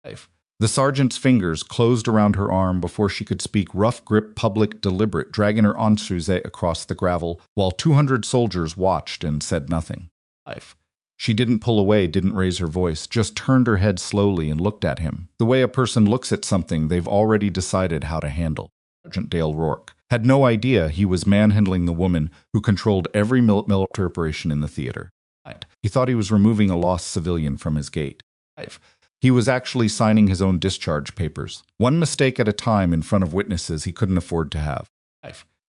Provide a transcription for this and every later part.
The sergeant's fingers closed around her arm before she could speak. Rough grip, public, deliberate, dragging her ensuite across the gravel, while 200 soldiers watched and said nothing. She didn't pull away, didn't raise her voice, just turned her head slowly and looked at him, the way a person looks at something they've already decided how to handle. Sergeant Dale Rourke had no idea he was manhandling the woman who controlled every military operation in the theater. He thought he was removing a lost civilian from his gate. He was actually signing his own discharge papers, one mistake at a time in front of witnesses he couldn't afford to have.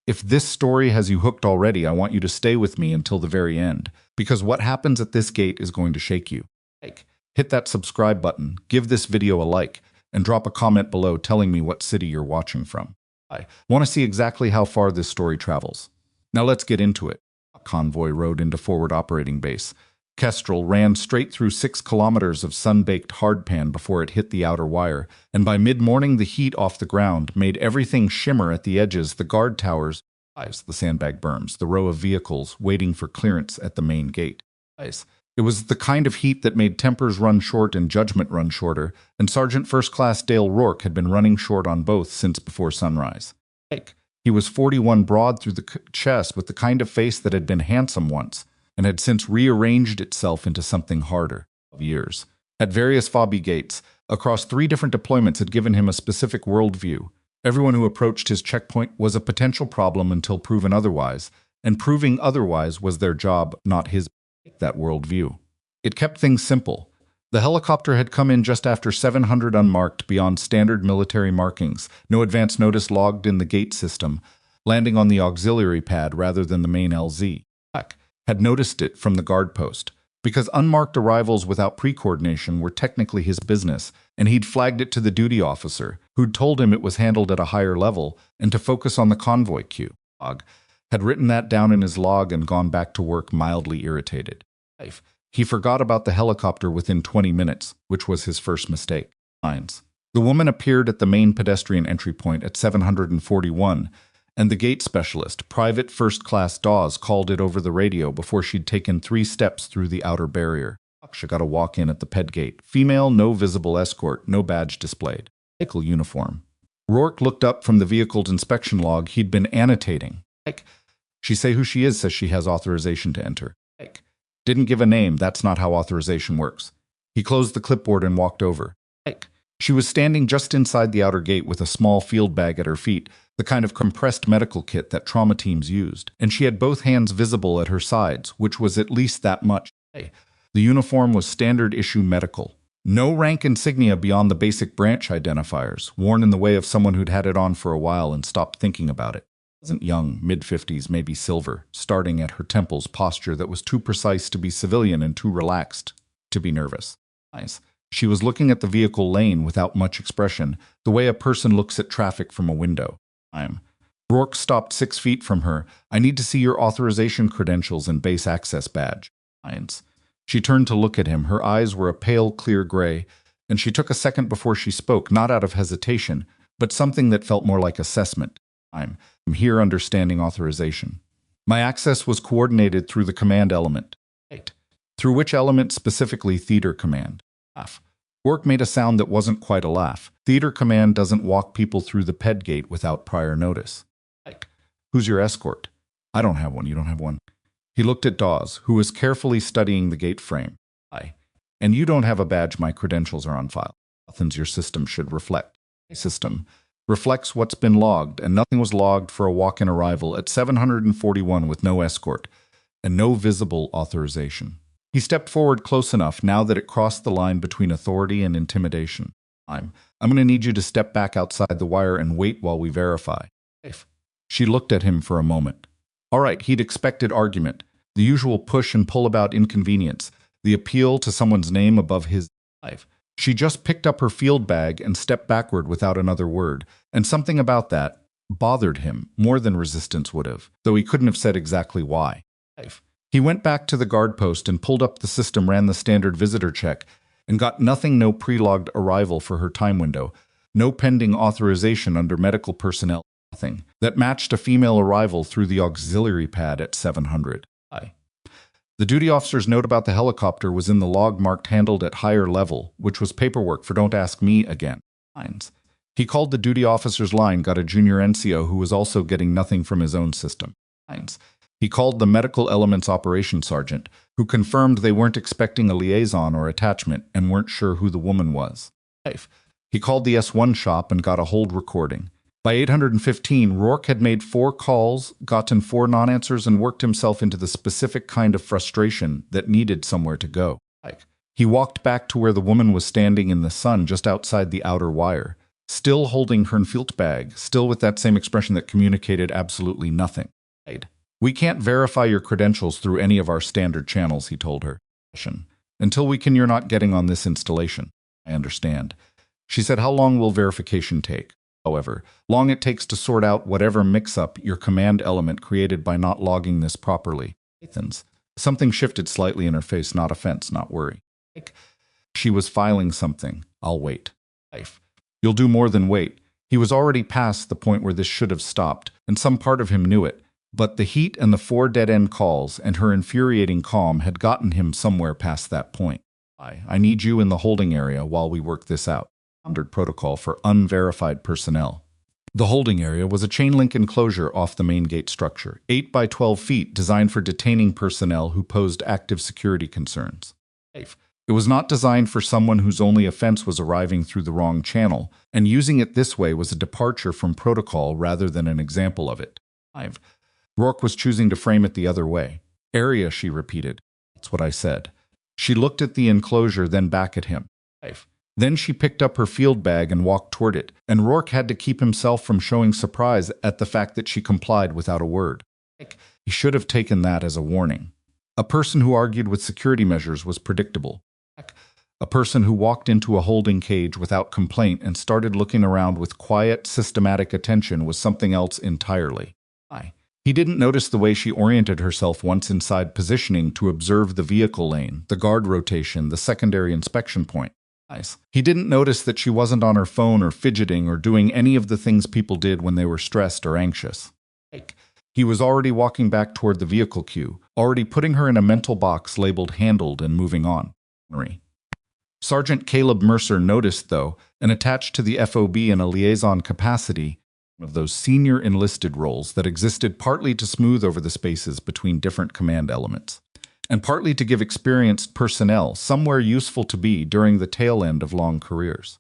If this story has you hooked already, I want you to stay with me until the very end, because what happens at this gate is going to shake you. Hit that subscribe button, give this video a like, and drop a comment below telling me what city you're watching from. I want to see exactly how far this story travels. Now let's get into it. A convoy rode into forward operating base. Kestrel ran straight through 6 kilometers of sun-baked hardpan before it hit the outer wire, and by mid-morning the heat off the ground made everything shimmer at the edges, the guard towers, the sandbag berms, the row of vehicles waiting for clearance at the main gate. It was the kind of heat that made tempers run short and judgment run shorter, and Sergeant First Class Dale Rourke had been running short on both since before sunrise. He was 41, broad through the chest, with the kind of face that had been handsome once, and had since rearranged itself into something harder. Years. At various FOBI gates, across 3 different deployments, had given him a specific worldview. Everyone who approached his checkpoint was a potential problem until proven otherwise, and proving otherwise was their job, not his. That worldview. It kept things simple. The helicopter had come in just after 700 unmarked beyond standard military markings, no advance notice logged in the gate system, landing on the auxiliary pad rather than the main LZ. Had noticed it from the guard post, because unmarked arrivals without pre-coordination were technically his business, and he'd flagged it to the duty officer, who'd told him it was handled at a higher level and to focus on the convoy queue. Had written that down in his log and gone back to work mildly irritated. He forgot about the helicopter within 20 minutes, which was his first mistake. The woman appeared at the main pedestrian entry point at 741, and the gate specialist, Private First Class Dawes, called it over the radio before she'd taken 3 steps through the outer barrier. She got a walk-in at the ped gate. Female, no visible escort, no badge displayed. Vehicle uniform. Rourke looked up from the vehicle's inspection log he'd been annotating. She say who she is, says she has authorization to enter. Didn't give a name, that's not how authorization works. He closed the clipboard and walked over. She was standing just inside the outer gate with a small field bag at her feet, the kind of compressed medical kit that trauma teams used, and she had both hands visible at her sides, which was at least that much. The uniform was standard issue medical. No rank insignia beyond the basic branch identifiers, worn in the way of someone who'd had it on for a while and stopped thinking about it. Wasn't young, mid-50s, maybe silver, starting at her temples, posture that was too precise to be civilian and too relaxed to be nervous. She was looking at the vehicle lane without much expression, the way a person looks at traffic from a window. Rourke stopped 6 feet from her. I need to see your authorization credentials and base access badge. She turned to look at him. Her eyes were a pale, clear gray, and she took a second before she spoke, not out of hesitation, but something that felt more like assessment. I'm here understanding authorization. My access was coordinated through the command element. Through which element specifically? Theater command. Rourke made a sound that wasn't quite a laugh. Theater command doesn't walk people through the ped gate without prior notice. Who's your escort? I don't have one. You don't have one. He looked at Dawes, who was carefully studying the gate frame. And you don't have a badge. My credentials are on file. Nothing's your system should reflect. System reflects what's been logged, and nothing was logged for a walk-in arrival at 741 with no escort and no visible authorization. He stepped forward close enough now that it crossed the line between authority and intimidation. I'm going to need you to step back outside the wire and wait while we verify. She looked at him for a moment. All right, he'd expected argument, the usual push and pull about inconvenience, the appeal to someone's name above his life. She just picked up her field bag and stepped backward without another word, and something about that bothered him more than resistance would have, though he couldn't have said exactly why. He went back to the guard post and pulled up the system, ran the standard visitor check, and got nothing. No pre-logged arrival for her time window, no pending authorization under medical personnel, nothing that matched a female arrival through the auxiliary pad at 700. The duty officer's note about the helicopter was in the log marked handled at higher level, which was paperwork for don't ask me again. Lines. He called the duty officer's line, got a junior NCO who was also getting nothing from his own system. Lines. He called the medical elements operations sergeant, who confirmed they weren't expecting a liaison or attachment and weren't sure who the woman was. 5. He called the S1 shop and got a hold recording. By 8:15, Rourke had made 4 calls, gotten 4 non-answers, and worked himself into the specific kind of frustration that needed somewhere to go. He walked back to where the woman was standing in the sun just outside the outer wire, still holding her field bag, still with that same expression that communicated absolutely nothing. "We can't verify your credentials through any of our standard channels," he told her. "Until we can, you're not getting on this installation." "I understand." She said, "How long will verification take?" "However long it takes to sort out whatever mix-up your command element created by not logging this properly." Something shifted slightly in her face, not offense, not worry. She was filing something. "I'll wait." "You'll do more than wait." He was already past the point where this should have stopped, and some part of him knew it. But the heat and the 4 dead-end calls and her infuriating calm had gotten him somewhere past that point. I need you in the holding area while we work this out." Standard protocol for unverified personnel. The holding area was a chain-link enclosure off the main gate structure, 8 by 12 feet, designed for detaining personnel who posed active security concerns. It was not designed for someone whose only offense was arriving through the wrong channel, and using it this way was a departure from protocol rather than an example of it. Rourke was choosing to frame it the other way. "Area," she repeated. "That's what I said." She looked at the enclosure, then back at him. Then she picked up her field bag and walked toward it, and Rourke had to keep himself from showing surprise at the fact that she complied without a word. He should have taken that as a warning. A person who argued with security measures was predictable. A person who walked into a holding cage without complaint and started looking around with quiet, systematic attention was something else entirely. He didn't notice the way she oriented herself once inside positioning to observe the vehicle lane, the guard rotation, the secondary inspection point. He didn't notice that she wasn't on her phone or fidgeting or doing any of the things people did when they were stressed or anxious. He was already walking back toward the vehicle queue, already putting her in a mental box labeled handled and moving on. Sergeant Caleb Mercer noticed, though, and attached to the FOB in a liaison capacity, of those senior enlisted roles that existed partly to smooth over the spaces between different command elements, and partly to give experienced personnel somewhere useful to be during the tail end of long careers.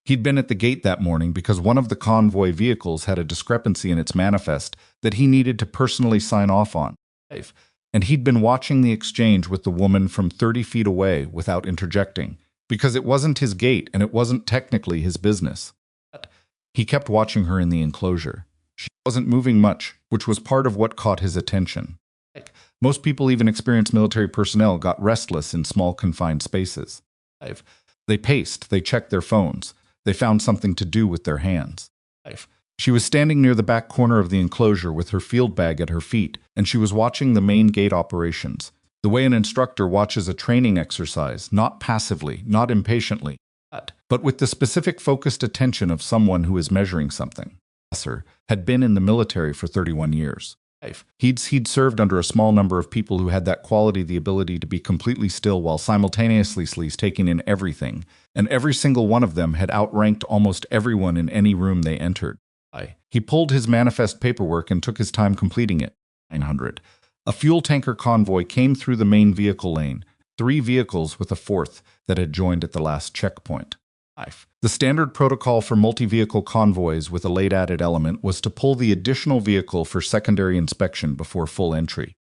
He'd been at the gate that morning because one of the convoy vehicles had a discrepancy in its manifest that he needed to personally sign off on, and he'd been watching the exchange with the woman from 30 feet away without interjecting, because it wasn't his gate and it wasn't technically his business. He kept watching her in the enclosure. She wasn't moving much, which was part of what caught his attention. Most people, even experienced military personnel, got restless in small confined spaces. They paced, they checked their phones, they found something to do with their hands. She was standing near the back corner of the enclosure with her field bag at her feet, and she was watching the main gate operations, the way an instructor watches a training exercise, not passively, not impatiently, but with the specific focused attention of someone who is measuring something. Professor had been in the military for 31 years. He'd served under a small number of people who had that quality, the ability to be completely still while simultaneously taking in everything, and every single one of them had outranked almost everyone in any room they entered. He pulled his manifest paperwork and took his time completing it. 900. A fuel tanker convoy came through the main vehicle lane, 3 vehicles with a 4th that had joined at the last checkpoint. The standard protocol for multi-vehicle convoys with a late added element was to pull the additional vehicle for secondary inspection before full entry,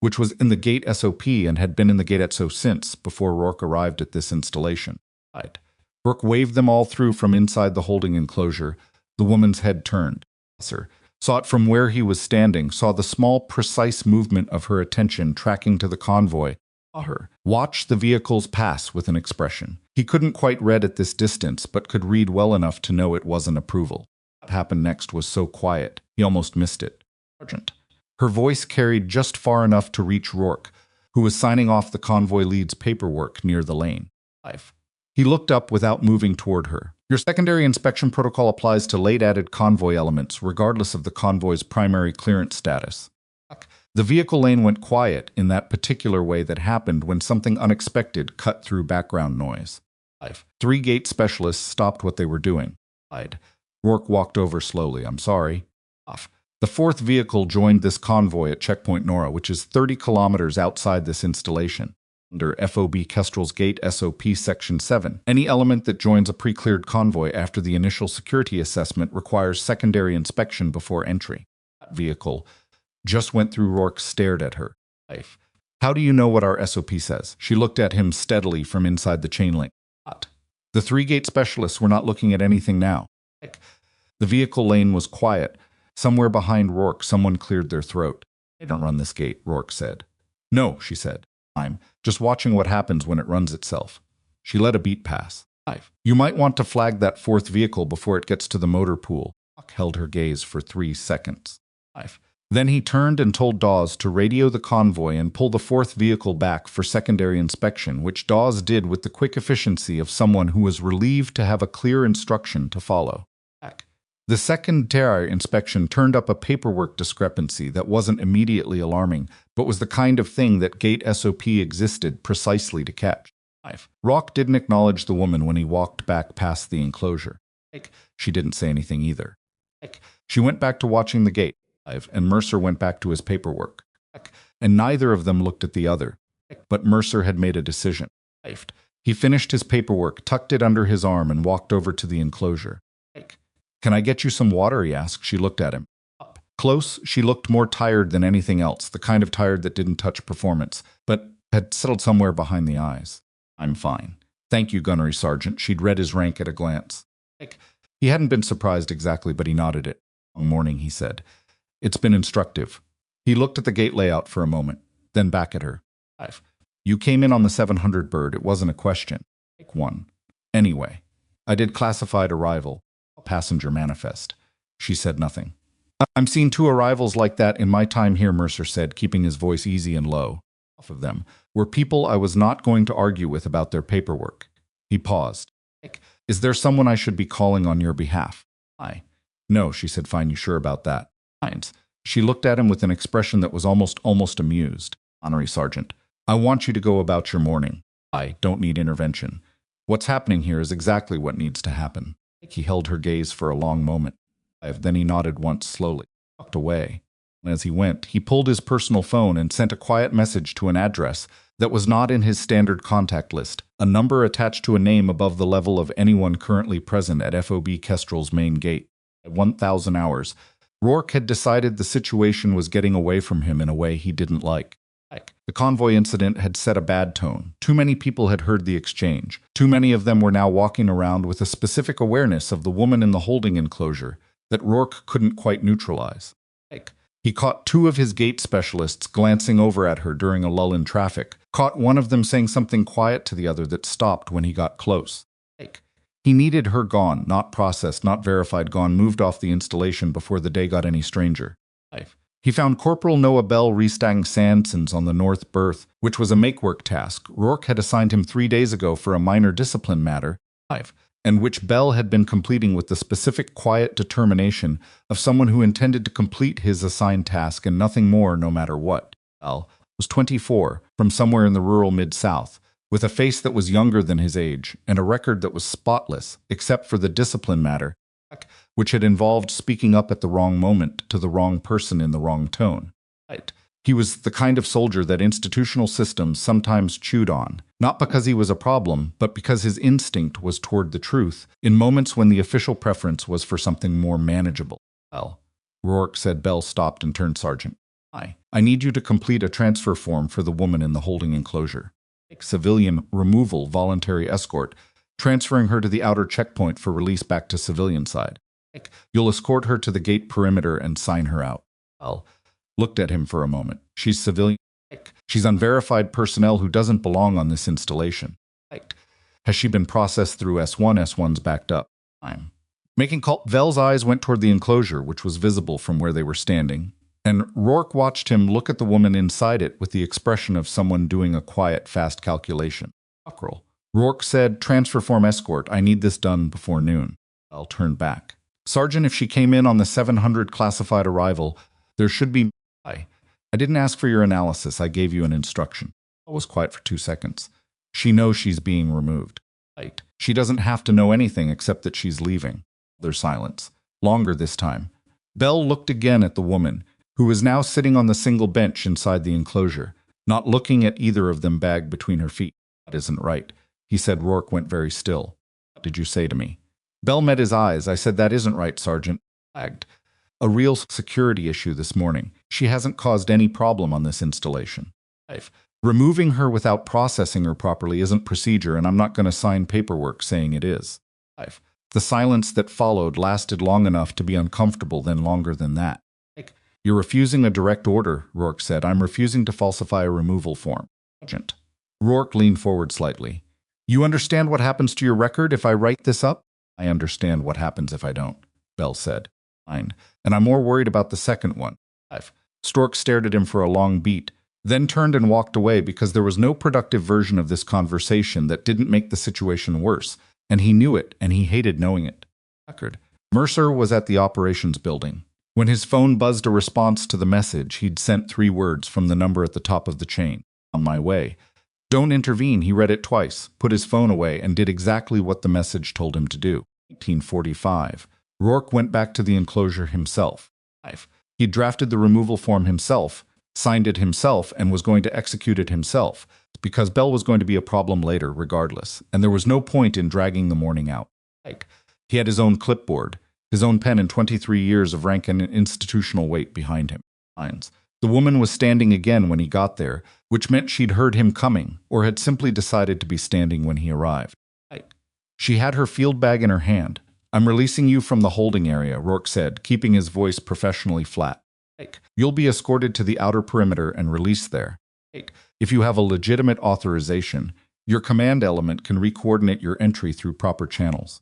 which was in the gate SOP and had been in the gate SO since before Rourke arrived at this installation. Rourke waved them all through from inside the holding enclosure. The woman's head turned. Saw it from where he was standing, saw the small, precise movement of her attention tracking to the convoy, her. Watched the vehicles pass with an expression. He couldn't quite read at this distance, but could read well enough to know it wasn't approval. What happened next was so quiet, he almost missed it. Sergeant. Her voice carried just far enough to reach Rourke, who was signing off the convoy lead's paperwork near the lane. He looked up without moving toward her. Your secondary inspection protocol applies to late-added convoy elements, regardless of the convoy's primary clearance status. The vehicle lane went quiet in that particular way that happened when something unexpected cut through background noise. 5. 3 gate specialists stopped what they were doing. Rourke walked over slowly. I'm sorry. Off. The 4th vehicle joined this convoy at Checkpoint Nora, which is 30 kilometers outside this installation. Under FOB Kestrel's Gate SOP Section 7, any element that joins a pre-cleared convoy after the initial security assessment requires secondary inspection before entry. That vehicle just went through. Rourke stared at her. How do you know what our SOP says? She looked at him steadily from inside the chain link. The 3 gate specialists were not looking at anything now. The vehicle lane was quiet. Somewhere behind Rourke, someone cleared their throat. They don't run this gate, Rourke said. No, she said. I'm just watching what happens when it runs itself. She let a beat pass. You might want to flag that 4th vehicle before it gets to the motor pool. Rourke held her gaze for 3 seconds. Then he turned and told Dawes to radio the convoy and pull the 4th vehicle back for secondary inspection, which Dawes did with the quick efficiency of someone who was relieved to have a clear instruction to follow. The secondary inspection turned up a paperwork discrepancy that wasn't immediately alarming, but was the kind of thing that Gate SOP existed precisely to catch. Rourke didn't acknowledge the woman when he walked back past the enclosure. She didn't say anything either. She went back to watching the gate, and Mercer went back to his paperwork. And neither of them looked at the other. But Mercer had made a decision. He finished his paperwork, tucked it under his arm, and walked over to the enclosure. Can I get you some water? He asked. She looked at him. Up close, she looked more tired than anything else, the kind of tired that didn't touch performance, but had settled somewhere behind the eyes. I'm fine. Thank you, Gunnery Sergeant. She'd read his rank at a glance. He hadn't been surprised exactly, but he nodded it. Long morning, he said. It's been instructive. He looked at the gate layout for a moment, then back at her. You came in on the 700 bird. It wasn't a question. Take 1. Anyway, I did classified arrival. Passenger manifest. She said nothing. I'm seeing 2 arrivals like that in my time here, Mercer said, keeping his voice easy and low. Half of them were people I was not going to argue with about their paperwork. He paused. Is there someone I should be calling on your behalf? No, she said. Fine, you sure about that? She looked at him with an expression that was almost amused. Honorary Sergeant, I want you to go about your morning. I don't need intervention. What's happening here is exactly what needs to happen. He held her gaze for a long moment. Then he nodded once slowly, walked away. As he went, he pulled his personal phone and sent a quiet message to an address that was not in his standard contact list, a number attached to a name above the level of anyone currently present at FOB Kestrel's main gate. At 1,000 hours, Rourke had decided the situation was getting away from him in a way he didn't like. The convoy incident had set a bad tone. Too many people had heard the exchange. Too many of them were now walking around with a specific awareness of the woman in the holding enclosure that Rourke couldn't quite neutralize. He caught 2 of his gate specialists glancing over at her during a lull in traffic, caught one of them saying something quiet to the other that stopped when he got close. He needed her gone, not processed, not verified, gone, moved off the installation before the day got any stranger. He found Corporal Noah Bell restang Sansons on the north berth, which was a make-work task Rourke had assigned him 3 days ago for a minor discipline matter, and which Bell had been completing with the specific quiet determination of someone who intended to complete his assigned task and nothing more no matter what. Bell was 24, from somewhere in the rural Mid-South, with a face that was younger than his age and a record that was spotless except for the discipline matter, which had involved speaking up at the wrong moment to the wrong person in the wrong tone. He was the kind of soldier that institutional systems sometimes chewed on, not because he was a problem, but because his instinct was toward the truth, in moments when the official preference was for something more manageable. Well, Rourke said. Bell stopped and turned Sergeant. I need you to complete a transfer form for the woman in the holding enclosure. Civilian removal voluntary escort, transferring her to the outer checkpoint for release back to civilian side. You'll escort her to the gate perimeter and sign her out. Bell looked at him for a moment. She's civilian. She's unverified personnel who doesn't belong on this installation. Has she been processed through S1? S1's backed up. I'm making call. Vel's eyes went toward the enclosure, which was visible from where they were standing, and Rourke watched him look at the woman inside it with the expression of someone doing a quiet, fast calculation. Rourke said, transfer form escort. I need this done before noon. I'll turn back. Sergeant, if she came in on the 700 classified arrival, there should be... I didn't ask for your analysis. I gave you an instruction. I was quiet for 2 seconds. She knows she's being removed. Right. She doesn't have to know anything except that she's leaving. There's silence. Longer this time. Bell looked again at the woman, who was now sitting on the single bench inside the enclosure, not looking at either of them, bagged between her feet. That isn't right, he said. Rourke went very still. What did you say to me? Bell met his eyes. I said, that isn't right, Sergeant. Lagged. A real security issue this morning. She hasn't caused any problem on this installation. Removing her without processing her properly isn't procedure, and I'm not going to sign paperwork saying it is. The silence that followed lasted long enough to be uncomfortable, then longer than that. You're refusing a direct order, Rourke said. I'm refusing to falsify a removal form. Sergeant. Rourke leaned forward slightly. You understand what happens to your record if I write this up? I understand what happens if I don't, Bell said. Fine. And I'm more worried about the second one. Stork stared at him for a long beat, then turned and walked away because there was no productive version of this conversation that didn't make the situation worse, and he knew it, and he hated knowing it. Mercer was at the operations building. When his phone buzzed a response to the message, he'd sent 3 words from the number at the top of the chain. On my way. Don't intervene. He read it twice, put his phone away, and did exactly what the message told him to do. 1945. Rourke went back to the enclosure himself. He'd drafted the removal form himself, signed it himself, and was going to execute it himself, because Bell was going to be a problem later regardless, and there was no point in dragging the morning out. He had his own clipboard, his own pen, and 23 years of rank and institutional weight behind him. The woman was standing again when he got there, which meant she'd heard him coming, or had simply decided to be standing when he arrived. She had her field bag in her hand. I'm releasing you from the holding area, Rourke said, keeping his voice professionally flat. You'll be escorted to the outer perimeter and released there. If you have a legitimate authorization, your command element can re-coordinate your entry through proper channels.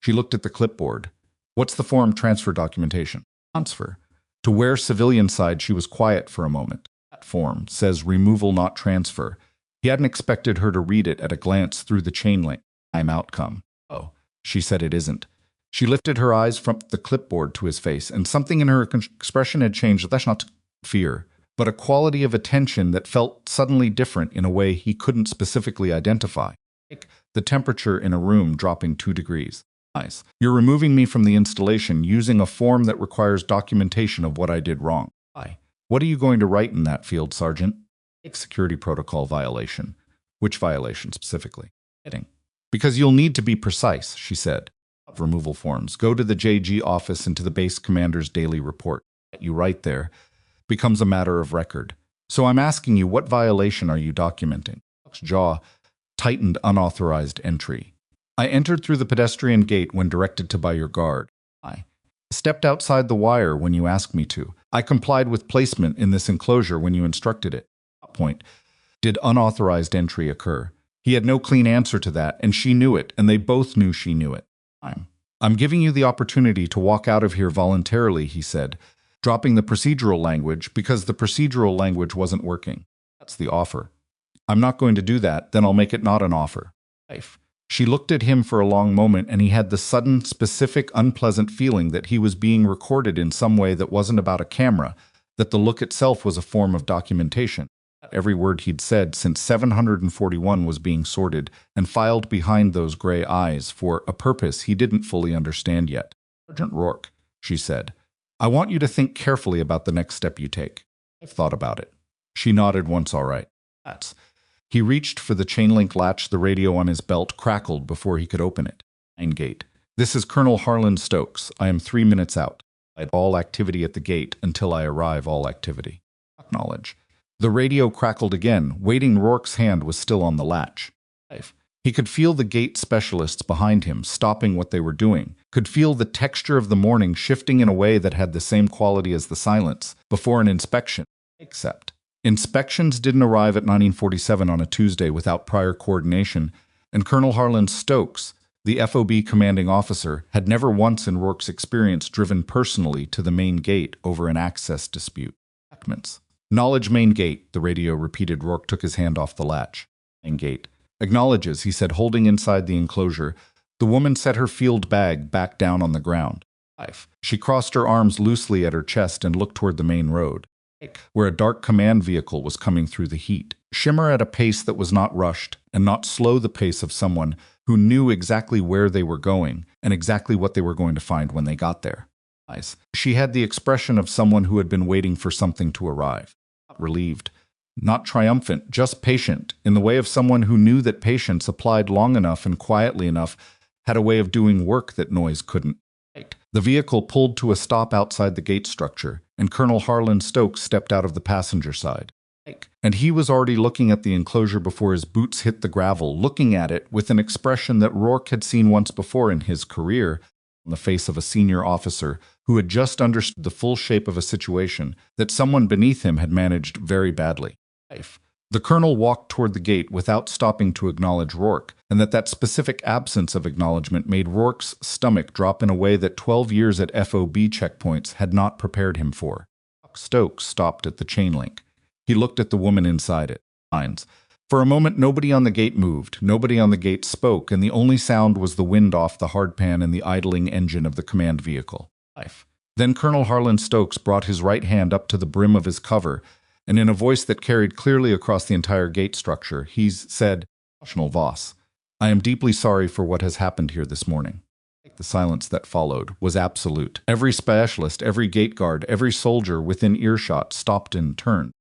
She looked at the clipboard. What's the form transfer documentation? Transfer. To where civilian side, she was quiet for a moment. That form says removal, not transfer. He hadn't expected her to read it at a glance through the chain link. I'm outcome. Oh. She said it isn't. She lifted her eyes from the clipboard to his face, and something in her expression had changed. That's not fear, but a quality of attention that felt suddenly different in a way he couldn't specifically identify. The temperature in a room dropping 2 degrees. You're removing me from the installation using a form that requires documentation of what I did wrong. What are you going to write in that field, Sergeant? Security protocol violation. Which violation specifically? Because you'll need to be precise, she said. Removal forms. Go to the JG office and to the base commander's daily report. You write there becomes a matter of record. So I'm asking you, what violation are you documenting? Jaw tightened. Unauthorized entry. I entered through the pedestrian gate when directed to by your guard. I stepped outside the wire when you asked me to. I complied with placement in this enclosure when you instructed it. Point. Did unauthorized entry occur? He had no clean answer to that, and she knew it, and they both knew she knew it. I'm giving you the opportunity to walk out of here voluntarily, he said, dropping the procedural language because the procedural language wasn't working. That's the offer. I'm not going to do that, then I'll make it not an offer. She looked at him for a long moment, and he had the sudden, specific, unpleasant feeling that he was being recorded in some way that wasn't about a camera, that the look itself was a form of documentation. Every word he'd said since 741 was being sorted and filed behind those gray eyes for a purpose he didn't fully understand yet. Sergeant Rourke, she said, I want you to think carefully about the next step you take. I've thought about it. She nodded once. All right. He reached for the chain link latch. The radio on his belt crackled before he could open it. Gate. This is Colonel Harlan Stokes. I am 3 minutes out. I had all activity at the gate until I arrive. All activity. Acknowledge. The radio crackled again. Waiting, Rourke's hand was still on the latch. He could feel the gate specialists behind him stopping what they were doing, could feel the texture of the morning shifting in a way that had the same quality as the silence before an inspection. Except inspections didn't arrive at 1947 on a Tuesday without prior coordination, and Colonel Harlan Stokes, the FOB commanding officer, had never once in Rourke's experience driven personally to the main gate over an access dispute. Knowledge main gate, the radio repeated. Rourke took his hand off the latch. Main gate. Acknowledges, he said, holding inside the enclosure. The woman set her field bag back down on the ground. She crossed her arms loosely at her chest and looked toward the main road. where a dark command vehicle was coming through the heat, shimmer at a pace that was not rushed and not slow the pace of someone who knew exactly where they were going and exactly what they were going to find when they got there. She had the expression of someone who had been waiting for something to arrive. Relieved. Not triumphant, just patient, in the way of someone who knew that patience applied long enough and quietly enough had a way of doing work that noise couldn't. The vehicle pulled to a stop outside the gate structure, and Colonel Harlan Stokes stepped out of the passenger side. And he was already looking at the enclosure before his boots hit the gravel, looking at it with an expression that Rourke had seen once before in his career on the face of a senior officer who had just understood the full shape of a situation that someone beneath him had managed very badly. The colonel walked toward the gate without stopping to acknowledge Rourke, and that specific absence of acknowledgement made Rourke's stomach drop in a way that 12 years at FOB checkpoints had not prepared him for. Stokes stopped at the chain link. He looked at the woman inside it. For a moment, nobody on the gate moved, nobody on the gate spoke, and the only sound was the wind off the hardpan and the idling engine of the command vehicle. Then Colonel Harlan Stokes brought his right hand up to the brim of his cover, and in a voice that carried clearly across the entire gate structure, he said, "General Voss, I am deeply sorry for what has happened here this morning." The silence that followed was absolute. Every specialist, every gate guard, every soldier within earshot stopped and turned.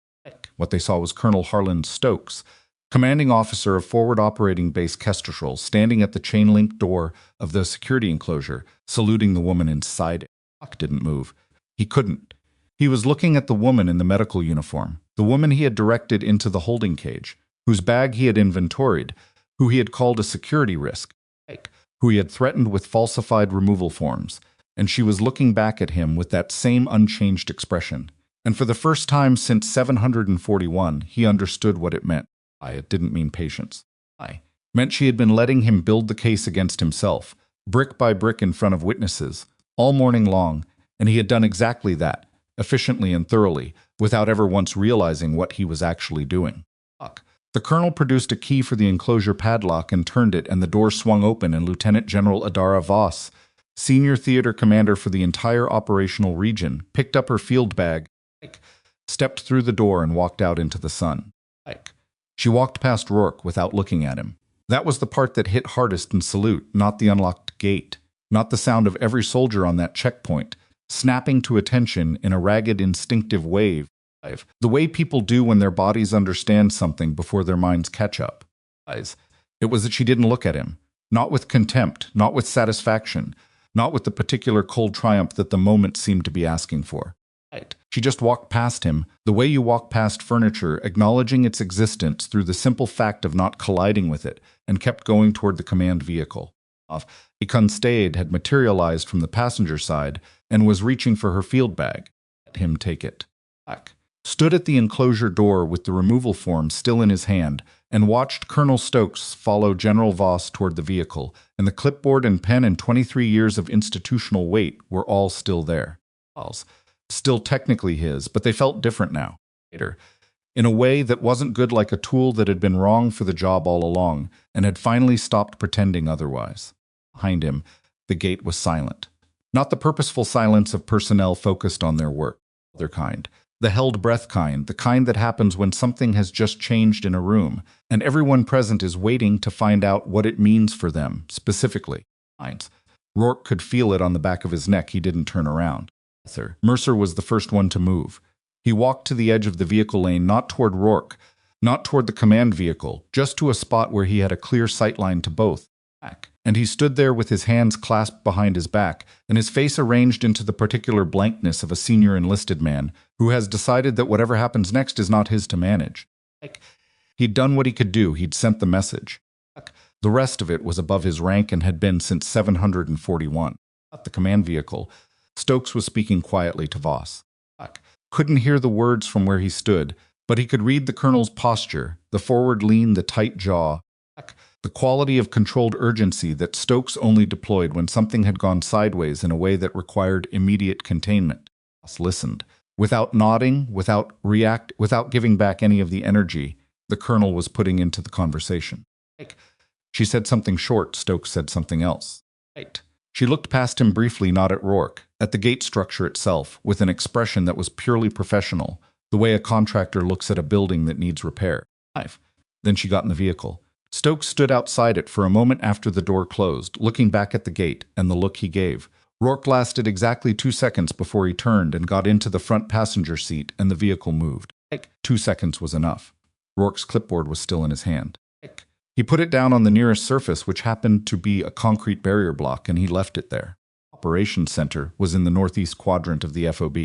What they saw was Colonel Harlan Stokes, commanding officer of Forward Operating Base Kestrel, standing at the chain-link door of the security enclosure, saluting the woman inside it. Locke didn't move. He couldn't. He was looking at the woman in the medical uniform, the woman he had directed into the holding cage, whose bag he had inventoried, who he had called a security risk, who he had threatened with falsified removal forms, and she was looking back at him with that same unchanged expression. And for the first time since 741, he understood what it meant. It didn't mean patience. It meant she had been letting him build the case against himself, brick by brick in front of witnesses, all morning long, and he had done exactly that, efficiently and thoroughly, without ever once realizing what he was actually doing. The colonel produced a key for the enclosure padlock and turned it, and the door swung open, and Lieutenant General Adara Voss, senior theater commander for the entire operational region, picked up her field bag, stepped through the door, and walked out into the sun. She walked past Rourke without looking at him. That was the part that hit hardest in salute, not the unlocked gate, not the sound of every soldier on that checkpoint, snapping to attention in a ragged, instinctive wave, the way people do when their bodies understand something before their minds catch up. It was that she didn't look at him, not with contempt, not with satisfaction, not with the particular cold triumph that the moment seemed to be asking for. She just walked past him, the way you walk past furniture, acknowledging its existence through the simple fact of not colliding with it, and kept going toward the command vehicle. A Kunstade had materialized from the passenger side and was reaching for her field bag. Let him take it. Stood at the enclosure door with the removal form still in his hand, and watched Colonel Stokes follow General Voss toward the vehicle, and the clipboard and pen and 23 years of institutional weight were all still there. Still technically his, but they felt different now. In a way that wasn't good, like a tool that had been wrong for the job all along, and had finally stopped pretending otherwise. Behind him, the gate was silent. Not the purposeful silence of personnel focused on their work. Other kind. The held breath kind, the kind that happens when something has just changed in a room, and everyone present is waiting to find out what it means for them, specifically. Rourke could feel it on the back of his neck. He didn't turn around. Mercer was the first one to move. He walked to the edge of the vehicle lane, not toward Rourke, not toward the command vehicle, just to a spot where he had a clear sightline to both. And he stood there with his hands clasped behind his back, and his face arranged into the particular blankness of a senior enlisted man who has decided that whatever happens next is not his to manage. He'd done what he could do. He'd sent the message. The rest of it was above his rank and had been since 741. At the command vehicle, Stokes was speaking quietly to Voss. Couldn't hear the words from where he stood, but he could read the colonel's posture, the forward lean, the tight jaw, the quality of controlled urgency that Stokes only deployed when something had gone sideways in a way that required immediate containment. Voss listened. Without nodding, without giving back any of the energy the colonel was putting into the conversation. She said something short. Stokes said something else. She looked past him briefly, not at Rourke, at the gate structure itself, with an expression that was purely professional, The way a contractor looks at a building that needs repair. 5. Then she got in the vehicle. Stokes stood outside it for a moment after the door closed, looking back at the gate and the look he gave. Rourke lasted exactly 2 seconds before he turned and got into the front passenger seat, and the vehicle moved. 2 seconds was enough. Rourke's clipboard was still in his hand. He put it down on the nearest surface, which happened to be a concrete barrier block, and he left it there. Operations Center was in the northeast quadrant of the FOB.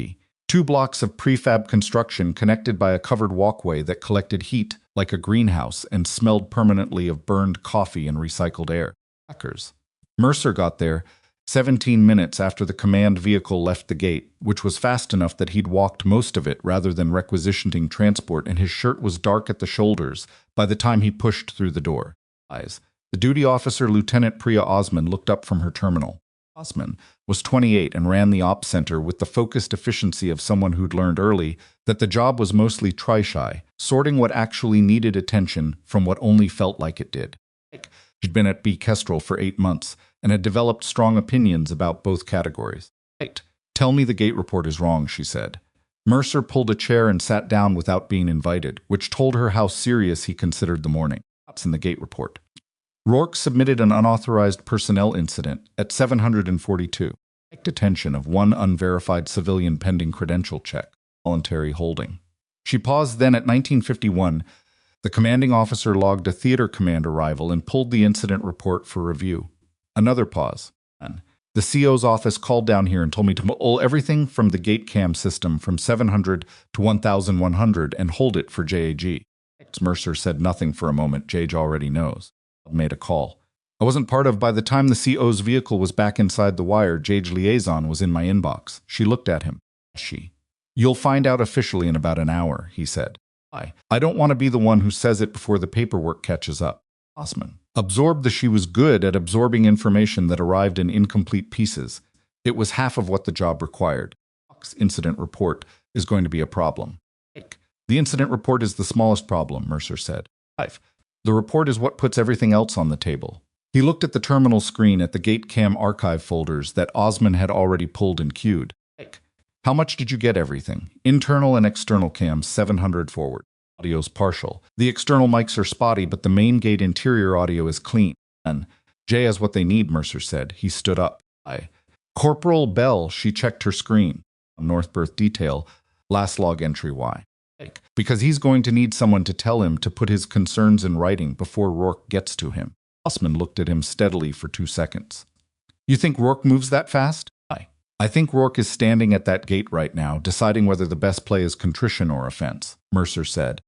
2 blocks of prefab construction connected by a covered walkway that collected heat like a greenhouse and smelled permanently of burned coffee and recycled air. Hackers. Mercer got there 17 minutes after the command vehicle left the gate, which was fast enough that he'd walked most of it rather than requisitioning transport, and his shirt was dark at the shoulders by the time he pushed through the door. The duty officer, Lieutenant Priya Osman, looked up from her terminal. Osman was 28 and ran the ops center with the focused efficiency of someone who'd learned early that the job was mostly try-shy, sorting what actually needed attention from what only felt like it did. She'd been at B. Kestrel for 8 months and had developed strong opinions about both categories. Tell me the gate report is wrong, she said. Mercer pulled a chair and sat down without being invited, which told her how serious he considered the morning. That's in the gate report. Rourke submitted an unauthorized personnel incident at 742. Detention of 1 unverified civilian pending credential check. Voluntary holding. She paused then at 1951. The commanding officer logged a theater command arrival and pulled the incident report for review. Another pause. The CO's office called down here and told me to pull everything from the gate cam system from 700 to 1100 and hold it for JAG. Mercer said nothing for a moment. JAG already knows. Made a call. I wasn't part of. By the time the CO's vehicle was back inside the wire, JAG liaison was in my inbox. She looked at him. You'll find out officially in about an hour, he said. I don't want to be the one who says it before the paperwork catches up. Osman absorbed that she was good at absorbing information that arrived in incomplete pieces. It was half of what the job required. Incident report is going to be a problem. The incident report is the smallest problem, Mercer said. The report is what puts everything else on the table. He looked at the terminal screen at the gate cam archive folders that Osman had already pulled and queued. How much did you get everything? Internal and external cams, 700 forward. Audio's partial. The external mics are spotty, but the main gate interior audio is clean. And Jay has what they need, Mercer said. He stood up. Corporal Bell, she checked her screen. North berth detail, last log entry Y. Because he's going to need someone to tell him to put his concerns in writing before Rourke gets to him. Osman looked at him steadily for 2 seconds. You think Rourke moves that fast? I think Rourke is standing at that gate right now, deciding whether the best play is contrition or offense, Mercer said.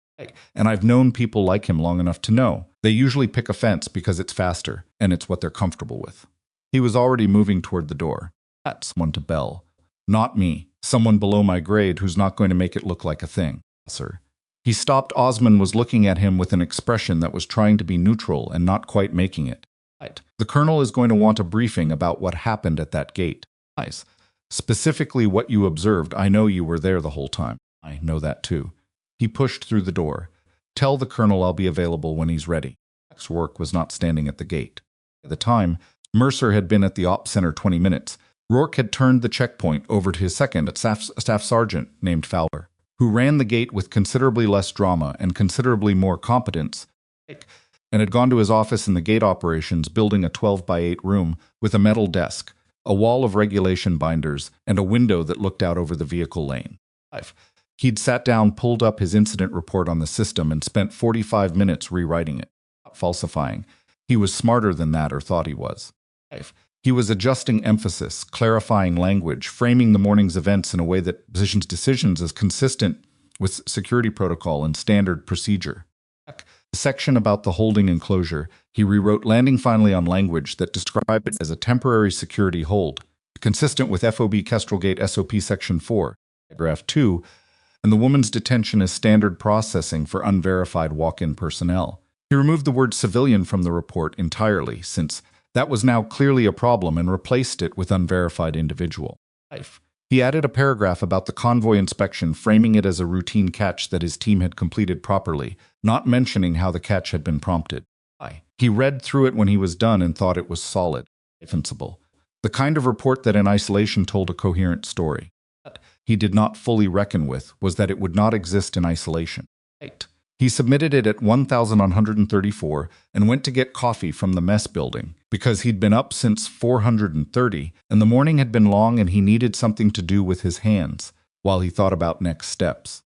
And I've known people like him long enough to know. They usually pick offense because it's faster, and it's what they're comfortable with. He was already moving toward the door. That's one to Bell. Not me. Someone below my grade who's not going to make it look like a thing. Sir. He stopped. Osman was looking at him with an expression that was trying to be neutral and not quite making it. The colonel is going to want a briefing about what happened at that gate. Specifically what you observed. I know you were there the whole time. I know that too. He pushed through the door. Tell the colonel I'll be available when he's ready. Rourke was not standing at the gate. At the time, Mercer had been at the ops center 20 minutes. Rourke had turned the checkpoint over to his second, a staff sergeant named Fowler, who ran the gate with considerably less drama and considerably more competence, and had gone to his office in the gate operations building, a 12-by-8 room with a metal desk, a wall of regulation binders, and a window that looked out over the vehicle lane. He'd sat down, pulled up his incident report on the system, and spent 45 minutes rewriting it, falsifying. He was smarter than that, or thought he was. He was adjusting emphasis, clarifying language, framing the morning's events in a way that positions decisions as consistent with security protocol and standard procedure. The section about the holding enclosure, he rewrote, landing finally on language that described it as a temporary security hold, consistent with FOB Kestrel Gate SOP Section 4, Paragraph 2, and the woman's detention as standard processing for unverified walk-in personnel. He removed the word civilian from the report entirely, since that was now clearly a problem, and replaced it with unverified individual. He added a paragraph about the convoy inspection, framing it as a routine catch that his team had completed properly, not mentioning how the catch had been prompted. He read through it when he was done and thought it was solid, defensible. The kind of report that in isolation told a coherent story. he did not fully reckon with was that it would not exist in isolation. He submitted it at 1134 and went to get coffee from the mess building because he'd been up since 430 and the morning had been long and he needed something to do with his hands while he thought about next steps.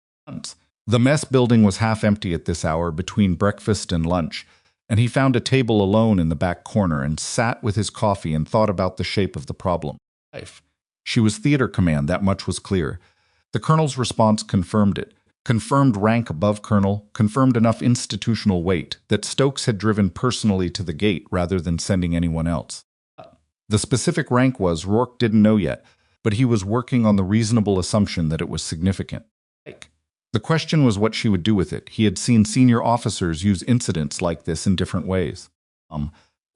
The mess building was half empty at this hour between breakfast and lunch, and he found a table alone in the back corner and sat with his coffee and thought about the shape of the problem. She was theater command, that much was clear. The colonel's response confirmed it. Confirmed rank above colonel, confirmed enough institutional weight that Stokes had driven personally to the gate rather than sending anyone else. The specific rank was Rourke didn't know yet, but he was working on the reasonable assumption that it was significant. The question was what she would do with it. He had seen senior officers use incidents like this in different ways.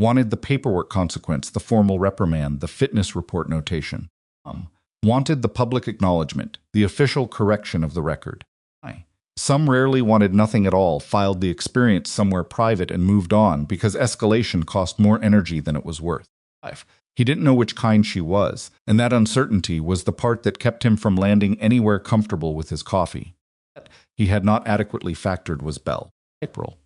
Wanted the paperwork consequence, the formal reprimand, the fitness report notation. Wanted the public acknowledgement, the official correction of the record. Some rarely wanted nothing at all, filed the experience somewhere private and moved on because escalation cost more energy than it was worth. He didn't know which kind she was, and that uncertainty was the part that kept him from landing anywhere comfortable with his coffee. He had not adequately factored was Bell. April.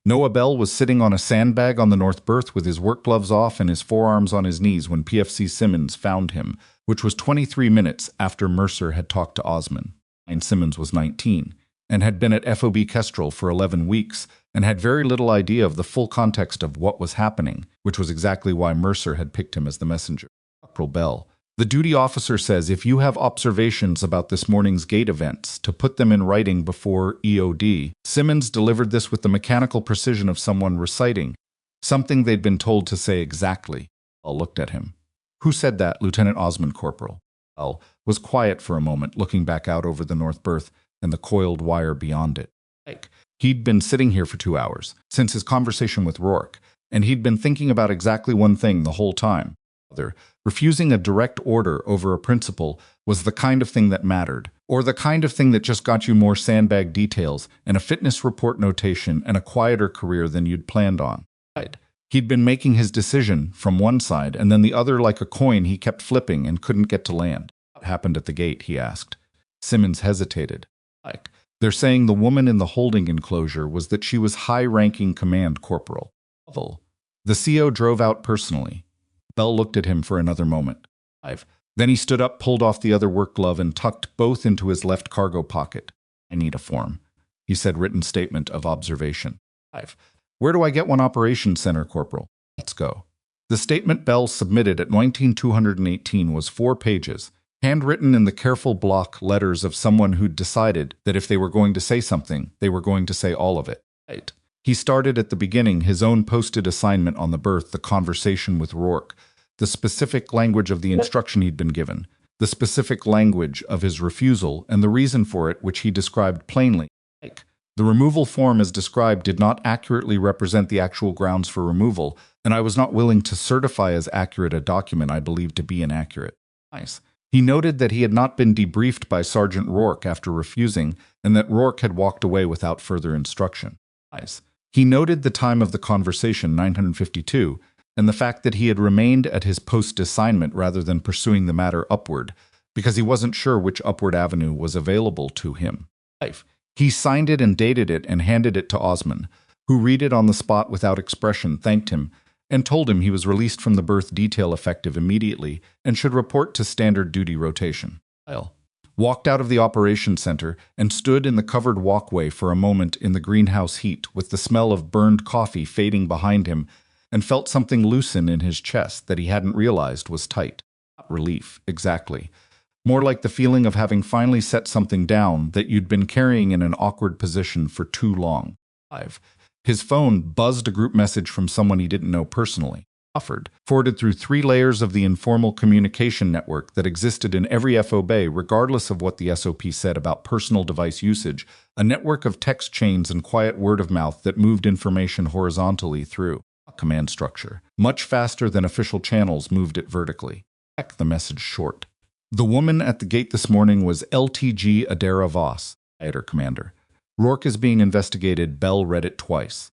Noah Bell was sitting on a sandbag on the north berth with his work gloves off and his forearms on his knees when PFC Simmons found him, which was 23 minutes after Mercer had talked to Osman. Simmons was 19. And had been at FOB Kestrel for 11 weeks, and had very little idea of the full context of what was happening, which was exactly why Mercer had picked him as the messenger. Corporal Bell. The duty officer says if you have observations about this morning's gate events, to put them in writing before EOD. Simmons delivered this with the mechanical precision of someone reciting something they'd been told to say exactly. Bell looked at him. Who said that, Lieutenant Osman, Corporal? Bell was quiet for a moment, looking back out over the north berth and the coiled wire beyond it. He'd been sitting here for 2 hours, since his conversation with Rourke, and he'd been thinking about exactly one thing the whole time. Refusing a direct order over a principal was the kind of thing that mattered, or the kind of thing that just got you more sandbag details and a fitness report notation and a quieter career than you'd planned on. He'd been making his decision from one side, and then the other like a coin he kept flipping and couldn't get to land. What happened at the gate, he asked. Simmons hesitated. They're saying the woman in the holding enclosure was that she was high-ranking command corporal. The CO drove out personally. Bell looked at him for another moment. Then he stood up, pulled off the other work glove, and tucked both into his left cargo pocket. I need a form, he said, written statement of observation. Where do I get one? Operations Center, Corporal. Let's go. The statement Bell submitted at 19218 was 4 pages. Handwritten in the careful block letters of someone who'd decided that if they were going to say something, they were going to say all of it. He started at the beginning, his own posted assignment on the berth, the conversation with Rourke, the specific language of the instruction he'd been given, the specific language of his refusal, and the reason for it, which he described plainly. The removal form as described did not accurately represent the actual grounds for removal, and I was not willing to certify as accurate a document I believed to be inaccurate. He noted that he had not been debriefed by Sergeant Rourke after refusing, and that Rourke had walked away without further instruction. He noted the time of the conversation, 952, and the fact that he had remained at his post assignment rather than pursuing the matter upward, because he wasn't sure which upward avenue was available to him. He signed it and dated it and handed it to Osman, who read it on the spot without expression, thanked him, and told him he was released from the berth detail effective immediately and should report to standard duty rotation. Walked out of the operations center and stood in the covered walkway for a moment in the greenhouse heat with the smell of burned coffee fading behind him, and felt something loosen in his chest that he hadn't realized was tight. Not relief, exactly. More like the feeling of having finally set something down that you'd been carrying in an awkward position for too long. His phone buzzed a group message from someone he didn't know personally. Forwarded through 3 layers of the informal communication network that existed in every FOB, regardless of what the SOP said about personal device usage, a network of text chains and quiet word of mouth that moved information horizontally through a command structure, much faster than official channels moved it vertically. The message short. The woman at the gate this morning was LTG Adara Voss, commander. Rourke is being investigated. Bell read it twice.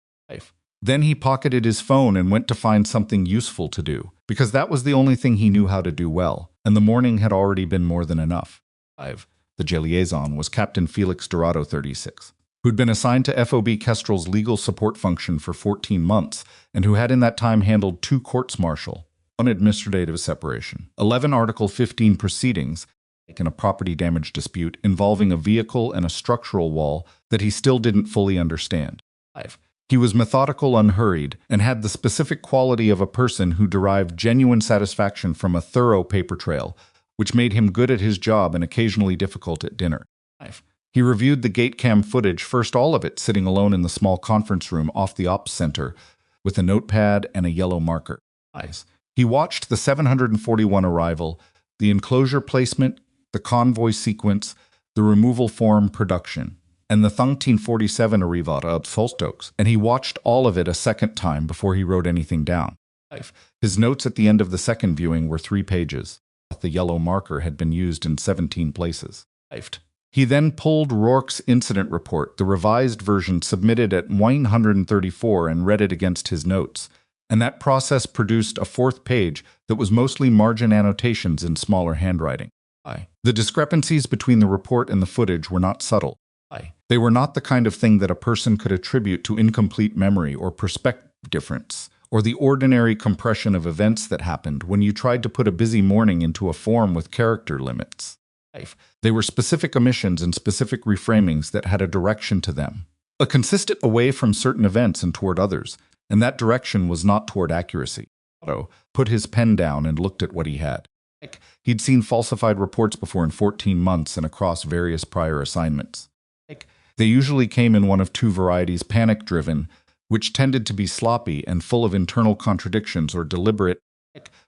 Then he pocketed his phone and went to find something useful to do, because that was the only thing he knew how to do well, and the morning had already been more than enough. 5. The jail liaison was Captain Felix Dorado, 36, who'd been assigned to FOB Kestrel's legal support function for 14 months and who had in that time handled 2 courts-martial, 1 administrative separation, 11 Article 15 proceedings, in a property damage dispute involving a vehicle and a structural wall that he still didn't fully understand. 5. He was methodical, unhurried, and had the specific quality of a person who derived genuine satisfaction from a thorough paper trail, which made him good at his job and occasionally difficult at dinner. 5. He reviewed the gate cam footage, first all of it sitting alone in the small conference room off the ops center, with a notepad and a yellow marker. 5. He watched the 741 arrival, the enclosure placement, the convoy sequence, the removal form production, and the 1947 arrivata of Stokes, and he watched all of it a second time before he wrote anything down. 5. His notes at the end of the second viewing were 3 pages. The yellow marker had been used in 17 places. 5. He then pulled Rourke's incident report, the revised version submitted at 134, and read it against his notes, and that process produced a 4th page that was mostly margin annotations in smaller handwriting. The discrepancies between the report and the footage were not subtle. They were not the kind of thing that a person could attribute to incomplete memory or perspective difference, or the ordinary compression of events that happened when you tried to put a busy morning into a form with character limits. They were specific omissions and specific reframings that had a direction to them, a consistent away from certain events and toward others, and that direction was not toward accuracy. Otto put his pen down and looked at what he had. He'd seen falsified reports before in 14 months and across various prior assignments. They usually came in one of 2 varieties: panic-driven, which tended to be sloppy and full of internal contradictions, or deliberate,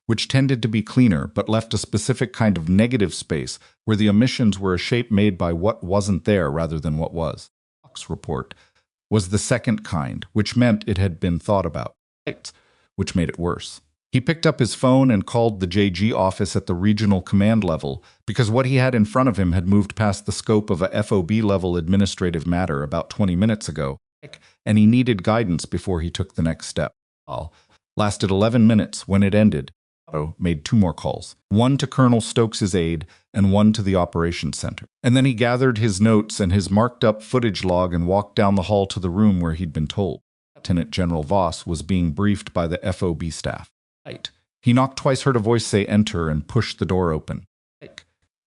which tended to be cleaner but left a specific kind of negative space where the omissions were a shape made by what wasn't there rather than what was. Fox's report was the second kind, which meant it had been thought about, which made it worse. He picked up his phone and called the JG office at the regional command level because what he had in front of him had moved past the scope of a FOB-level administrative matter about 20 minutes ago, and he needed guidance before he took the next step. All lasted 11 minutes. When it ended, Otto made 2 more calls, one to Colonel Stokes's aide and one to the operations center. And then he gathered his notes and his marked-up footage log and walked down the hall to the room where he'd been told. Lieutenant General Voss was being briefed by the FOB staff. He knocked twice, heard a voice say enter, and pushed the door open.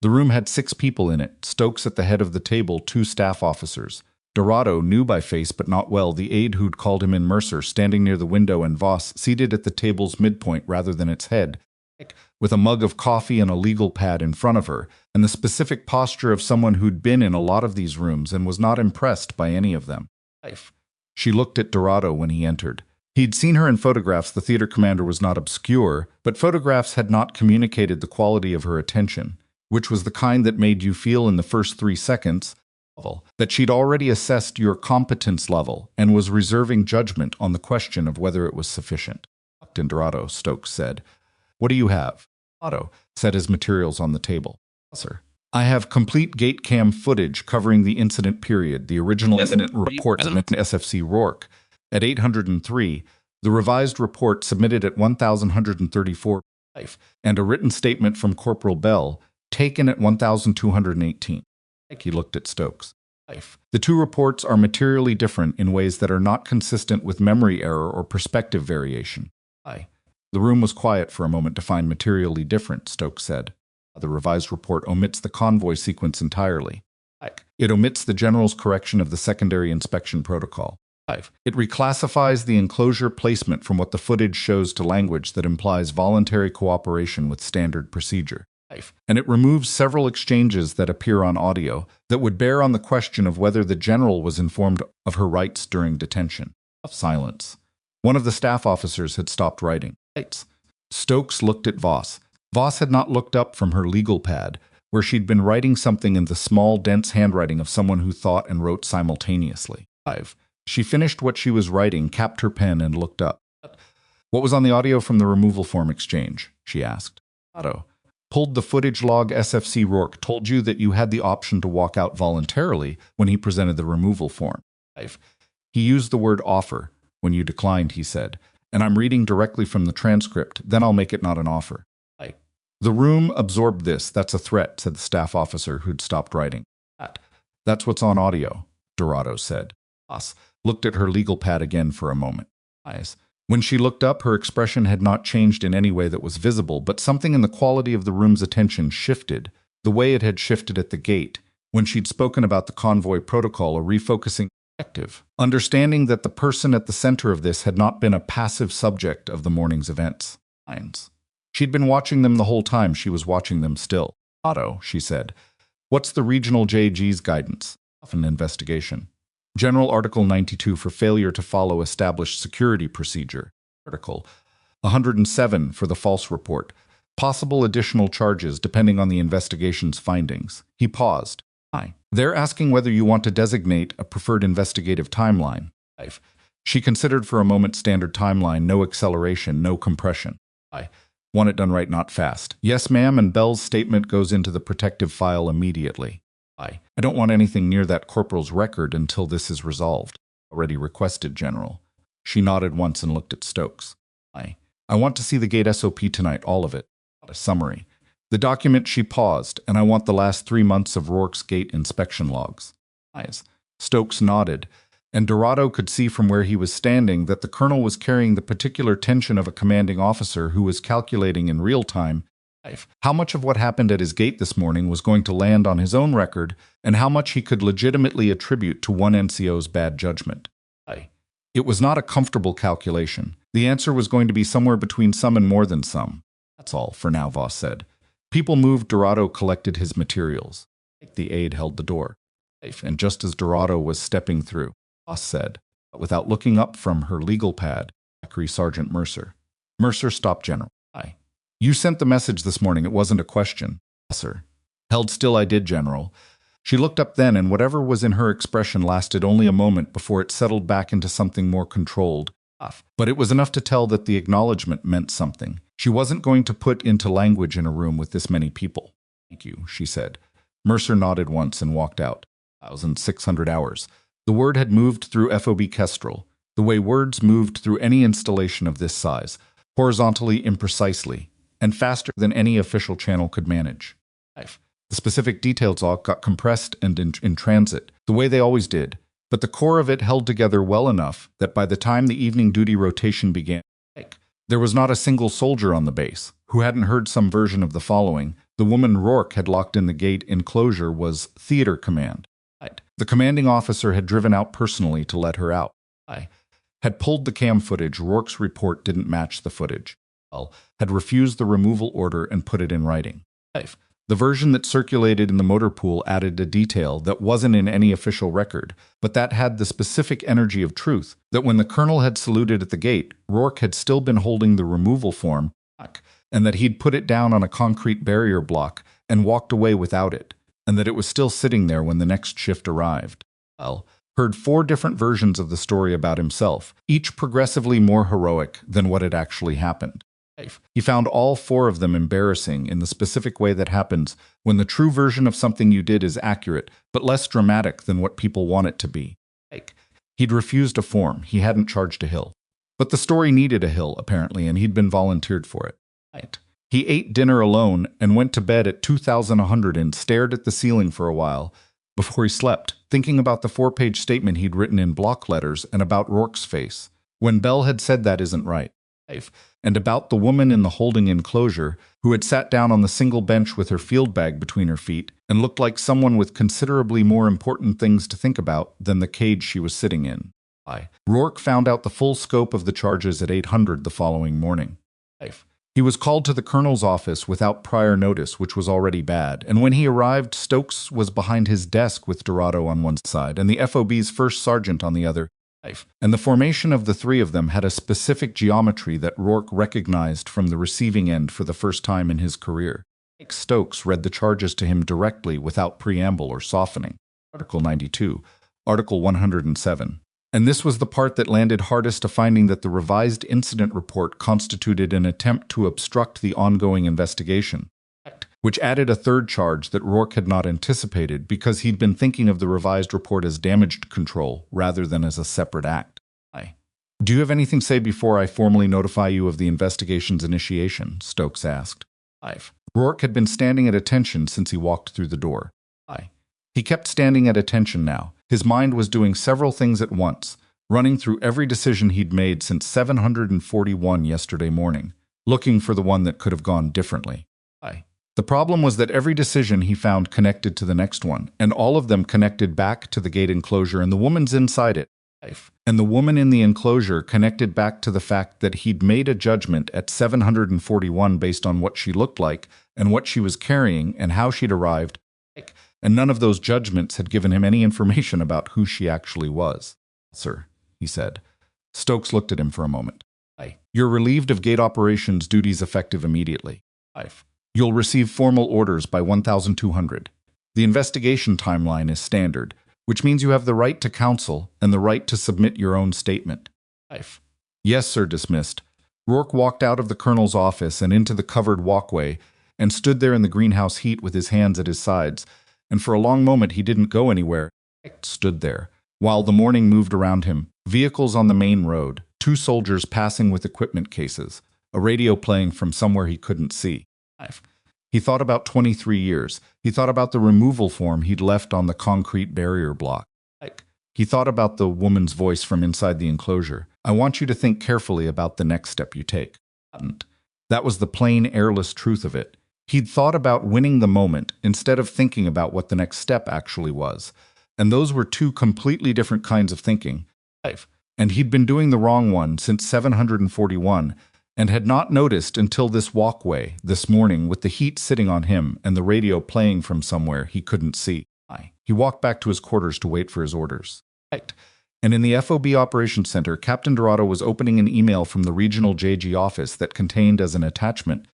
The room had 6 people in it, Stokes at the head of the table, 2 staff officers. Dorado knew by face but not well the aide who'd called him in, Mercer, standing near the window, and Voss seated at the table's midpoint rather than its head, with a mug of coffee and a legal pad in front of her, and the specific posture of someone who'd been in a lot of these rooms and was not impressed by any of them. She looked at Dorado when he entered. He'd seen her in photographs. The theater commander was not obscure, but photographs had not communicated the quality of her attention, which was the kind that made you feel in the first 3 seconds that she'd already assessed your competence level and was reserving judgment on the question of whether it was sufficient. Captain Dorado, Stokes said. What do you have? Otto set his materials on the table. Sir, I have complete gate cam footage covering the incident period, the original incident report submitted to SFC Rourke at 803, the revised report submitted at 1134, and a written statement from Corporal Bell taken at 1218. He looked at Stokes. The 2 reports are materially different in ways that are not consistent with memory error or perspective variation. The room was quiet for a moment. To find materially different, Stokes said. The revised report omits the convoy sequence entirely. It omits the general's correction of the secondary inspection protocol. It reclassifies the enclosure placement from what the footage shows to language that implies voluntary cooperation with standard procedure. And it removes several exchanges that appear on audio that would bear on the question of whether the general was informed of her rights during detention. Silence. One of the staff officers had stopped writing. Stokes looked at Voss. Voss had not looked up from her legal pad, where she'd been writing something in the small, dense handwriting of someone who thought and wrote simultaneously. She finished what she was writing, capped her pen, and looked up. What was on the audio from the removal form exchange? She asked. Otto pulled the footage log. SFC Rourke told you that you had the option to walk out voluntarily when he presented the removal form. He used the word offer when you declined, he said, and I'm reading directly from the transcript, then I'll make it not an offer. The room absorbed this. That's a threat, said the staff officer who'd stopped writing. That's what's on audio, Dorado said. Voss looked at her legal pad again for a moment. When she looked up, her expression had not changed in any way that was visible, but something in the quality of the room's attention shifted, the way it had shifted at the gate, when she'd spoken about the convoy protocol, a refocusing perspective, understanding that the person at the center of this had not been a passive subject of the morning's events. She'd been watching them the whole time. She was watching them still. Otto, she said, what's the regional JG's guidance? Of an investigation. General Article 92 for failure to follow established security procedure. Article 107 for the false report. Possible additional charges depending on the investigation's findings. He paused. They're asking whether you want to designate a preferred investigative timeline. She considered for a moment standard timeline, no acceleration, no compression. Want it done right, not fast. Yes, ma'am, and Bell's statement goes into the protective file immediately. I don't want anything near that corporal's record until this is resolved. Already requested, General. She nodded once and looked at Stokes. I want to see the gate SOP tonight, all of it. A summary. The document. She paused, and I want the last 3 months of Rourke's gate inspection logs. Stokes nodded, and Dorado could see from where he was standing that the colonel was carrying the particular tension of a commanding officer who was calculating in real time how much of what happened at his gate this morning was going to land on his own record and how much he could legitimately attribute to one NCO's bad judgment. It was not a comfortable calculation. The answer was going to be somewhere between some and more than some. That's all, for now, Voss said. People moved. Dorado collected his materials. The aide held the door. And just as Dorado was stepping through, Voss said, without looking up from her legal pad, Sergeant Mercer. Mercer stopped, General. You sent the message this morning. It wasn't a question. Sir. Held still, I did, General. She looked up then, and whatever was in her expression lasted only a moment before it settled back into something more controlled. But it was enough to tell that the acknowledgement meant something. She wasn't going to put into language in a room with this many people. Thank you, she said. Mercer nodded once and walked out. 1,600 hours. The word had moved through FOB Kestrel, the way words moved through any installation of this size, horizontally, imprecisely, and faster than any official channel could manage. The specific details all got compressed and in transit, the way they always did, but the core of it held together well enough that by the time the evening duty rotation began, there was not a single soldier on the base who hadn't heard some version of the following. The woman Rourke had locked in the gate enclosure was Theater Command. The commanding officer had driven out personally to let her out. Had pulled the cam footage. Rourke's report didn't match the footage. Had refused the removal order and put it in writing. The version that circulated in the motor pool added a detail that wasn't in any official record, but that had the specific energy of truth, that when the colonel had saluted at the gate, Rourke had still been holding the removal form, and that he'd put it down on a concrete barrier block and walked away without it, and that it was still sitting there when the next shift arrived. Heard 4 different versions of the story about himself, each progressively more heroic than what had actually happened. He found all 4 of them embarrassing in the specific way that happens when the true version of something you did is accurate, but less dramatic than what people want it to be. He'd refused a form. He hadn't charged a hill. But the story needed a hill, apparently, and he'd been volunteered for it. He ate dinner alone and went to bed at 2100 and stared at the ceiling for a while before he slept, thinking about the 4-page statement he'd written in block letters and about Rourke's face, when Bell had said that isn't right. And about the woman in the holding enclosure who had sat down on the single bench with her field bag between her feet and looked like someone with considerably more important things to think about than the cage she was sitting in. Rourke found out the full scope of the charges at 800 the following morning. He was called to the colonel's office without prior notice, which was already bad, and when he arrived, Stokes was behind his desk with Dorado on one side and the FOB's first sergeant on the other. And the formation of the 3 of them had a specific geometry that Rourke recognized from the receiving end for the first time in his career. Stokes read the charges to him directly without preamble or softening. Article 92, Article 107. And this was the part that landed hardest to finding that the revised incident report constituted an attempt to obstruct the ongoing investigation, which added a 3rd charge that Rourke had not anticipated because he'd been thinking of the revised report as damage control rather than as a separate act. Do you have anything to say before I formally notify you of the investigation's initiation? Stokes asked. Rourke had been standing at attention since he walked through the door. He kept standing at attention now. His mind was doing several things at once, running through every decision he'd made since 741 yesterday morning, looking for the one that could have gone differently. The problem was that every decision he found connected to the next one, and all of them connected back to the gate enclosure and the woman's inside it. And the woman in the enclosure connected back to the fact that he'd made a judgment at 741 based on what she looked like and what she was carrying and how she'd arrived, and none of those judgments had given him any information about who she actually was. "Sir," he said. Stokes looked at him for a moment. "You're relieved of gate operations duties effective immediately. You'll receive formal orders by 1200. The investigation timeline is standard, which means you have the right to counsel and the right to submit your own statement." "Yes, sir," dismissed. Rourke walked out of the colonel's office and into the covered walkway and stood there in the greenhouse heat with his hands at his sides, and for a long moment he didn't go anywhere. Stood there, while the morning moved around him, vehicles on the main road, 2 soldiers passing with equipment cases, a radio playing from somewhere he couldn't see. He thought about 23 years. He thought about the removal form he'd left on the concrete barrier block. He thought about the woman's voice from inside the enclosure. "I want you to think carefully about the next step you take." That was the plain, airless truth of it. He'd thought about winning the moment instead of thinking about what the next step actually was. And those were 2 completely different kinds of thinking. And he'd been doing the wrong one since 741, and had not noticed until this walkway this morning with the heat sitting on him and the radio playing from somewhere he couldn't see. He walked back to his quarters to wait for his orders. And in the FOB Operations Center, Captain Dorado was opening an email from the regional JG office that contained as an attachment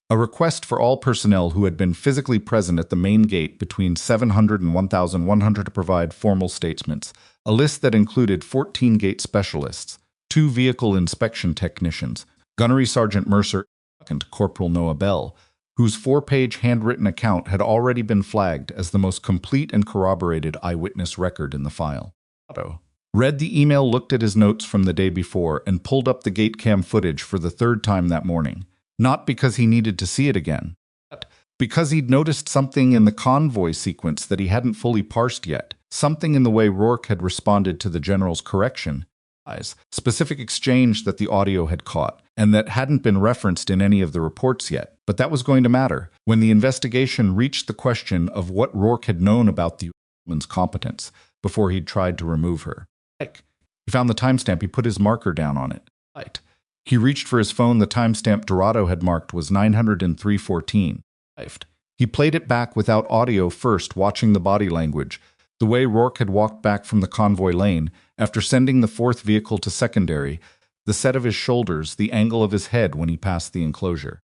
a request for all personnel who had been physically present at the main gate between 700 and 1100 to provide formal statements, a list that included 14 gate specialists, 2 vehicle inspection technicians, Gunnery Sergeant Mercer and Corporal Noah Bell, whose 4-page handwritten account had already been flagged as the most complete and corroborated eyewitness record in the file. Otto read the email, looked at his notes from the day before, and pulled up the gate cam footage for the 3rd time that morning. Not because he needed to see it again, but because he'd noticed something in the convoy sequence that he hadn't fully parsed yet, something in the way Rourke had responded to the general's correction, specific exchange that the audio had caught, and that hadn't been referenced in any of the reports yet. But that was going to matter when the investigation reached the question of what Rourke had known about the woman's competence before he'd tried to remove her. He found the timestamp. He put his marker down on it. He reached for his phone. The timestamp Dorado had marked was 903:14. He played it back without audio first, watching the body language, the way Rourke had walked back from the convoy lane after sending the 4th vehicle to secondary, the set of his shoulders, the angle of his head when he passed the enclosure.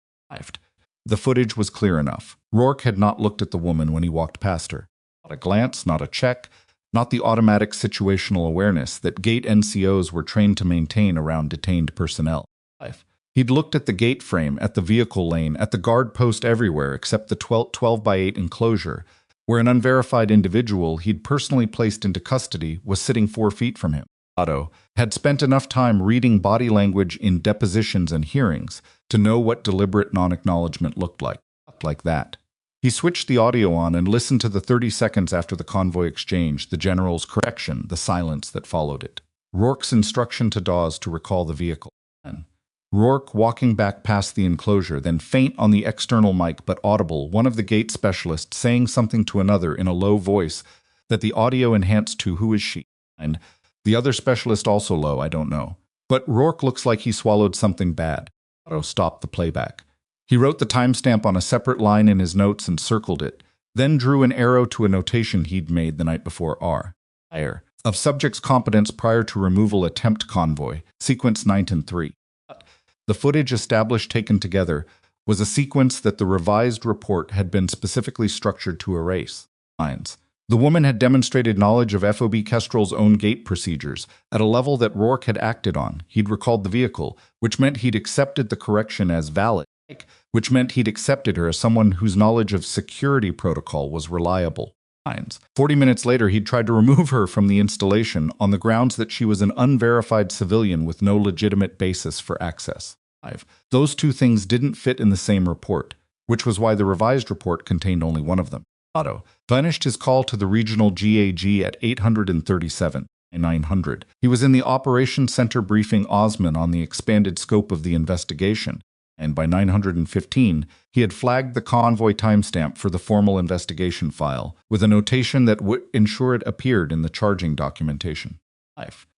The footage was clear enough. Rourke had not looked at the woman when he walked past her. Not a glance, not a check, not the automatic situational awareness that gate NCOs were trained to maintain around detained personnel. He'd looked at the gate frame, at the vehicle lane, at the guard post everywhere except the 12x8 enclosure, where an unverified individual he'd personally placed into custody was sitting 4 feet from him. Otto had spent enough time reading body language in depositions and hearings to know what deliberate non-acknowledgement looked like that. He switched the audio on and listened to the 30 seconds after the convoy exchange, the general's correction, the silence that followed it. Rourke's instruction to Dawes to recall the vehicle. Rourke walking back past the enclosure, then faint on the external mic but audible, one of the gate specialists saying something to another in a low voice that the audio enhanced to "Who is she?" and the other specialist also low, "I don't know. But Rourke looks like he swallowed something bad." Otto stopped the playback. He wrote the timestamp on a separate line in his notes and circled it, then drew an arrow to a notation he'd made the night before. Of subject's competence prior to removal attempt convoy, sequence 9-3. The footage established taken together was a sequence that the revised report had been specifically structured to erase. The woman had demonstrated knowledge of FOB Kestrel's own gate procedures at a level that Rourke had acted on. He'd recalled the vehicle, which meant he'd accepted the correction as valid, which meant he'd accepted her as someone whose knowledge of security protocol was reliable. 40 minutes later, he'd tried to remove her from the installation on the grounds that she was an unverified civilian with no legitimate basis for access. Those 2 things didn't fit in the same report. which was why the revised report contained only one of them. Otto finished his call to the regional GAG at 837. 900. He was in the Operations Center briefing Osman on the expanded scope of the investigation, and by 915, he had flagged the convoy timestamp for the formal investigation file, with a notation that would ensure it appeared in the charging documentation.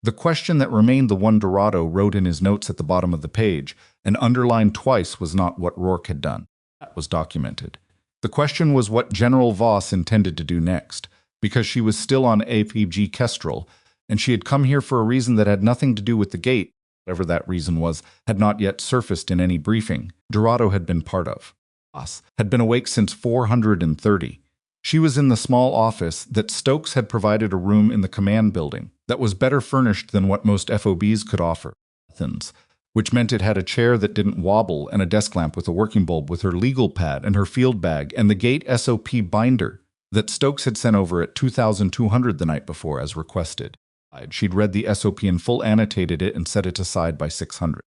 The question that remained the one Dorado wrote in his notes at the bottom of the page, and underlined twice, was not what Rourke had done. That was documented. The question was what General Voss intended to do next, because she was still on APG Kestrel, and she had come here for a reason that had nothing to do with the gate. Whatever that reason was, had not yet surfaced in any briefing Dorado had been part of. Voss had been awake since 430. She was in the small office that Stokes had provided a room in the command building that was better furnished than what most FOBs could offer. Athens, which meant it had a chair that didn't wobble and a desk lamp with a working bulb with her legal pad and her field bag and the gate SOP binder that Stokes had sent over at 2,200 the night before as requested. She'd read the SOP in full, annotated it, and set it aside by 600.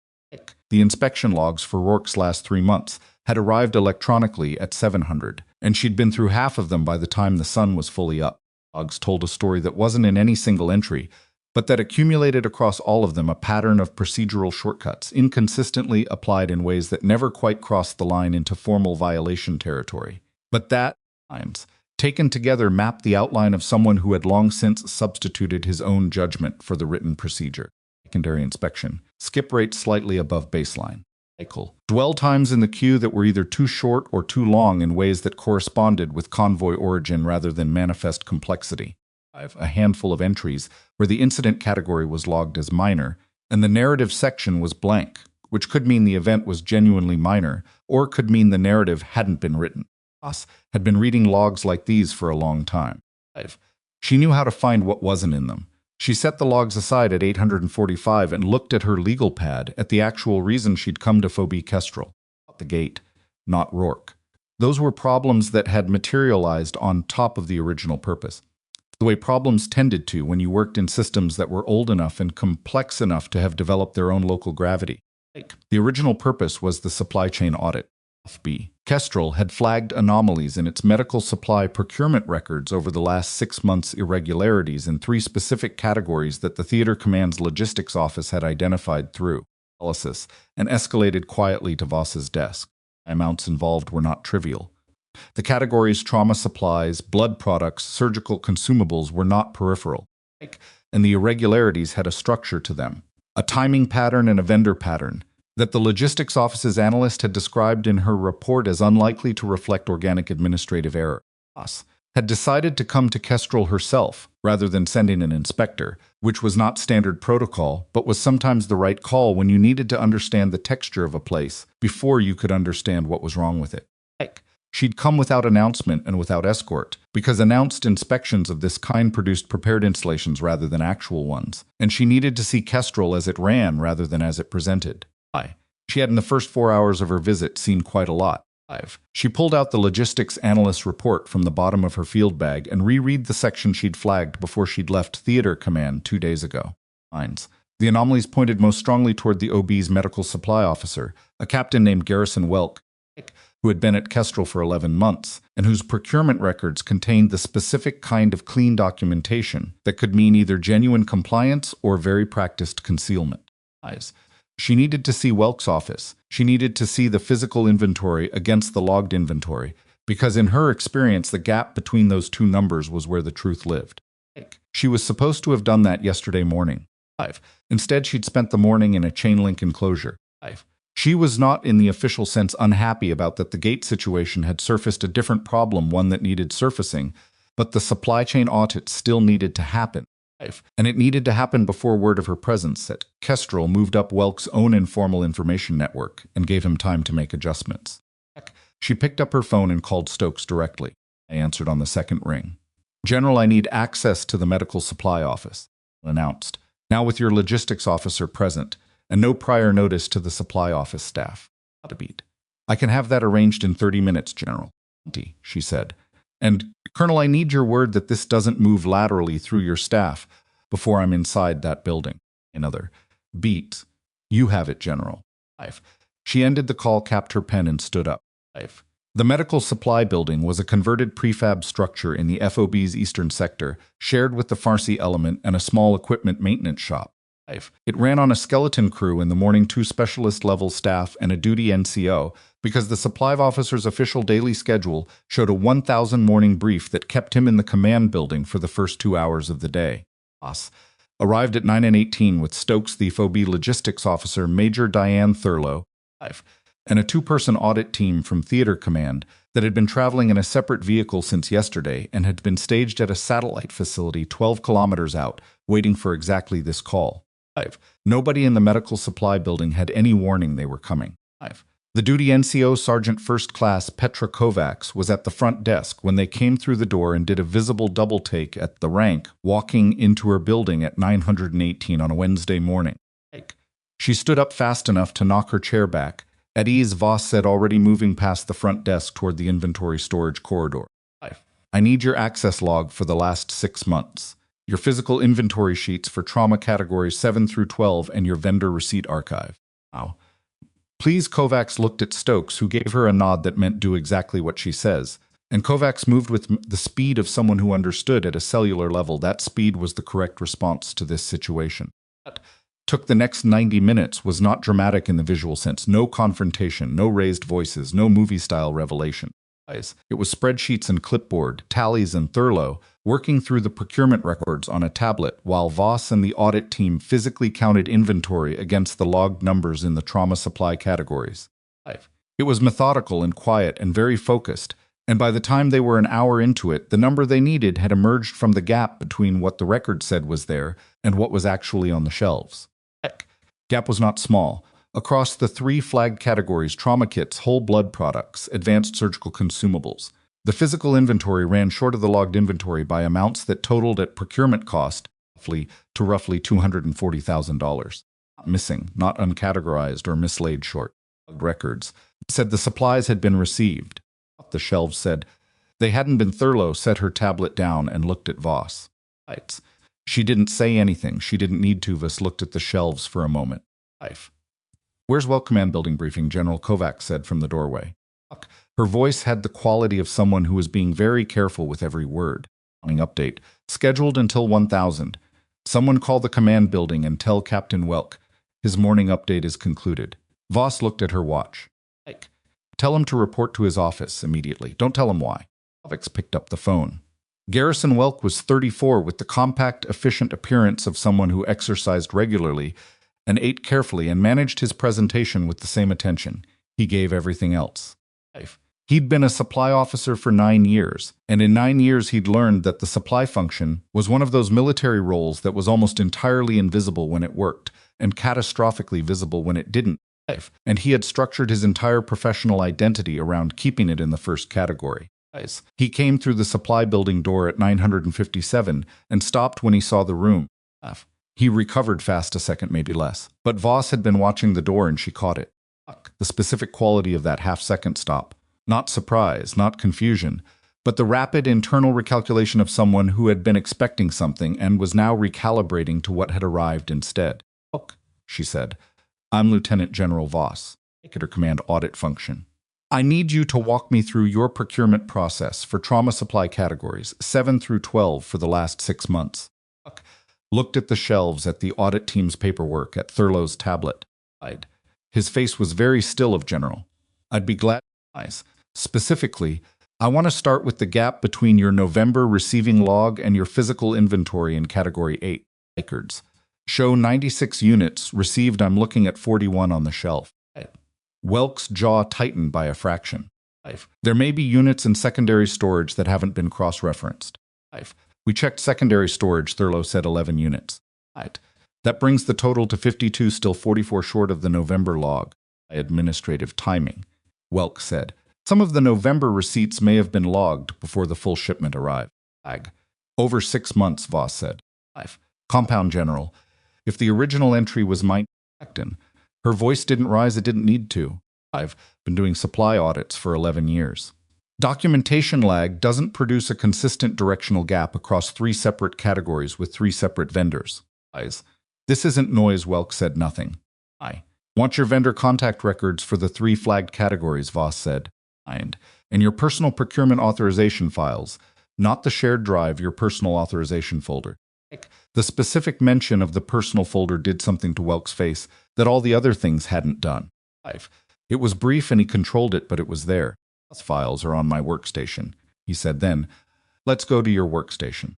The inspection logs for Rourke's last 3 months had arrived electronically at 700, and she'd been through half of them by the time the sun was fully up. Logs told a story that wasn't in any single entry, but that accumulated across all of them a pattern of procedural shortcuts, inconsistently applied in ways that never quite crossed the line into formal violation territory. But that, times, taken together, mapped the outline of someone who had long since substituted his own judgment for the written procedure. Secondary inspection. Skip rate slightly above baseline. Cycle. Dwell times in the queue that were either too short or too long in ways that corresponded with convoy origin rather than manifest complexity. A handful of entries where the incident category was logged as minor, and the narrative section was blank, which could mean the event was genuinely minor, or could mean the narrative hadn't been written. Voss had been reading logs like these for a long time. She knew how to find what wasn't in them. She set the logs aside at 845 and looked at her legal pad at the actual reason she'd come to Phobie Kestrel. The gate, not Rourke. Those were problems that had materialized on top of the original purpose. The way problems tended to when you worked in systems that were old enough and complex enough to have developed their own local gravity. The original purpose was the supply chain audit. FB. Kestrel had flagged anomalies in its medical supply procurement records over the last 6 months, irregularities in 3 specific categories that the Theater Command's logistics office had identified through analysis and escalated quietly to Voss's desk. Amounts involved were not trivial. The categories trauma supplies, blood products, surgical consumables were not peripheral, and the irregularities had a structure to them, a timing pattern and a vendor pattern that the logistics office's analyst had described in her report as unlikely to reflect organic administrative error. Voss had decided to come to Kestrel herself rather than sending an inspector, which was not standard protocol, but was sometimes the right call when you needed to understand the texture of a place before you could understand what was wrong with it. She'd come without announcement and without escort, because announced inspections of this kind produced prepared installations rather than actual ones, and she needed to see Kestrel as it ran rather than as it presented. She had in the first 4 hours of her visit seen quite a lot. She pulled out the logistics analyst's report from the bottom of her field bag and reread the section she'd flagged before she'd left Theater Command 2 days ago. The anomalies pointed most strongly toward the OB's medical supply officer, a captain named Garrison Welk, who had been at Kestrel for 11 months, and whose procurement records contained the specific kind of clean documentation that could mean either genuine compliance or very practiced concealment. She needed to see Welk's office. She needed to see the physical inventory against the logged inventory, because in her experience, the gap between those 2 numbers was where the truth lived. She was supposed to have done that yesterday morning. Instead, she'd spent the morning in a chain-link enclosure. She was not, in the official sense, unhappy about that the gate situation had surfaced a different problem, one that needed surfacing, but the supply chain audit still needed to happen. And it needed to happen before word of her presence at Kestrel moved up Welk's own informal information network and gave him time to make adjustments. She picked up her phone and called Stokes directly. I answered on the second ring. General, I need access to the medical supply office. Announced. Now with your logistics officer present, and no prior notice to the supply office staff. Not a beat. I can have that arranged in 30 minutes, General. She said. And, Colonel, I need your word that this doesn't move laterally through your staff before I'm inside that building. Another. Beat. You have it, General. She ended the call, capped her pen, and stood up. The medical supply building was a converted prefab structure in the FOB's eastern sector, shared with the pharmacy element and a small equipment maintenance shop. It ran on a skeleton crew in the morning, 2 specialist-level staff and a duty NCO, because the supply officer's official daily schedule showed a 1,000 morning brief that kept him in the command building for the first 2 hours of the day. Voss arrived at 9:18 with Stokes, the FOB logistics officer, Major Diane Thurlow, and a 2-person audit team from Theater Command that had been traveling in a separate vehicle since yesterday and had been staged at a satellite facility 12 kilometers out, waiting for exactly this call. Nobody in the medical supply building had any warning they were coming. The duty NCO Sergeant First Class Petra Kovacs was at the front desk when they came through the door and did a visible double take at the rank, walking into her building at 918 on a Wednesday morning. She stood up fast enough to knock her chair back. At ease, Voss said, already moving past the front desk toward the inventory storage corridor. I need your access log for the last 6 months, your physical inventory sheets for trauma categories 7 through 12, and your vendor receipt archive. Wow. Please. Kovacs looked at Stokes, who gave her a nod that meant do exactly what she says. And Kovacs moved with the speed of someone who understood at a cellular level. That speed was the correct response to this situation. That took the next 90 minutes, was not dramatic in the visual sense. No confrontation, no raised voices, no movie-style revelation. It was spreadsheets and clipboard, tallies and Thurlow, working through the procurement records on a tablet, while Voss and the audit team physically counted inventory against the logged numbers in the trauma supply categories. It was methodical and quiet and very focused, and by the time they were an hour into it, the number they needed had emerged from the gap between what the record said was there and what was actually on the shelves. Gap was not small. Across the 3 flagged categories: trauma kits, whole blood products, advanced surgical consumables, the physical inventory ran short of the logged inventory by amounts that totaled at procurement cost to roughly $240,000. Missing, not uncategorized or mislaid short. Records said the supplies had been received. The shelves said they hadn't been. Thurlow set her tablet down and looked at Voss. She didn't say anything. She didn't need to. Voss looked at the shelves for a moment. Where's well command building briefing? General Kovacs said from the doorway. Her voice had the quality of someone who was being very careful with every word. Update. Scheduled until 1000. Someone call the command building and tell Captain Welk. His morning update is concluded. Voss looked at her watch. Tell him to report to his office immediately. Don't tell him why. Kovacs picked up the phone. Garrison Welk was 34, with the compact, efficient appearance of someone who exercised regularly and ate carefully and managed his presentation with the same attention. He gave everything else. He'd been a supply officer for 9 years, and in 9 years he'd learned that the supply function was one of those military roles that was almost entirely invisible when it worked, and catastrophically visible when it didn't. And he had structured his entire professional identity around keeping it in the first category. He came through the supply building door at 957 and stopped when he saw the room. He recovered fast, a second, maybe less. But Voss had been watching the door and she caught it. The specific quality of that half-second stop. Not surprise, not confusion, but the rapid internal recalculation of someone who had been expecting something and was now recalibrating to what had arrived instead. Look, she said, I'm Lieutenant General Voss, Executive Command Audit Function. I need you to walk me through your procurement process for trauma supply categories 7 through 12 for the last 6 months. Looked at the shelves, at the audit team's paperwork, at Thurlow's tablet. His face was very still. Of General, I'd be glad. Specifically, I want to start with the gap between your November receiving log and your physical inventory in Category 8. Records show 96 units received. I'm looking at 41 on the shelf. Welk's jaw tightened by a fraction. There may be units in secondary storage that haven't been cross-referenced. We checked secondary storage, Thurlow said, 11 units. That brings the total to 52, still 44 short of the November log. Administrative timing, Welk said. Some of the November receipts may have been logged before the full shipment arrived. Over 6 months, Voss said. Compound General, if the original entry was mine, her voice didn't rise. It didn't need to. I've been doing supply audits for 11 years. Documentation lag doesn't produce a consistent directional gap across 3 separate categories with 3 separate vendors. This isn't noise. Welk said nothing. I want your vendor contact records for the 3 flagged categories, Voss said. And your personal procurement authorization files, not the shared drive, your personal authorization folder. The specific mention of the personal folder did something to Welk's face that all the other things hadn't done. It was brief and he controlled it, but it was there. Those files are on my workstation, he said then. Let's go to your workstation.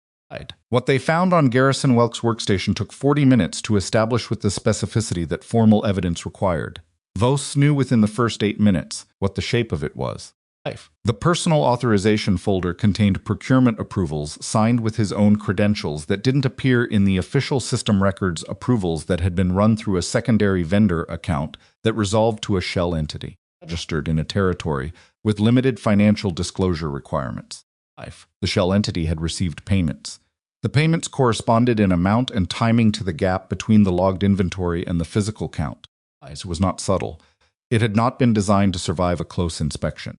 What they found on Garrison Welk's workstation took 40 minutes to establish with the specificity that formal evidence required. Voss knew within the first 8 minutes what the shape of it was. The personal authorization folder contained procurement approvals signed with his own credentials that didn't appear in the official system records, approvals that had been run through a secondary vendor account that resolved to a shell entity, registered in a territory with limited financial disclosure requirements. The shell entity had received payments. The payments corresponded in amount and timing to the gap between the logged inventory and the physical count. It was not subtle. It had not been designed to survive a close inspection.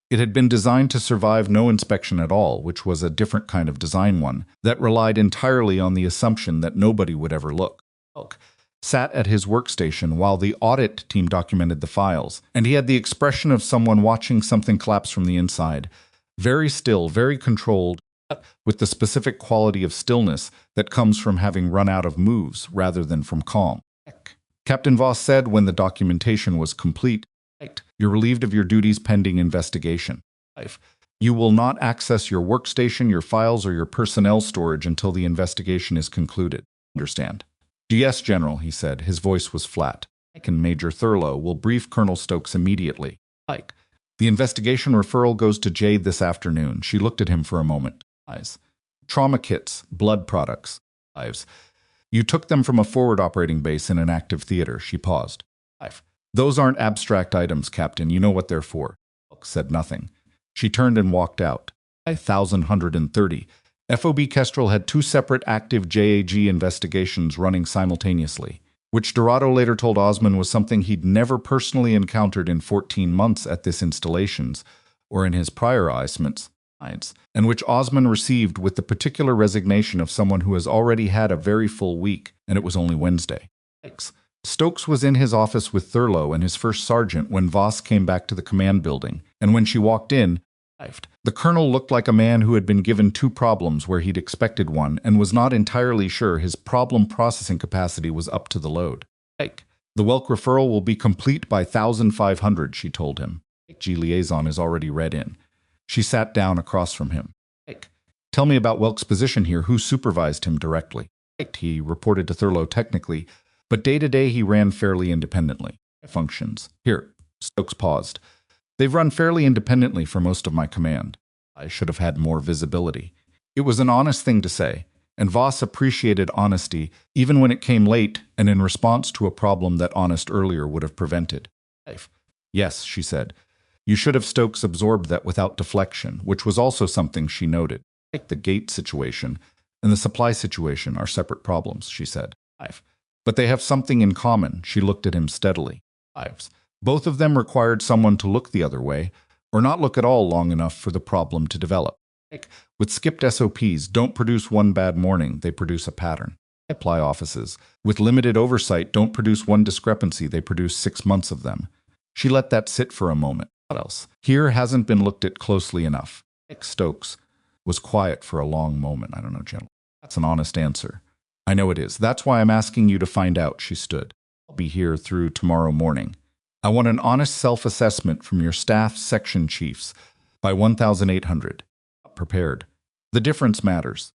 It had been designed to survive no inspection at all, which was a different kind of design, one that relied entirely on the assumption that nobody would ever look. Welk sat at his workstation while the audit team documented the files, and he had the expression of someone watching something collapse from the inside. Very still, very controlled, with the specific quality of stillness that comes from having run out of moves rather than from calm. Captain Voss said when the documentation was complete, "You're relieved of your duties pending investigation. You will not access your workstation, your files, or your personnel storage until the investigation is concluded. Understand?" "Yes, General," he said. His voice was flat. "And Major Thurlow will brief Colonel Stokes immediately." "The investigation referral goes to Jade this afternoon." She looked at him for a moment. "Trauma kits, blood products. You took them from a forward operating base in an active theater." She paused. "Those aren't abstract items, Captain. You know what they're for." Welk said nothing. She turned and walked out. 1,130. FOB Kestrel had 2 separate active JAG investigations running simultaneously, which Dorado later told Osman was something he'd never personally encountered in 14 months at this installations or in his prior assignments, and which Osman received with the particular resignation of someone who has already had a very full week, and it was only Wednesday. Stokes was in his office with Thurlow and his first sergeant when Voss came back to the command building, and when she walked in, the colonel looked like a man who had been given 2 problems where he'd expected one and was not entirely sure his problem processing capacity was up to the load. "The Welk referral will be complete by 1,500, she told him. G liaison is already read in. She sat down across from him. "Tell me about Welk's position here. Who supervised him directly?" He reported to Thurlow technically, but day-to-day he ran fairly independently. "Functions. Here." Stokes paused. "They've run fairly independently for most of my command. I should have had more visibility." It was an honest thing to say, and Voss appreciated honesty even when it came late and in response to a problem that honest earlier would have prevented. "Yes," she said. "You should have." Stokes absorbed that without deflection, which was also something she noted. "The gate situation and the supply situation are separate problems," she said. "But they have something in common." She looked at him steadily. "Both of them required someone to look the other way, or not look at all long enough for the problem to develop. With skipped SOPs, don't produce one bad morning, they produce a pattern. Supply offices, with limited oversight, don't produce one discrepancy, they produce 6 months of them." She let that sit for a moment. "What else? Here hasn't been looked at closely enough." Stokes was quiet for a long moment. "I don't know, General." "That's an honest answer." "I know it is. That's why I'm asking you to find out." She stood. "I'll be here through tomorrow morning. I want an honest self-assessment from your staff section chiefs by 1,800. Prepared. The difference matters."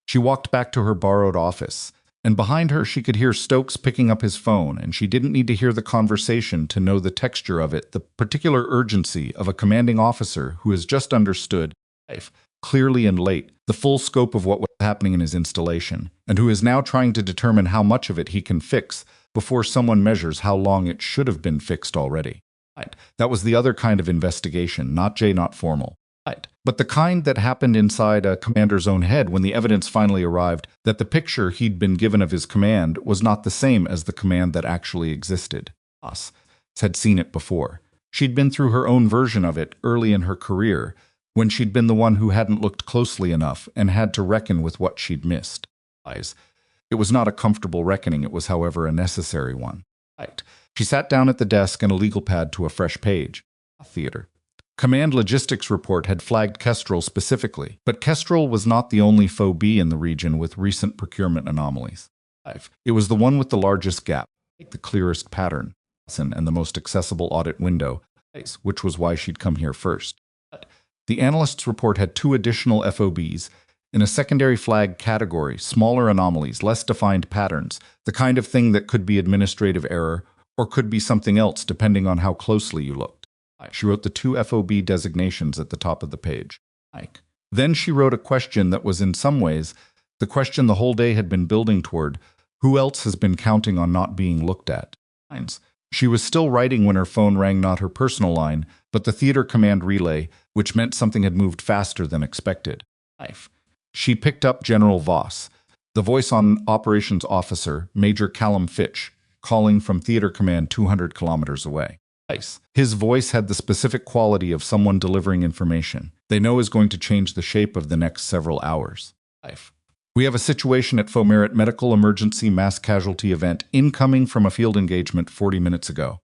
She walked back to her borrowed office, and behind her she could hear Stokes picking up his phone, and she didn't need to hear the conversation to know the texture of it, the particular urgency of a commanding officer who has just understood, clearly and late, the full scope of what was happening in his installation, and who is now trying to determine how much of it he can fix before someone measures how long it should have been fixed already. That was the other kind of investigation, not formal. But the kind that happened inside a commander's own head when the evidence finally arrived that the picture he'd been given of his command was not the same as the command that actually existed. Voss had seen it before. She'd been through her own version of it early in her career, when she'd been the one who hadn't looked closely enough and had to reckon with what she'd missed. It was not a comfortable reckoning, it was, however, a necessary one. She sat down at the desk and a legal pad to a fresh page. Theater. Command Logistics Report had flagged Kestrel specifically, but Kestrel was not the only phobie in the region with recent procurement anomalies. It was the one with the largest gap, the clearest pattern, and the most accessible audit window, which was why she'd come here first. The analyst's report had 2 additional FOBs. In a secondary flag category, smaller anomalies, less defined patterns, the kind of thing that could be administrative error or could be something else depending on how closely you looked. She wrote the 2 FOB designations at the top of the page. Then she wrote a question that was in some ways the question the whole day had been building toward: who else has been counting on not being looked at? She was still writing when her phone rang, not her personal line, but the theater command relay, which meant something had moved faster than expected. She picked up General Voss, the voice on operations officer, Major Callum Fitch, calling from theater command 200 kilometers away. His voice had the specific quality of someone delivering information they know is going to change the shape of the next several hours. We have a situation at Fomerit Medical Emergency Mass Casualty Event incoming from a field engagement 40 minutes ago.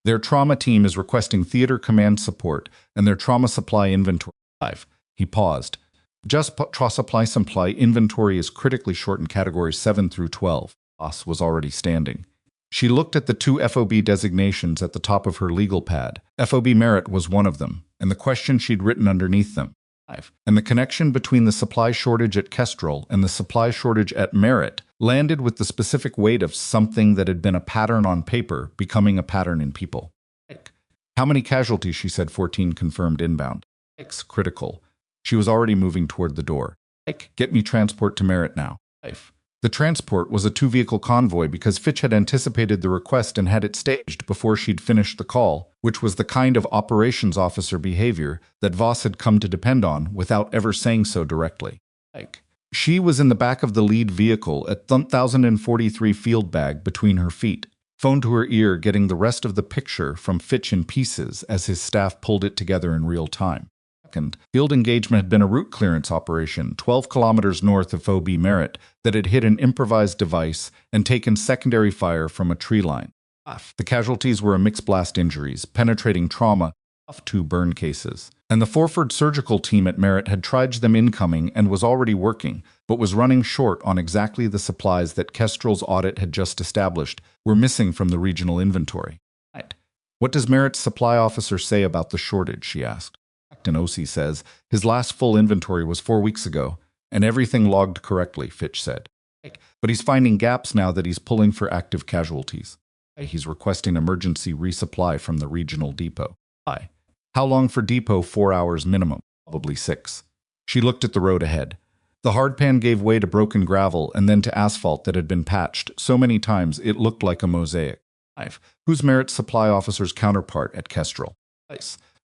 Their trauma team is requesting theater command support and their trauma supply inventory. He paused. Just trauma supply inventory is critically short in categories 7 through 12. Voss was already standing. She looked at the 2 FOB designations at the top of her legal pad. FOB Merit was one of them, and the question she'd written underneath them. And the connection between the supply shortage at Kestrel and the supply shortage at Merit landed with the specific weight of something that had been a pattern on paper becoming a pattern in people. How many casualties? She said. 14 confirmed inbound. Critical. She was already moving toward the door. Get me transport to Merit now. The transport was a 2-vehicle convoy because Fitch had anticipated the request and had it staged before she'd finished the call, which was the kind of operations officer behavior that Voss had come to depend on without ever saying so directly. She was in the back of the lead vehicle at 1043 field bag between her feet, phone to her ear, getting the rest of the picture from Fitch in pieces as his staff pulled it together in real time. Field engagement had been a route clearance operation 12 kilometers north of FOB Merit that had hit an improvised device and taken secondary fire from a tree line. The casualties were a mixed blast injuries, penetrating trauma, 2 burn cases. And the Forford surgical team at Merit had tried them incoming and was already working, but was running short on exactly the supplies that Kestrel's audit had just established were missing from the regional inventory. What does Merit's supply officer say about the shortage? She asked. And OC says his last full inventory was 4 weeks ago, and everything logged correctly, Fitch said. But he's finding gaps now that he's pulling for active casualties. He's requesting emergency resupply from the regional depot. How long for depot? 4 hours minimum, probably 6. She looked at the road ahead. The hardpan gave way to broken gravel and then to asphalt that had been patched so many times it looked like a mosaic. Who's Merit's supply officer's counterpart at Kestrel?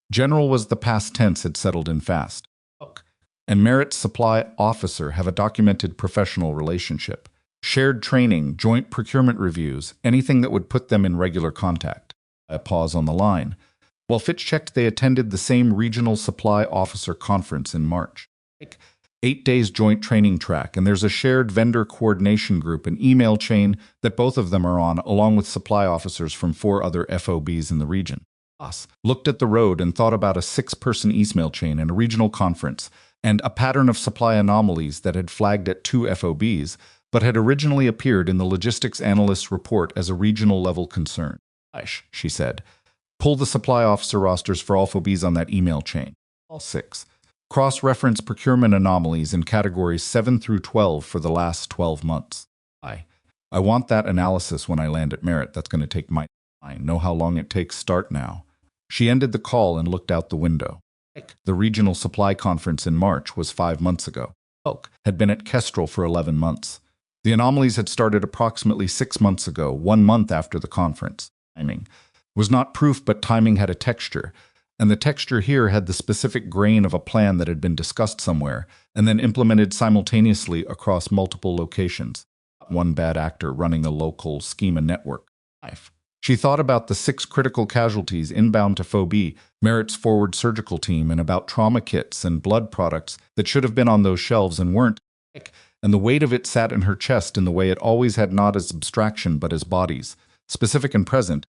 General was the past tense, had settled in fast. And Merit's supply officer have a documented professional relationship. Shared training, joint procurement reviews, anything that would put them in regular contact. A pause on the line. While Fitch checked, they attended the same regional supply officer conference in March. 8 days joint training track, and there's a shared vendor coordination group, an email chain that both of them are on, along with supply officers from 4 other FOBs in the region. Voss looked at the road and thought about a 6-person email chain and a regional conference, and a pattern of supply anomalies that had flagged at 2 FOBs, but had originally appeared in the logistics analyst's report as a regional-level concern. She said. Pull the supply officer rosters for all FOBs on that email chain. All 6. Cross-reference procurement anomalies in categories 7 through 12 for the last 12 months. I want that analysis when I land at Merit. That's going to take my time. I know how long it takes. Start now. She ended the call and looked out the window. The regional supply conference in March was 5 months ago. Oak had been at Kestrel for 11 months. The anomalies had started approximately 6 months ago, 1 month after the conference. Timing was not proof, but timing had a texture, and the texture here had the specific grain of a plan that had been discussed somewhere and then implemented simultaneously across multiple locations. One bad actor running a local schema network. She thought about the 6 critical casualties inbound to FOB, Merit's forward surgical team, and about trauma kits and blood products that should have been on those shelves and weren't. And the weight of it sat in her chest in the way it always had, not as abstraction but as bodies, specific and present,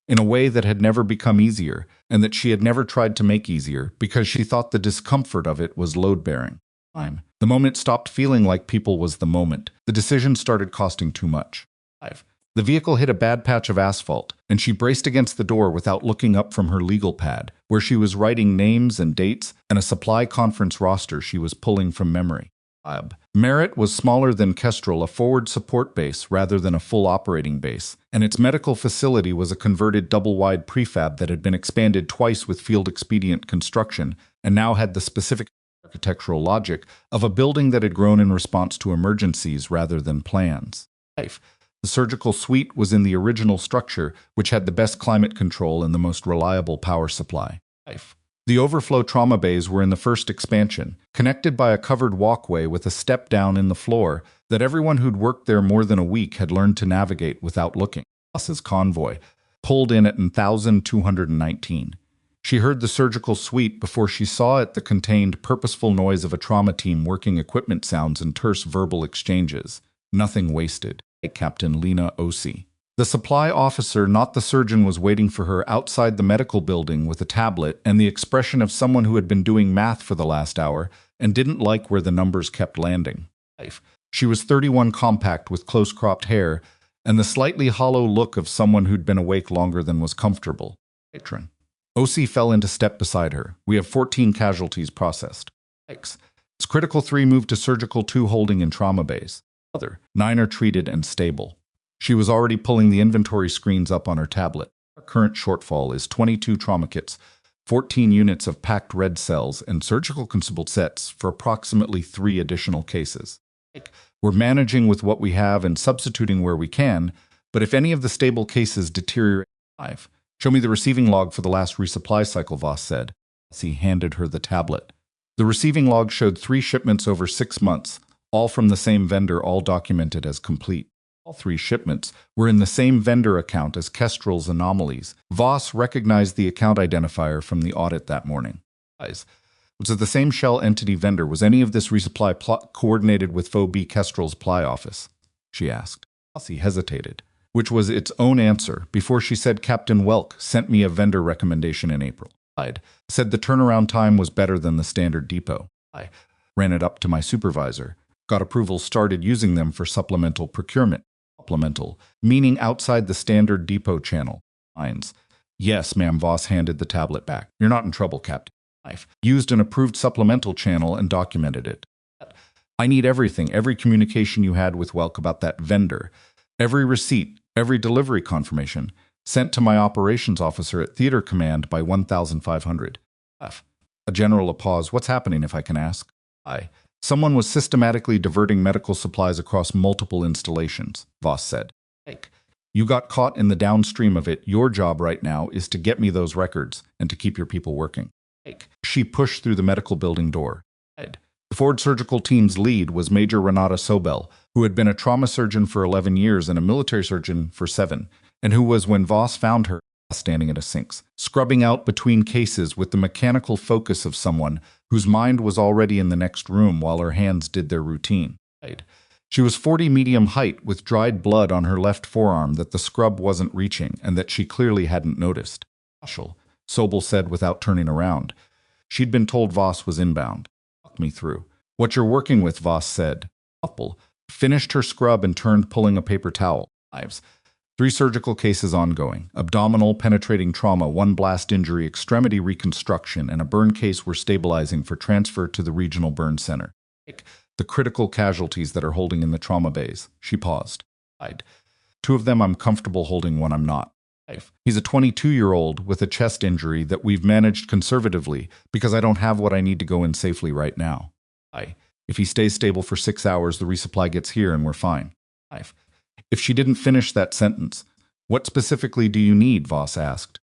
in a way that had never become easier, and that she had never tried to make easier because she thought the discomfort of it was load-bearing. The moment stopped feeling like people was the moment. The decision started costing too much. The vehicle hit a bad patch of asphalt, and she braced against the door without looking up from her legal pad, where she was writing names and dates and a supply conference roster she was pulling from memory. Merritt was smaller than Kestrel, a forward support base rather than a full operating base, and its medical facility was a converted double-wide prefab that had been expanded twice with field-expedient construction and now had the specific architectural logic of a building that had grown in response to emergencies rather than plans. The surgical suite was in the original structure, which had the best climate control and the most reliable power supply. The overflow trauma bays were in the first expansion, connected by a covered walkway with a step down in the floor that everyone who'd worked there more than a week had learned to navigate without looking. Voss's convoy pulled in at 1219. She heard the surgical suite before she saw it, the contained, purposeful noise of a trauma team working equipment sounds and terse verbal exchanges. Nothing wasted. Captain Lena Osi. The supply officer, not the surgeon, was waiting for her outside the medical building with a tablet and the expression of someone who had been doing math for the last hour and didn't like where the numbers kept landing. She was 31, compact with close-cropped hair and the slightly hollow look of someone who'd been awake longer than was comfortable. Osi fell into step beside her. We have 14 casualties processed. As Critical 3 moved to Surgical 2 holding in trauma bays. 9 are treated and stable. She was already pulling the inventory screens up on her tablet. Our current shortfall is 22 trauma kits, 14 units of packed red cells, and surgical consumable sets for approximately 3 additional cases. We're managing with what we have and substituting where we can, but if any of the stable cases deteriorate, show me the receiving log for the last resupply cycle, Voss said. He handed her the tablet. The receiving log showed 3 shipments over 6 months, all from the same vendor, all documented as complete. All 3 shipments were in the same vendor account as Kestrel's anomalies. Voss recognized the account identifier from the audit that morning. Was it the same shell entity vendor? Was any of this resupply coordinated with Faux B Kestrel's supply office? She asked. He hesitated, which was its own answer, before she said Captain Welk sent me a vendor recommendation in April. Said the turnaround time was better than the standard depot. I ran it up to my supervisor. Got approval, started using them for supplemental procurement. Supplemental, meaning outside the standard depot channel. Yes, ma'am. Voss handed the tablet back. You're not in trouble, Captain. Used an approved supplemental channel and documented it. I need everything, every communication you had with Welk about that vendor, every receipt, every delivery confirmation, sent to my operations officer at Theater Command by 1500. A general pause. What's happening, if I can ask? Someone was systematically diverting medical supplies across multiple installations, Voss said. You got caught in the downstream of it. Your job right now is to get me those records and to keep your people working. She pushed through the medical building door. The Ford surgical team's lead was Major Renata Sobel, who had been a trauma surgeon for 11 years and a military surgeon for 7, and who was, when Voss found her, standing at a sinks, scrubbing out between cases with the mechanical focus of someone whose mind was already in the next room while her hands did their routine. She was 40 medium height with dried blood on her left forearm that the scrub wasn't reaching and that she clearly hadn't noticed. Sobel said without turning around. She'd been told Voss was inbound. Walk me through. What you're working with, Voss said. Finished her scrub and turned, pulling a paper towel. 3 surgical cases ongoing. Abdominal penetrating trauma, 1 blast injury, extremity reconstruction, and a burn case we're stabilizing for transfer to the regional burn center. The critical casualties that are holding in the trauma bays. She paused. 2 of them I'm comfortable holding, 1 I'm not. He's a 22-year-old with a chest injury that we've managed conservatively because I don't have what I need to go in safely right now. If he stays stable for 6 hours, the resupply gets here and we're fine. If she didn't finish that sentence, what specifically do you need? Voss asked.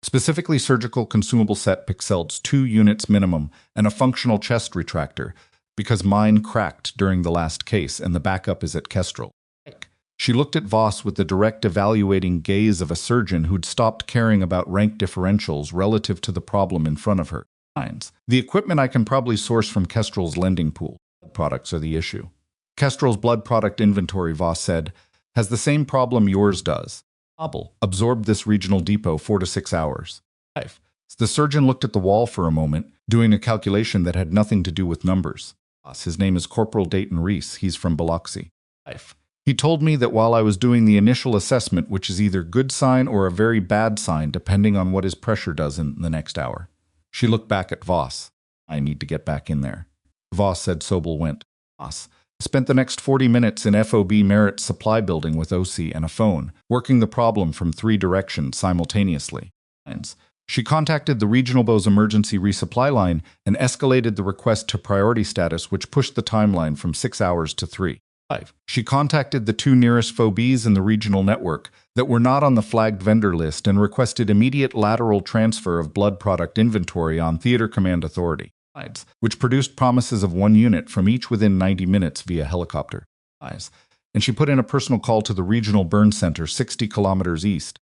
Specifically surgical consumable set pixels, 2 units minimum, and a functional chest retractor, because mine cracked during the last case and the backup is at Kestrel. She looked at Voss with the direct evaluating gaze of a surgeon who'd stopped caring about rank differentials relative to the problem in front of her. The equipment I can probably source from Kestrel's lending pool. Products are the issue. Kestrel's blood product inventory, Voss said, has the same problem yours does. Hobble absorbed this regional depot 4 to 6 hours. 5. The surgeon looked at the wall for a moment, doing a calculation that had nothing to do with numbers. His name is Corporal Dayton Reese. He's from Biloxi. 5. He told me that while I was doing the initial assessment, which is either good sign or a very bad sign, depending on what his pressure does in the next hour. She looked back at Voss. I need to get back in there. Voss said. Sobel went. Voss spent the next 40 minutes in FOB Merritt's supply building with OC and a phone, working the problem from 3 directions simultaneously. She contacted the Regional BO's emergency resupply line and escalated the request to priority status, which pushed the timeline from 6 hours to 3. 5. She contacted the 2 nearest FOBs in the regional network that were not on the flagged vendor list and requested immediate lateral transfer of blood product inventory on Theater Command Authority, which produced promises of 1 unit from each within 90 minutes via helicopter. And she put in a personal call to the Regional Burn Center 60 kilometers east,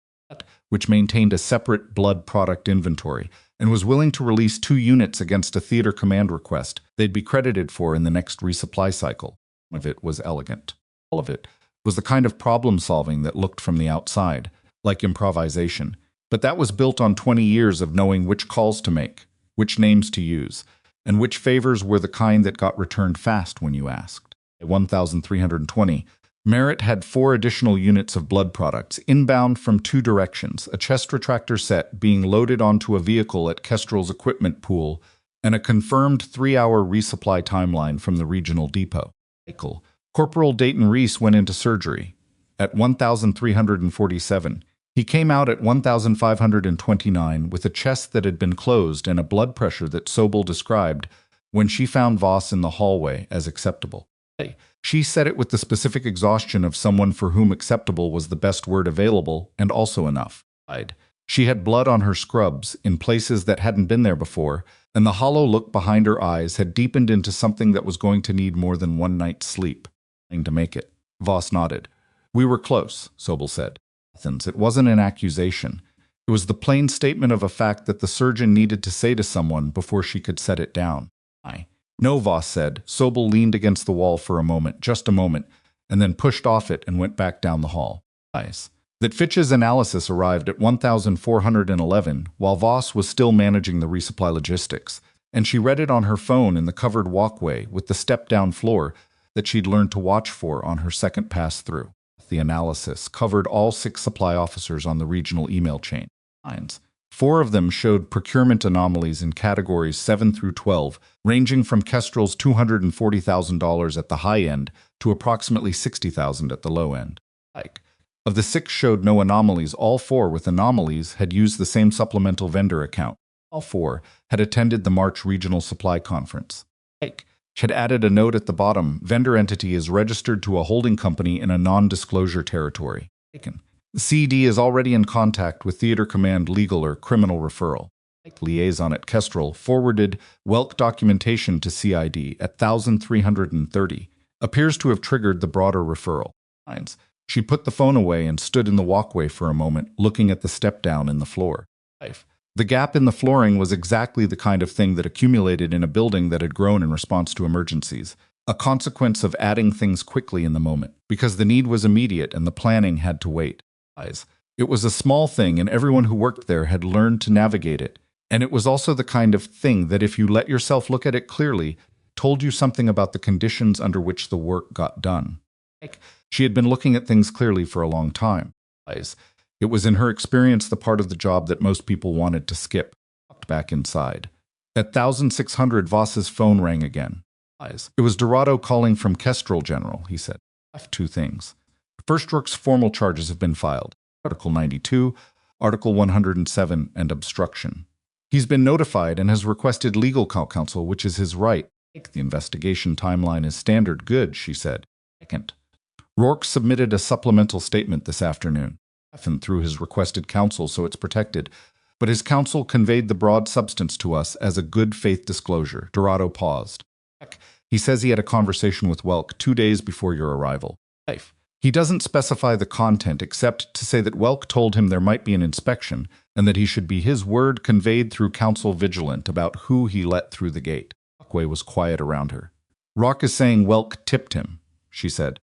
which maintained a separate blood product inventory and was willing to release 2 units against a Theater Command request they'd be credited for in the next resupply cycle. Some of it was elegant. All of it was the kind of problem-solving that looked from the outside, like improvisation, but that was built on 20 years of knowing which calls to make, which names to use, and which favors were the kind that got returned fast when you asked. At 1,320, Merritt had 4 additional units of blood products inbound from 2 directions, a chest retractor set being loaded onto a vehicle at Kestrel's equipment pool, and a confirmed 3-hour resupply timeline from the regional depot. Corporal Dayton Reese went into surgery at 1,347. He came out at 1,529 with a chest that had been closed and a blood pressure that Sobel described when she found Voss in the hallway as acceptable. She said it with the specific exhaustion of someone for whom acceptable was the best word available and also enough. She had blood on her scrubs in places that hadn't been there before, and the hollow look behind her eyes had deepened into something that was going to need more than 1 night's sleep. To make it. Voss nodded. We were close, Sobel said. It wasn't an accusation. It was the plain statement of a fact that the surgeon needed to say to someone before she could set it down. No, Voss said. Sobel leaned against the wall for a moment, just a moment, and then pushed off it and went back down the hall. That Fitch's analysis arrived at 1,411 while Voss was still managing the resupply logistics, and she read it on her phone in the covered walkway with the step-down floor that she'd learned to watch for on her second pass-through. The analysis covered all 6 supply officers on the regional email chain. 4 of them showed procurement anomalies in categories 7 through 12, ranging from Kestrel's $240,000 at the high end to approximately $60,000 at the low end. Of the 6 showed no anomalies, all 4 with anomalies had used the same supplemental vendor account. All 4 had attended the March Regional Supply Conference. She had added a note at the bottom, vendor entity is registered to a holding company in a non-disclosure territory. The CD is already in contact with Theater Command legal or criminal referral. Liaison at Kestrel forwarded Welk documentation to CID at 1,330, appears to have triggered the broader referral. She put the phone away and stood in the walkway for a moment, looking at the step-down in the floor. The gap in the flooring was exactly the kind of thing that accumulated in a building that had grown in response to emergencies, a consequence of adding things quickly in the moment, because the need was immediate and the planning had to wait. It was a small thing, and everyone who worked there had learned to navigate it, and it was also the kind of thing that, if you let yourself look at it clearly, told you something about the conditions under which the work got done. She had been looking at things clearly for a long time. It was in her experience the part of the job that most people wanted to skip. Walked back inside. At 1,600, Voss's phone rang again. It was Dorado calling from Kestrel, General, he said. I have 2 things. First Rook's formal charges have been filed. Article 92, Article 107, and obstruction. He's been notified and has requested legal counsel, which is his right. The investigation timeline is standard good, she said. Second, Rourke submitted a supplemental statement this afternoon. Through his requested counsel, so it's protected, but his counsel conveyed the broad substance to us as a good faith disclosure. Dorado paused. He says he had a conversation with Welk 2 days before your arrival. He doesn't specify the content except to say that Welk told him there might be an inspection and that he should be his word conveyed through counsel vigilant about who he let through the gate. Walkway was quiet around her. Rock is saying Welk tipped him, she said.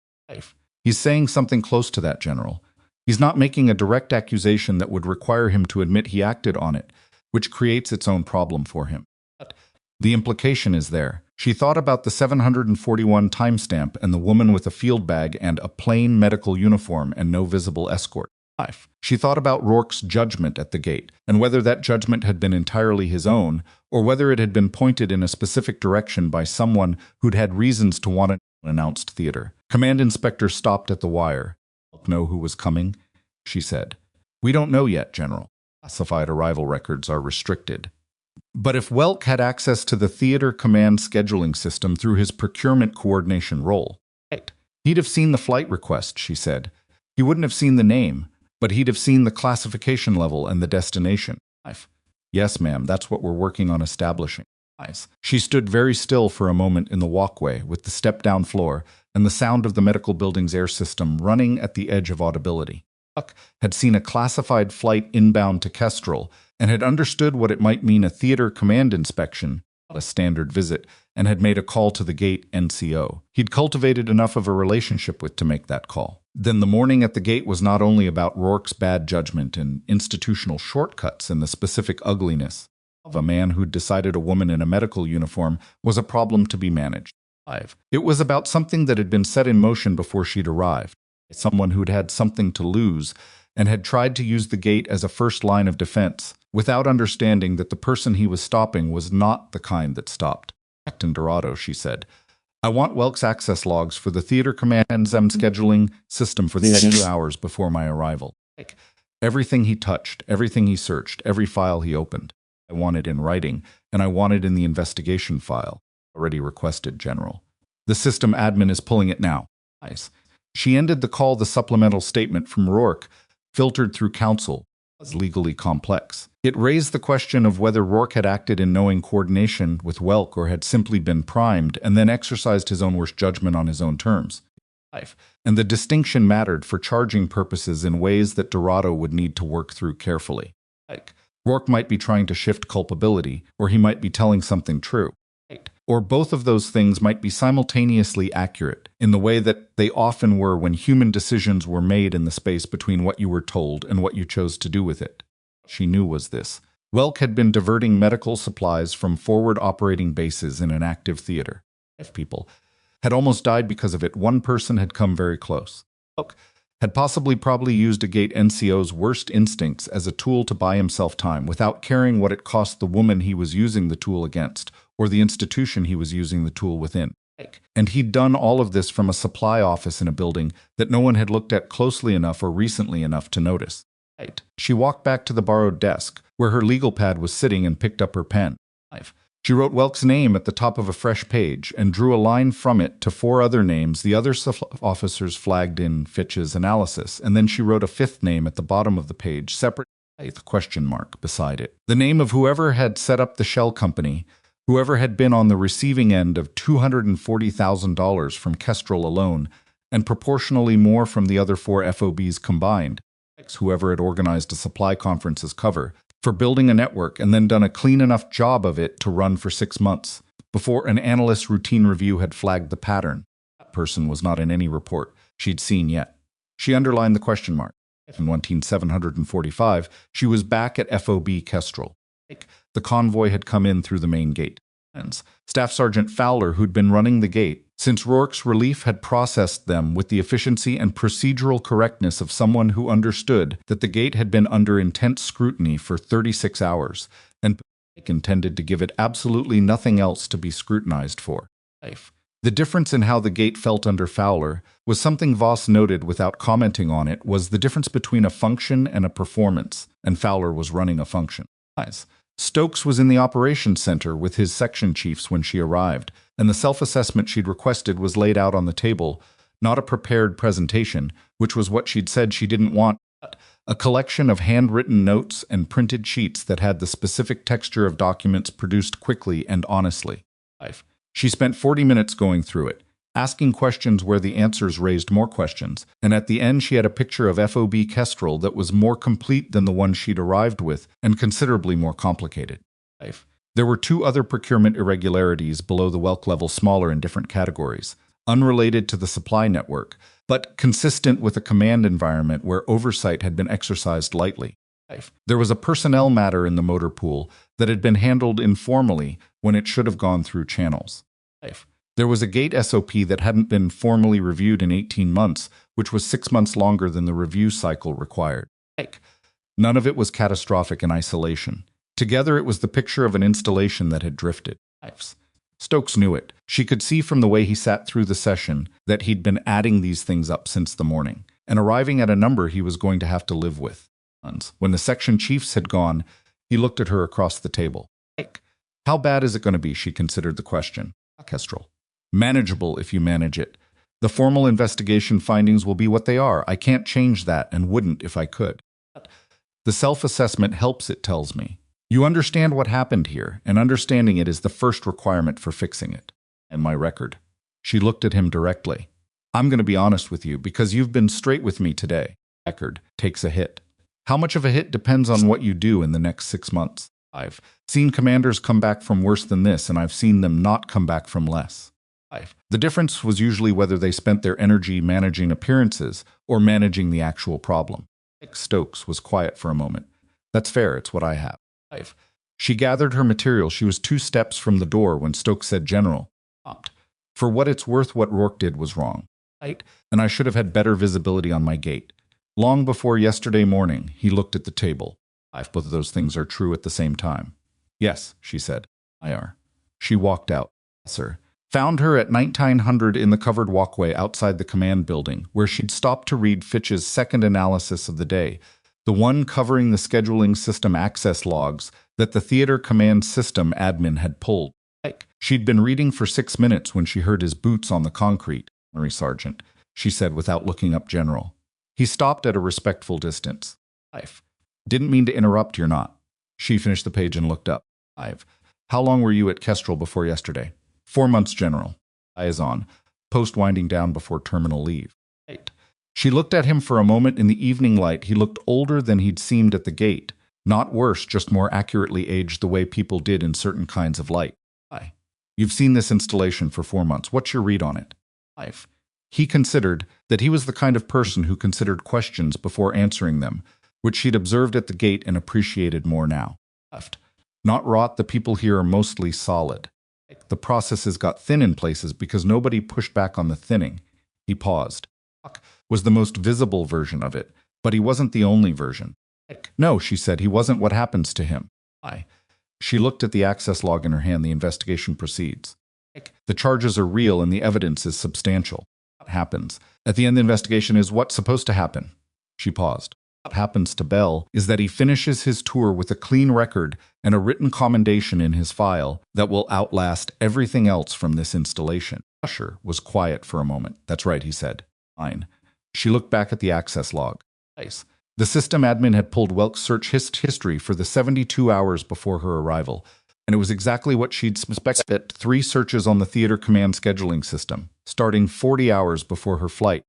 He's saying something close to that, General. He's not making a direct accusation that would require him to admit he acted on it, which creates its own problem for him. But the implication is there. She thought about the 741 timestamp and the woman with a field bag and a plain medical uniform and no visible escort. 5. She thought about Rourke's judgment at the gate, and whether that judgment had been entirely his own, or whether it had been pointed in a specific direction by someone who'd had reasons to want an announced theater. Command Inspector stopped at the wire. "Know who was coming?" she said. "We don't know yet, General. Classified arrival records are restricted." But if Welk had access to the theater command scheduling system through his procurement coordination role, he'd have seen the flight request, she said. He wouldn't have seen the name, but he'd have seen the classification level and the destination. "Yes, ma'am, that's what we're working on establishing." She stood very still for a moment in the walkway with the step-down floor and the sound of the medical building's air system running at the edge of audibility. Buck had seen a classified flight inbound to Kestrel and had understood what it might mean a theater command inspection, a standard visit, and had made a call to the gate NCO. He'd cultivated enough of a relationship with to make that call. Then the morning at the gate was not only about Rourke's bad judgment and institutional shortcuts and the specific ugliness of a man who'd decided a woman in a medical uniform was a problem to be managed. 5. It was about something that had been set in motion before she'd arrived. Someone who'd had something to lose and had tried to use the gate as a first line of defense, without understanding that the person he was stopping was not the kind that stopped. "Captain Dorado," she said, "I want Welk's access logs for the theater command scheduling system for the 2 hours before my arrival. Everything he touched, everything he searched, every file he opened. I want it in writing, and I want it in the investigation file. Already requested, General. The system admin is pulling it now." She ended the call. The supplemental statement from Rourke, filtered through counsel, was legally complex. It raised the question of whether Rourke had acted in knowing coordination with Welk or had simply been primed and then exercised his own worst judgment on his own terms. And the distinction mattered for charging purposes in ways that Dorado would need to work through carefully. Rourke might be trying to shift culpability, or he might be telling something true. Or both of those things might be simultaneously accurate, in the way that they often were when human decisions were made in the space between what you were told and what you chose to do with it. She knew was this. Welk had been diverting medical supplies from forward operating bases in an active theater. 5 people had almost died because of it. One person had come very close. Welk had probably used a gate NCO's worst instincts as a tool to buy himself time without caring what it cost the woman he was using the tool against, or the institution he was using the tool within. And he'd done all of this from a supply office in a building that no one had looked at closely enough or recently enough to notice. She walked back to the borrowed desk, where her legal pad was sitting, and picked up her pen. She wrote Welk's name at the top of a fresh page and drew a line from it to 4 other names the other officers flagged in Fitch's analysis, and then she wrote a 5th name at the bottom of the page, separate with a question mark beside it. The name of whoever had set up the shell company, whoever had been on the receiving end of $240,000 from Kestrel alone, and proportionally more from the other 4 FOBs combined, whoever had organized a supply conference as cover, for building a network and then done a clean enough job of it to run for 6 months, before an analyst's routine review had flagged the pattern. That person was not in any report she'd seen yet. She underlined the question mark. In 1745, she was back at FOB Kestrel. The convoy had come in through the main gate. Staff Sergeant Fowler, who'd been running the gate since Rourke's relief, had processed them with the efficiency and procedural correctness of someone who understood that the gate had been under intense scrutiny for 36 hours and intended to give it absolutely nothing else to be scrutinized for. The difference in how the gate felt under Fowler was something Voss noted without commenting on it, was the difference between a function and a performance, and Fowler was running a function. Stokes was in the operations center with his section chiefs when she arrived, and the self-assessment she'd requested was laid out on the table, not a prepared presentation, which was what she'd said she didn't want, but a collection of handwritten notes and printed sheets that had the specific texture of documents produced quickly and honestly. She spent 40 minutes going through it, asking questions where the answers raised more questions, and at the end she had a picture of FOB Kestrel that was more complete than the one she'd arrived with, and considerably more complicated. There were 2 other procurement irregularities below the Welk level, smaller in different categories, unrelated to the supply network, but consistent with a command environment where oversight had been exercised lightly. There was a personnel matter in the motor pool that had been handled informally when it should have gone through channels. There was a gate SOP that hadn't been formally reviewed in 18 months, which was 6 months longer than the review cycle required. None of it was catastrophic in isolation. Together it was the picture of an installation that had drifted. Stokes knew it. She could see from the way he sat through the session that he'd been adding these things up since the morning, and arriving at a number he was going to have to live with. When the section chiefs had gone, he looked at her across the table. How bad is it going to be? She considered the question. Kestrel. Manageable if you manage it. The formal investigation findings will be what they are. I can't change that and wouldn't if I could. The self-assessment helps, it tells me. You understand what happened here, and understanding it is the first requirement for fixing it. And my record. She looked at him directly. I'm going to be honest with you because you've been straight with me today. Eckerd takes a hit. How much of a hit depends on what you do in the next 6 months. I've seen commanders come back from worse than this, and I've seen them not come back from less. The difference was usually whether they spent their energy managing appearances or managing the actual problem. Stokes was quiet for a moment. That's fair, it's what I have. She gathered her material. She was 2 steps from the door when Stokes said, General, for what it's worth, what Rourke did was wrong. And I should have had better visibility on my gate. Long before yesterday morning, he looked at the table. Both of those things are true at the same time. Yes, she said. IR. She walked out. Sir. Found her at 1900 in the covered walkway outside the command building, where she'd stopped to read Fitch's second analysis of the day, the one covering the scheduling system access logs that the theater command system admin had pulled. She'd been reading for 6 minutes when she heard his boots on the concrete. Murray Sergeant, she said without looking up, General. He stopped at a respectful distance. Didn't mean to interrupt, you're not. She finished the page and looked up. How long were you at Kestrel before yesterday? 4 months, General. Eyes on. Post winding down before terminal leave. She looked at him for a moment in the evening light. He looked older than he'd seemed at the gate. Not worse, just more accurately aged the way people did in certain kinds of light. You've seen this installation for 4 months. What's your read on it? He considered that he was the kind of person who considered questions before answering them, which she'd observed at the gate and appreciated more now. Not rot, the people here are mostly solid. The processes got thin in places because nobody pushed back on the thinning. He paused. Was the most visible version of it, but he wasn't the only version. No, she said, he wasn't. What happens to him? She looked at the access log in her hand. The investigation proceeds. The charges are real and the evidence is substantial. What happens? At the end of the investigation is what's supposed to happen. She paused. What happens to Bell is that he finishes his tour with a clean record and a written commendation in his file that will outlast everything else from this installation. Usher was quiet for a moment. That's right, he said. Fine. She looked back at the access log. Nice. The system admin had pulled Welk's search history for the 72 hours before her arrival, and it was exactly what she'd suspected. 3 searches on the theater command scheduling system, starting 40 hours before her flight.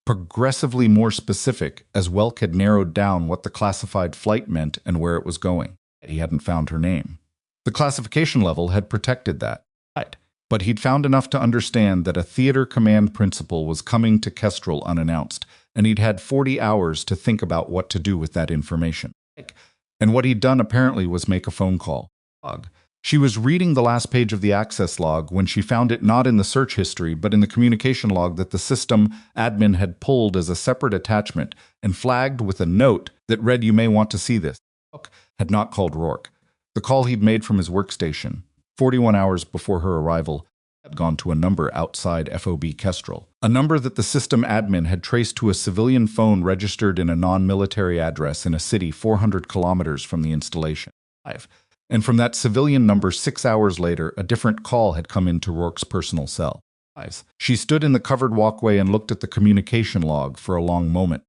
Progressively more specific, as Welk had narrowed down what the classified flight meant and where it was going. He hadn't found her name. The classification level had protected that. But he'd found enough to understand that a theater command principal was coming to Kestrel unannounced, and he'd had 40 hours to think about what to do with that information. And what he'd done apparently was make a phone call. She was reading the last page of the access log when she found it not in the search history, but in the communication log that the system admin had pulled as a separate attachment and flagged with a note that read, "You may want to see this." Had not called Rourke. The call he'd made from his workstation, 41 hours before her arrival, had gone to a number outside FOB Kestrel. A number that the system admin had traced to a civilian phone registered in a non-military address in a city 400 kilometers from the installation. And from that civilian number 6 hours later, a different call had come into Rourke's personal cell. She stood in the covered walkway and looked at the communication log for a long moment.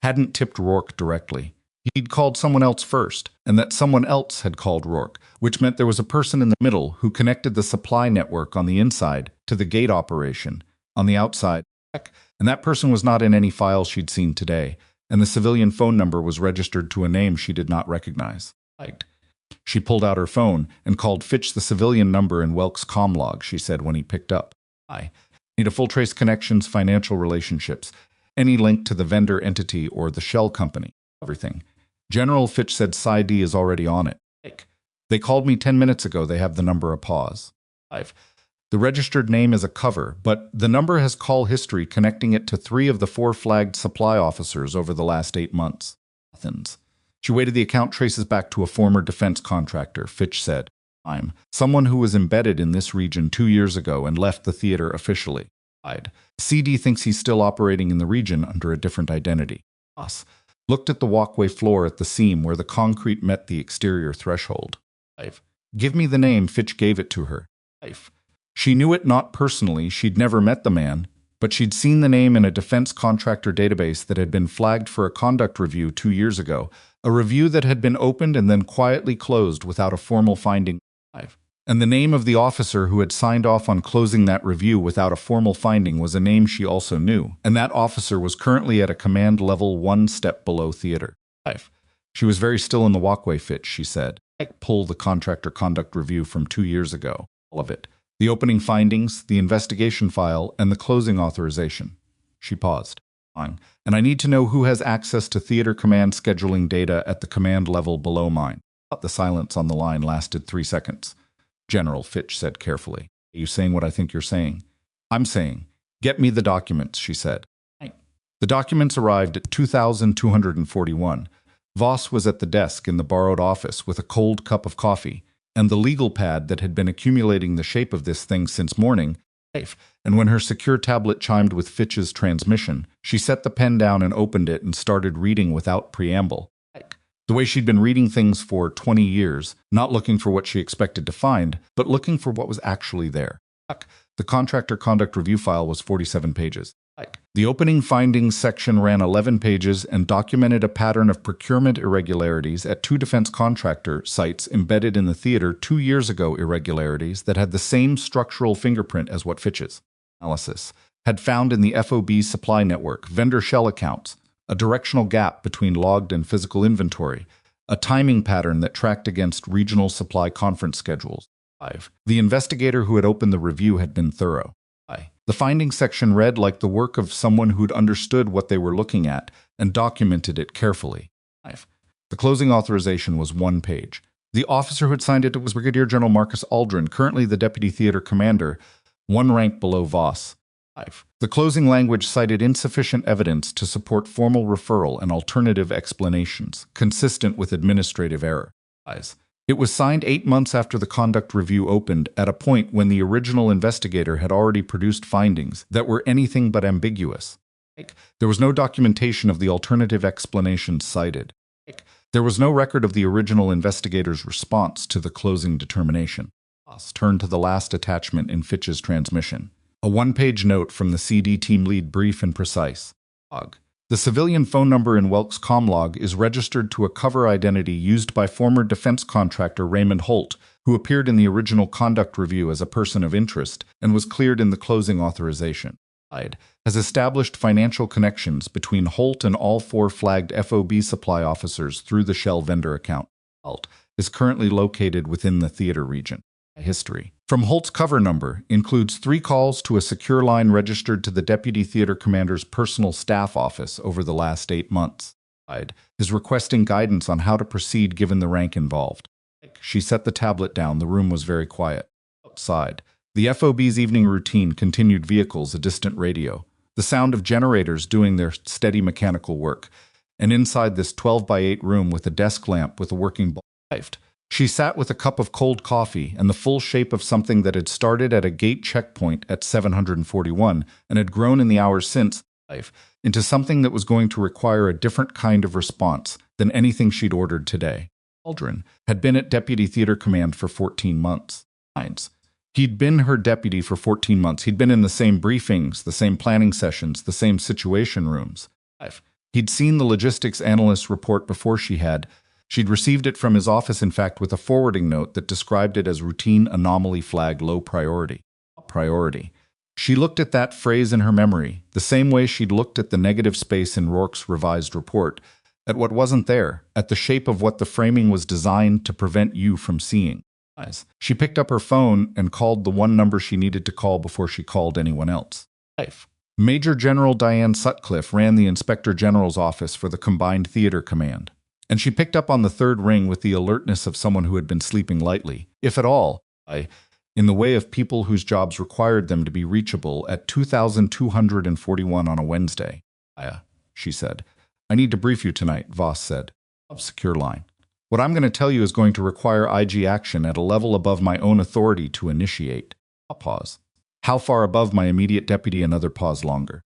Hadn't tipped Rourke directly. He'd called someone else first, and that someone else had called Rourke, which meant there was a person in the middle who connected the supply network on the inside to the gate operation on the outside. And that person was not in any files she'd seen today, and the civilian phone number was registered to a name she did not recognize. She pulled out her phone and called Fitch the civilian number in Welk's comm log, she said when he picked up. Need a full trace connections, financial relationships, any link to the vendor entity or the shell company. Everything. General Fitch said PSI-D is already on it. They called me 10 minutes ago. They have the number. A pause. 5. The registered name is a cover, but the number has call history connecting it to 3 of the 4 flagged supply officers over the last 8 months. Athens. She waited. The account traces back to a former defense contractor, Fitch said. I'm someone who was embedded in this region 2 years ago and left the theater officially. CD thinks he's still operating in the region under a different identity. Voss looked at the walkway floor at the seam where the concrete met the exterior threshold. Give me the name. Fitch gave it to her. She knew it not personally. She'd never met the man, but she'd seen the name in a defense contractor database that had been flagged for a conduct review 2 years ago, a review that had been opened and then quietly closed without a formal finding. And the name of the officer who had signed off on closing that review without a formal finding was a name she also knew, and that officer was currently at a command level 1 step below theater. She was very still in the walkway. Fitch, she said. Pull the contractor conduct review from 2 years ago. All of it. The opening findings, the investigation file, and the closing authorization. She paused. And I need to know who has access to theater command scheduling data at the command level below mine. The silence on the line lasted 3 seconds. General Fitch said carefully. Are you saying what I think you're saying? I'm saying, get me the documents, she said. The documents arrived at 2241. Voss was at the desk in the borrowed office with a cold cup of coffee and the legal pad that had been accumulating the shape of this thing since morning. And when her secure tablet chimed with Fitch's transmission, she set the pen down and opened it and started reading without preamble. The way she'd been reading things for 20 years, not looking for what she expected to find, but looking for what was actually there. The contractor conduct review file was 47 pages. The opening findings section ran 11 pages and documented a pattern of procurement irregularities at 2 defense contractor sites embedded in the theater 2 years ago, irregularities that had the same structural fingerprint as what Fitch's analysis had found in the FOB supply network, vendor shell accounts, a directional gap between logged and physical inventory, a timing pattern that tracked against regional supply conference schedules. 5. The investigator who had opened the review had been thorough. The findings section read like the work of someone who'd understood what they were looking at and documented it carefully. 5. The closing authorization was 1 page. The officer who had signed it was Brigadier General Marcus Aldrin, currently the Deputy Theater Commander, 1 rank below Voss. 5. The closing language cited insufficient evidence to support formal referral and alternative explanations, consistent with administrative error. 5. It was signed 8 months after the conduct review opened, at a point when the original investigator had already produced findings that were anything but ambiguous. There was no documentation of the alternative explanations cited. There was no record of the original investigator's response to the closing determination. Voss turned to the last attachment in Fitch's transmission. A 1-page note from the CD team lead, brief and precise. The civilian phone number in Welk's comlog is registered to a cover identity used by former defense contractor Raymond Holt, who appeared in the original conduct review as a person of interest and was cleared in the closing authorization. Has established financial connections between Holt and all 4 flagged FOB supply officers through the Shell vendor account. Holt is currently located within the theater region. History from Holt's cover number includes 3 calls to a secure line registered to the Deputy Theater Commander's personal staff office over the last 8 months. Is requesting guidance on how to proceed given the rank involved. She set the tablet down. The room was very quiet. Outside, the FOB's evening routine continued. Vehicles, a distant radio, the sound of generators doing their steady mechanical work, and inside this 12-by-8 room with a desk lamp with a working bulb. She sat with a cup of cold coffee and the full shape of something that had started at a gate checkpoint at 741 and had grown in the hours since into something that was going to require a different kind of response than anything she'd ordered today. Aldrin had been at Deputy Theater Command for 14 months. He'd been her deputy for 14 months. He'd been in the same briefings, the same planning sessions, the same situation rooms. He'd seen the logistics analyst's report before she had. She'd received it from his office, in fact, with a forwarding note that described it as routine anomaly flag low priority. She looked at that phrase in her memory, the same way she'd looked at the negative space in Rourke's revised report, at what wasn't there, at the shape of what the framing was designed to prevent you from seeing. She picked up her phone and called the one number she needed to call before she called anyone else. Major General Diane Sutcliffe ran the Inspector General's office for the Combined Theater Command, and she picked up on the third ring with the alertness of someone who had been sleeping lightly, if at all, in the way of people whose jobs required them to be reachable at 2241 on a Wednesday. She said. I need to brief you tonight, Voss said. Secure line. What I'm going to tell you is going to require IG action at a level above my own authority to initiate. A pause. How far above my immediate deputy? Another pause longer.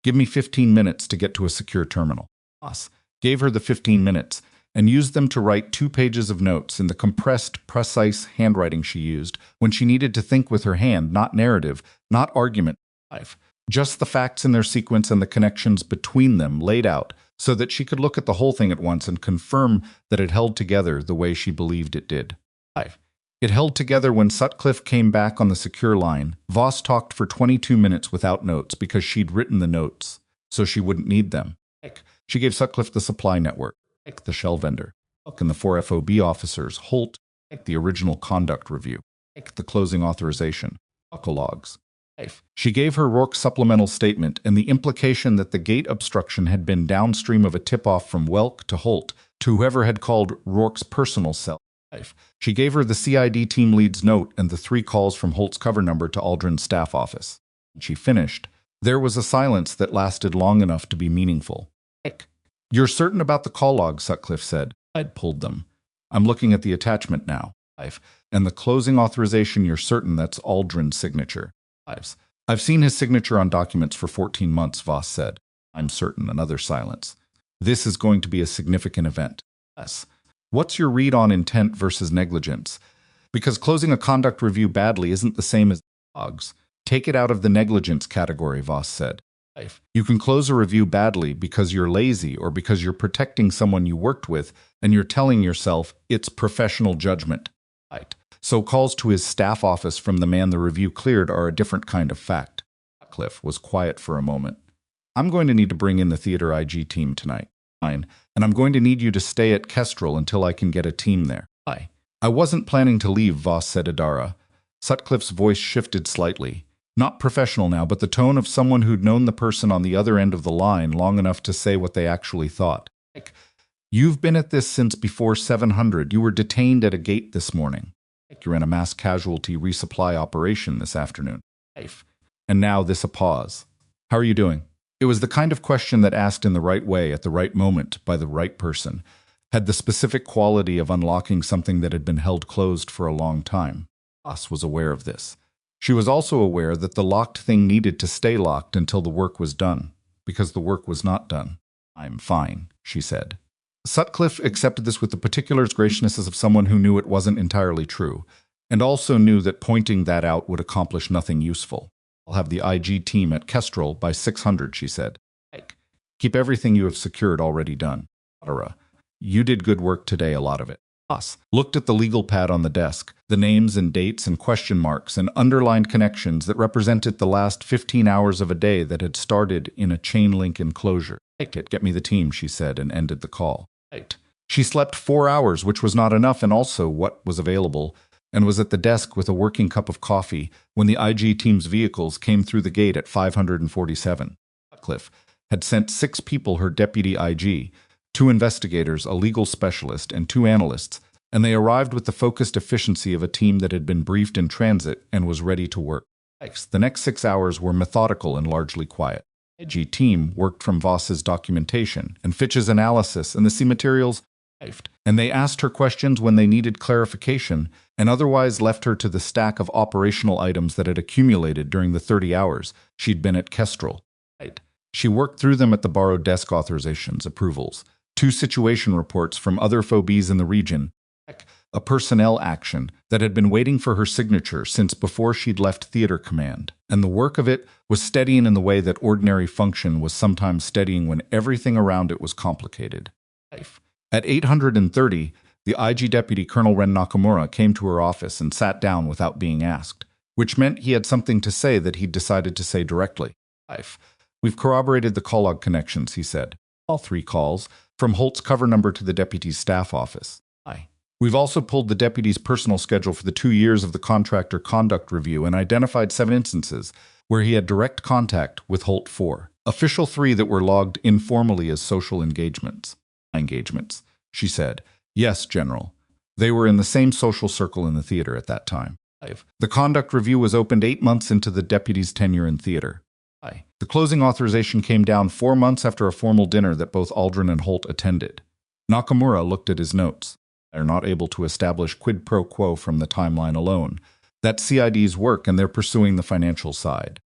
Give me 15 minutes to get to a secure terminal. Voss gave her the 15 minutes and used them to write 2 pages of notes in the compressed, precise handwriting she used when she needed to think with her hand, not narrative, not argument. Just the facts in their sequence and the connections between them laid out so that she could look at the whole thing at once and confirm that it held together the way she believed it did. It held together when Sutcliffe came back on the secure line. Voss talked for 22 minutes without notes because she'd written the notes, so she wouldn't need them. She gave Sutcliffe the supply network, the shell vendor, and the 4 FOB officers, Holt, the original conduct review, the closing authorization, logs. She gave her Rourke supplemental statement and the implication that the gate obstruction had been downstream of a tip-off from Welk to Holt to whoever had called Rourke's personal cell. She gave her the CID team lead's note and the 3 calls from Holt's cover number to Aldrin's staff office. She finished. There was a silence that lasted long enough to be meaningful. You're certain about the call logs, Sutcliffe said. I'd pulled them. I'm looking at the attachment now. And the closing authorization, you're certain that's Aldrin's signature. I've seen his signature on documents for 14 months, Voss said. I'm certain. Another silence. This is going to be a significant event. What's your read on intent versus negligence? Because closing a conduct review badly isn't the same as logs. Take it out of the negligence category, Voss said. You can close a review badly because you're lazy or because you're protecting someone you worked with and you're telling yourself it's professional judgment. So calls to his staff office from the man the review cleared are a different kind of fact. Sutcliffe was quiet for a moment. I'm going to need to bring in the theater IG team tonight. Fine. And I'm going to need you to stay at Kestrel until I can get a team there. I wasn't planning to leave, Voss said Adara. Sutcliffe's voice shifted slightly. Not professional now, but the tone of someone who'd known the person on the other end of the line long enough to say what they actually thought. You've been at this since before 700. You were detained at a gate this morning. You're in a mass casualty resupply operation this afternoon. And now this a pause. How are you doing? It was the kind of question that asked in the right way at the right moment by the right person, had the specific quality of unlocking something that had been held closed for a long time. Voss was aware of this. She was also aware that the locked thing needed to stay locked until the work was done, because the work was not done. I'm fine, she said. Sutcliffe accepted this with the particular graciousness of someone who knew it wasn't entirely true, and also knew that pointing that out would accomplish nothing useful. I'll have the IG team at Kestrel by 600, she said. Keep everything you have secured already done. Adara, you did good work today, a lot of it. Voss looked at the legal pad on the desk, the names and dates and question marks and underlined connections that represented the last 15 hours of a day that had started in a chain link enclosure. Get me the team, she said, and ended the call. She slept 4 hours, which was not enough, and also what was available, and was at the desk with a working cup of coffee when the IG team's vehicles came through the gate at 547. Sutcliffe had sent 6 people, her deputy IG, 2 investigators, a legal specialist, and 2 analysts, and they arrived with the focused efficiency of a team that had been briefed in transit and was ready to work. The next 6 hours were methodical and largely quiet. The IG team worked from Voss's documentation and Fitch's analysis and the C materials, and they asked her questions when they needed clarification and otherwise left her to the stack of operational items that had accumulated during the 30 hours she'd been at Kestrel. She worked through them at the borrowed desk authorizations, approvals, 2 situation reports from other FOBs in the region, a personnel action that had been waiting for her signature since before she'd left theater command, and the work of it was steadying in the way that ordinary function was sometimes steadying when everything around it was complicated. At 830, the IG deputy, Colonel Ren Nakamura, came to her office and sat down without being asked, which meant he had something to say that he'd decided to say directly. We've corroborated the call log connections, he said. All 3 calls, from Holt's cover number to the deputy's staff office. We've also pulled the deputy's personal schedule for the 2 years of the contractor conduct review and identified 7 instances where he had direct contact with Holt 4. Official 3 that were logged informally as social engagements. Engagements, she said. Yes, General. They were in the same social circle in the theater at that time. 5. The conduct review was opened 8 months into the deputy's tenure in theater. 5. The closing authorization came down 4 months after a formal dinner that both Aldrin and Holt attended. Nakamura looked at his notes. They're not able to establish quid pro quo from the timeline alone. That's CID's work, and they're pursuing the financial side.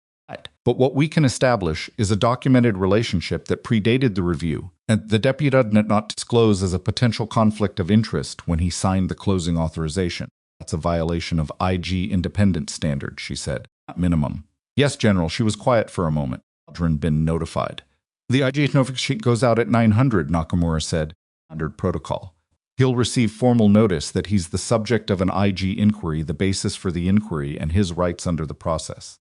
But what we can establish is a documented relationship that predated the review, and the deputy did not disclose as a potential conflict of interest when he signed the closing authorization. That's a violation of IG independence standards, she said. At minimum. Yes, General, she was quiet for a moment. Aldrin been notified. The IG notification goes out at 900, Nakamura said. Standard protocol. He'll receive formal notice that he's the subject of an IG inquiry, the basis for the inquiry, and his rights under the process.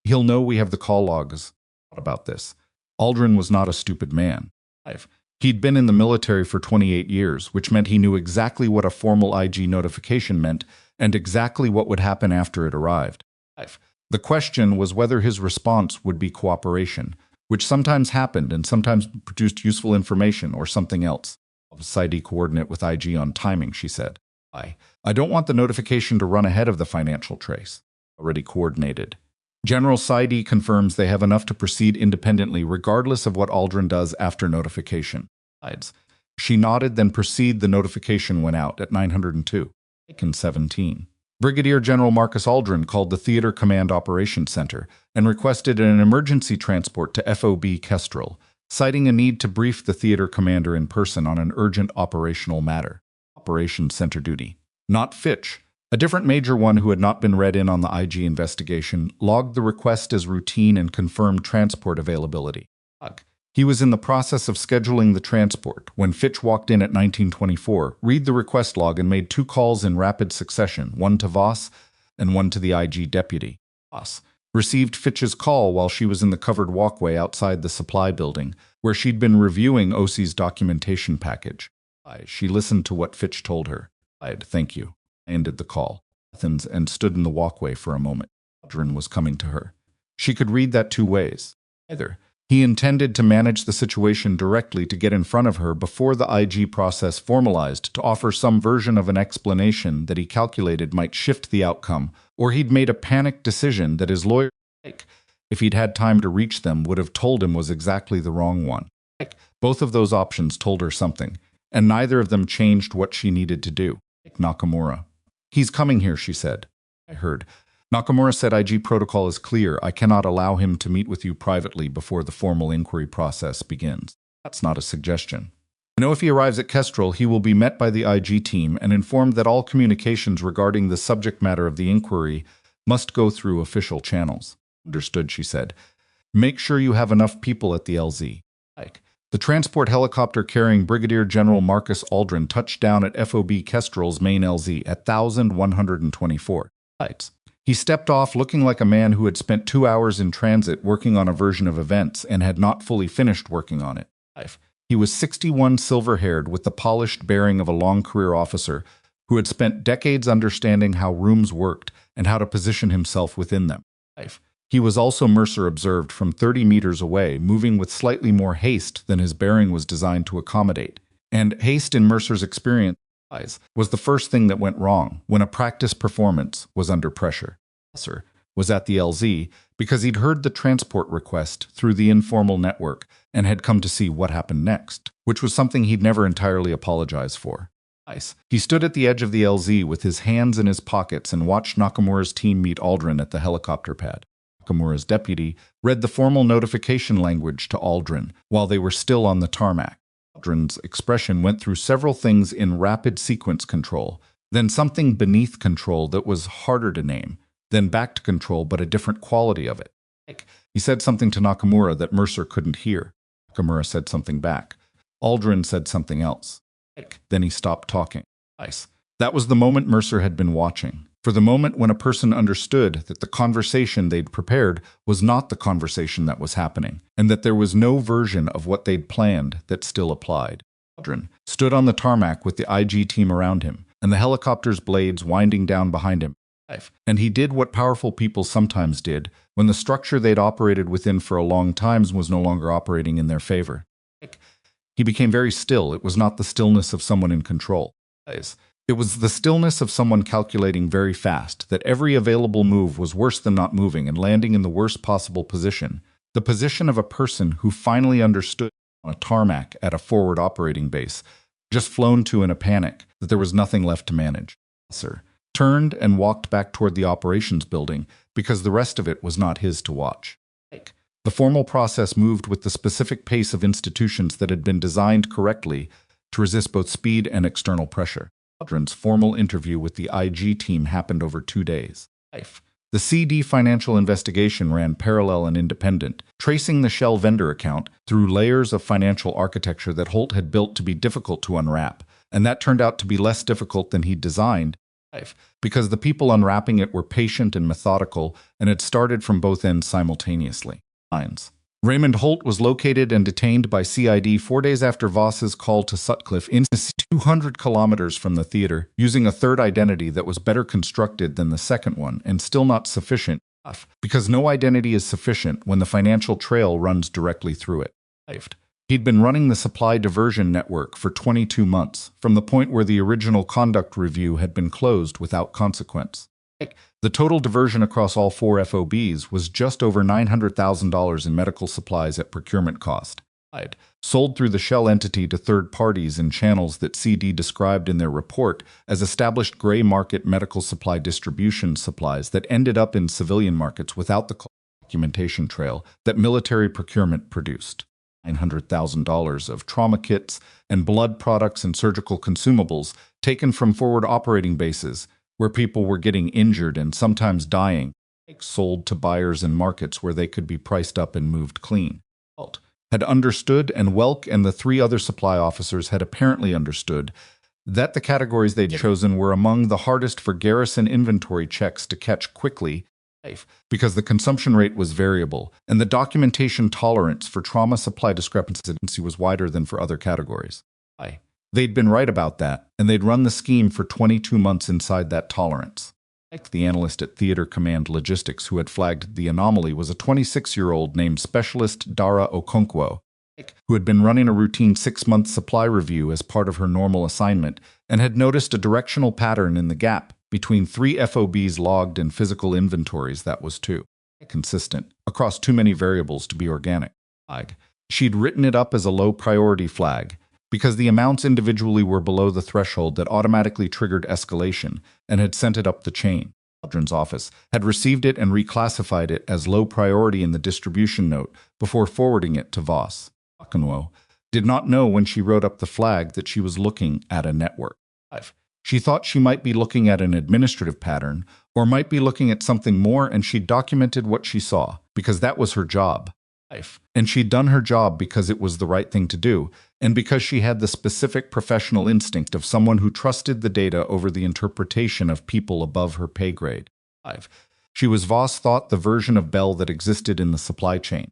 He'll know we have the call logs about this. Aldrin was not a stupid man. 5. He'd been in the military for 28 years, which meant he knew exactly what a formal IG notification meant and exactly what would happen after it arrived. 5. The question was whether his response would be cooperation, which sometimes happened and sometimes produced useful information or something else. CID coordinate with IG on timing, she said. I don't want the notification to run ahead of the financial trace. Already coordinated. General CID confirms they have enough to proceed independently regardless of what Aldrin does after notification. She nodded, then proceed. The notification went out at 902. Taken 17. Brigadier General Marcus Aldrin called the Theater Command Operations Center and requested an emergency transport to FOB Kestrel, citing a need to brief the theater commander in person on an urgent operational matter. Operations Center duty. Not Fitch. A different major one who had not been read in on the IG investigation logged the request as routine and confirmed transport availability. He was in the process of scheduling the transport when Fitch walked in at 1924, read the request log, and made 2 calls in rapid succession, one to Voss and one to the IG deputy. Voss received Fitch's call while she was in the covered walkway outside the supply building, where she'd been reviewing OC's documentation package. She listened to what Fitch told her. Thank you. I ended the call. Athens and stood in the walkway for a moment. Aldrin was coming to her. She could read that 2 ways. Either he intended to manage the situation directly to get in front of her before the IG process formalized to offer some version of an explanation that he calculated might shift the outcome, or he'd made a panicked decision that his lawyer, if he'd had time to reach them, would have told him was exactly the wrong one. Both of those options told her something, and neither of them changed what she needed to do. Nakamura. He's coming here, she said. I heard. Nakamura said IG protocol is clear. I cannot allow him to meet with you privately before the formal inquiry process begins. That's not a suggestion. I know if he arrives at Kestrel, he will be met by the IG team and informed that all communications regarding the subject matter of the inquiry must go through official channels. Understood, she said. Make sure you have enough people at the LZ. The transport helicopter carrying Brigadier General Marcus Aldrin touched down at FOB Kestrel's main LZ at 1,124 heights. He stepped off looking like a man who had spent 2 hours in transit working on a version of events and had not fully finished working on it. He was 61, silver-haired, with the polished bearing of a long-career officer who had spent decades understanding how rooms worked and how to position himself within them. He was also, Mercer observed, from 30 meters away, moving with slightly more haste than his bearing was designed to accommodate. And haste, in Mercer's experience, was the first thing that went wrong when a practice performance was under pressure. Mercer was at the LZ because he'd heard the transport request through the informal network and had come to see what happened next, which was something he'd never entirely apologized for. He stood at the edge of the LZ with his hands in his pockets and watched Nakamura's team meet Aldrin at the helicopter pad. Nakamura's deputy read the formal notification language to Aldrin while they were still on the tarmac. Aldrin's expression went through several things in rapid sequence control, then something beneath control that was harder to name, then back to control but a different quality of it. He said something to Nakamura that Mercer couldn't hear. Nakamura said something back. Aldrin said something else. Then he stopped talking. That was the moment Mercer had been watching. For the moment when a person understood that the conversation they'd prepared was not the conversation that was happening, and that there was no version of what they'd planned that still applied. Aldrin stood on the tarmac with the IG team around him, and the helicopter's blades winding down behind him. And he did what powerful people sometimes did, when the structure they'd operated within for a long time was no longer operating in their favor. He became very still. It was not the stillness of someone in control. It was the stillness of someone calculating very fast that every available move was worse than not moving and landing in the worst possible position, the position of a person who finally understood on a tarmac at a forward operating base, just flown to in a panic, that there was nothing left to manage. Sir turned and walked back toward the operations building because the rest of it was not his to watch. The formal process moved with the specific pace of institutions that had been designed correctly to resist both speed and external pressure. Aldrin's formal interview with the IG team happened over 2 days. The CD financial investigation ran parallel and independent, tracing the Shell vendor account through layers of financial architecture that Holt had built to be difficult to unwrap, and that turned out to be less difficult than he'd designed, because the people unwrapping it were patient and methodical and had started from both ends simultaneously. Raymond Holt was located and detained by CID 4 days after Voss's call to Sutcliffe in 200 kilometers from the theater, using a third identity that was better constructed than the second one and still not sufficient enough, because no identity is sufficient when the financial trail runs directly through it. He'd been running the supply diversion network for 22 months, from the point where the original conduct review had been closed without consequence. The total diversion across all 4 FOBs was just over $900,000 in medical supplies at procurement cost, sold through the Shell entity to third parties in channels that CD described in their report as established gray market medical supply distribution supplies that ended up in civilian markets without the documentation trail that military procurement produced. $900,000 of trauma kits and blood products and surgical consumables taken from forward operating bases where people were getting injured and sometimes dying, sold to buyers in markets where they could be priced up and moved clean. Holt had understood, and Welk and the 3 other supply officers had apparently understood, that the categories they'd chosen were among the hardest for garrison inventory checks to catch quickly, because the consumption rate was variable, and the documentation tolerance for trauma supply discrepancy was wider than for other categories. They'd been right about that, and they'd run the scheme for 22 months inside that tolerance. The analyst at Theater Command Logistics who had flagged the anomaly was a 26-year-old named Specialist Dara Okonkwo, who had been running a routine 6-month supply review as part of her normal assignment and had noticed a directional pattern in the gap between 3 FOBs logged and physical inventories that was too consistent across too many variables to be organic. She'd written it up as a low-priority flag, because the amounts individually were below the threshold that automatically triggered escalation, and had sent it up the chain. Aldrin's office had received it and reclassified it as low priority in the distribution note before forwarding it to Voss. Okonkwo did not know when she wrote up the flag that she was looking at a network. She thought she might be looking at an administrative pattern, or might be looking at something more, and she documented what she saw, because that was her job. And she'd done her job because it was the right thing to do, and because she had the specific professional instinct of someone who trusted the data over the interpretation of people above her pay grade. She was Voss thought the version of Bell that existed in the supply chain.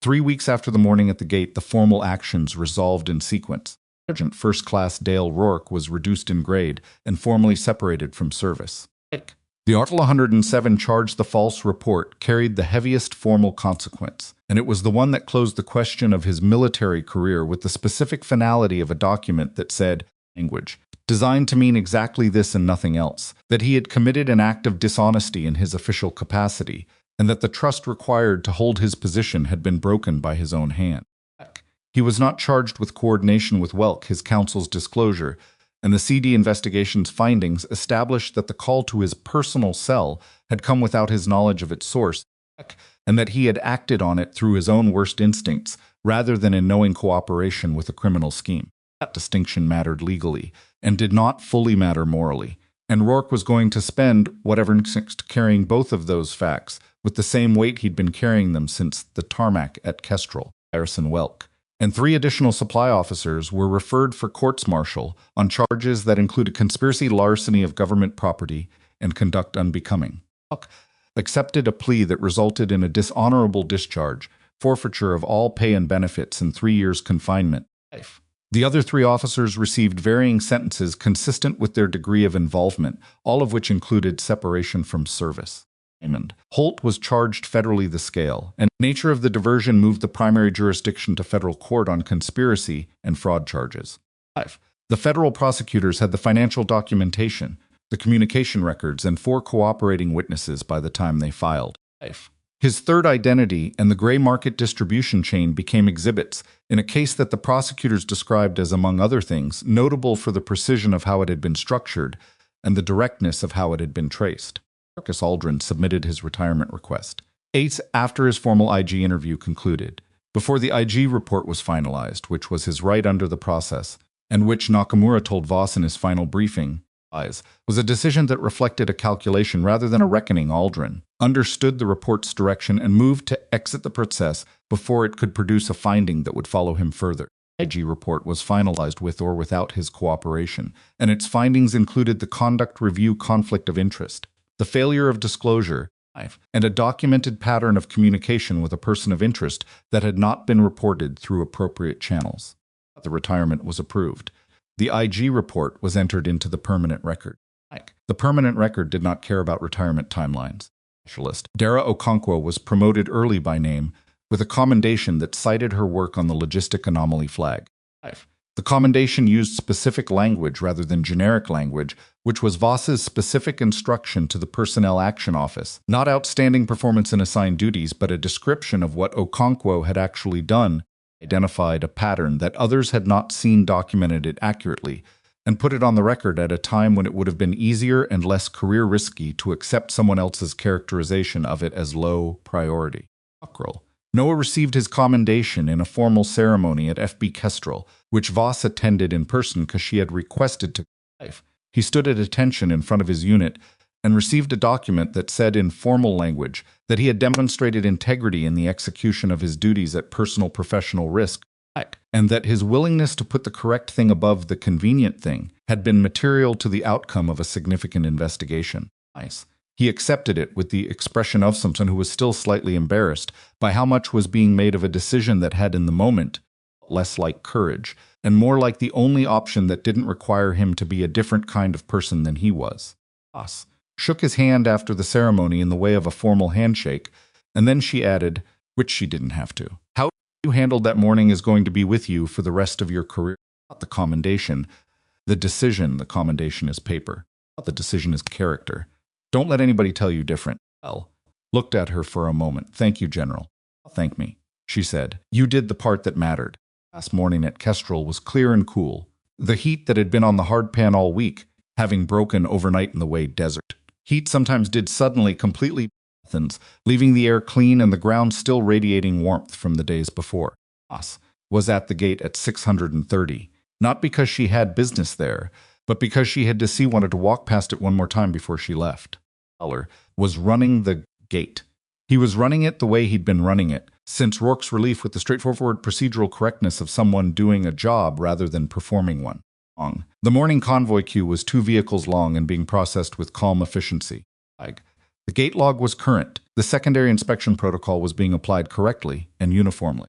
3 weeks after the morning at the gate, the formal actions resolved in sequence. Sergeant First Class Dale Rourke was reduced in grade and formally separated from service. The Article 107 charged the false report carried the heaviest formal consequence, and it was the one that closed the question of his military career with the specific finality of a document that said, language, designed to mean exactly this and nothing else, that he had committed an act of dishonesty in his official capacity, and that the trust required to hold his position had been broken by his own hand. He was not charged with coordination with Welk, his counsel's disclosure, and the CD investigation's findings established that the call to his personal cell had come without his knowledge of its source, and that he had acted on it through his own worst instincts, rather than in knowing cooperation with a criminal scheme. That distinction mattered legally, and did not fully matter morally, and Rourke was going to spend whatever next carrying both of those facts with the same weight he'd been carrying them since the tarmac at Kestrel. Harrison Welk and 3 additional supply officers were referred for courts-martial on charges that included conspiracy, larceny of government property, and conduct unbecoming. Welk accepted a plea that resulted in a dishonorable discharge, forfeiture of all pay and benefits, and 3 years confinement. The other 3 officers received varying sentences consistent with their degree of involvement, all of which included separation from service. Holt was charged federally the scale, and the nature of the diversion moved the primary jurisdiction to federal court on conspiracy and fraud charges. 5. The federal prosecutors had the financial documentation, the communication records, and 4 cooperating witnesses by the time they filed. 5. His third identity and the gray market distribution chain became exhibits in a case that the prosecutors described as, among other things, notable for the precision of how it had been structured and the directness of how it had been traced. Marcus Aldrin submitted his retirement request 8 after his formal IG interview concluded, before the IG report was finalized, which was his right under the process, and which Nakamura told Voss in his final briefing, was a decision that reflected a calculation rather than a reckoning. Aldrin understood the report's direction and moved to exit the process before it could produce a finding that would follow him further. The IG report was finalized with or without his cooperation, and its findings included the conduct review conflict of interest, the failure of disclosure, and a documented pattern of communication with a person of interest that had not been reported through appropriate channels. The retirement was approved. The IG report was entered into the permanent record. The permanent record did not care about retirement timelines. Specialist Dara Okonkwo was promoted early by name, with a commendation that cited her work on the logistic anomaly flag. The commendation used specific language rather than generic language, which was Voss's specific instruction to the Personnel Action Office. Not outstanding performance in assigned duties, but a description of what Okonkwo had actually done, identified a pattern that others had not seen, documented it accurately, and put it on the record at a time when it would have been easier and less career risky to accept someone else's characterization of it as low priority. Noah received his commendation in a formal ceremony at FB Kestrel, which Voss attended in person because she had requested to. He stood at attention in front of his unit and received a document that said in formal language that he had demonstrated integrity in the execution of his duties at personal professional risk, and that his willingness to put the correct thing above the convenient thing had been material to the outcome of a significant investigation. He accepted it with the expression of someone who was still slightly embarrassed by how much was being made of a decision that had in the moment less like courage and more like the only option that didn't require him to be a different kind of person than he was. Voss shook his hand after the ceremony in the way of a formal handshake, and then she added, which she didn't have to, "How you handled that morning is going to be with you for the rest of your career." Not the commendation. The decision, the commendation is paper. Not the decision is character. Don't let anybody tell you different. Elle looked at her for a moment. "Thank you, General." "Thank me," she said. "You did the part that mattered." Last morning at Kestrel was clear and cool. The heat that had been on the hardpan all week, having broken overnight in the Wade Desert. Heat sometimes did suddenly completely Athens, leaving the air clean and the ground still radiating warmth from the days before. Voss was at the gate at 630, not because she had business there, but because she had to see wanted to walk past it one more time before she left. Muller was running the gate. He was running it the way he'd been running it, since Rourke's relief with the straightforward procedural correctness of someone doing a job rather than performing one. The morning convoy queue was 2 vehicles long and being processed with calm efficiency. The gate log was current. The secondary inspection protocol was being applied correctly and uniformly.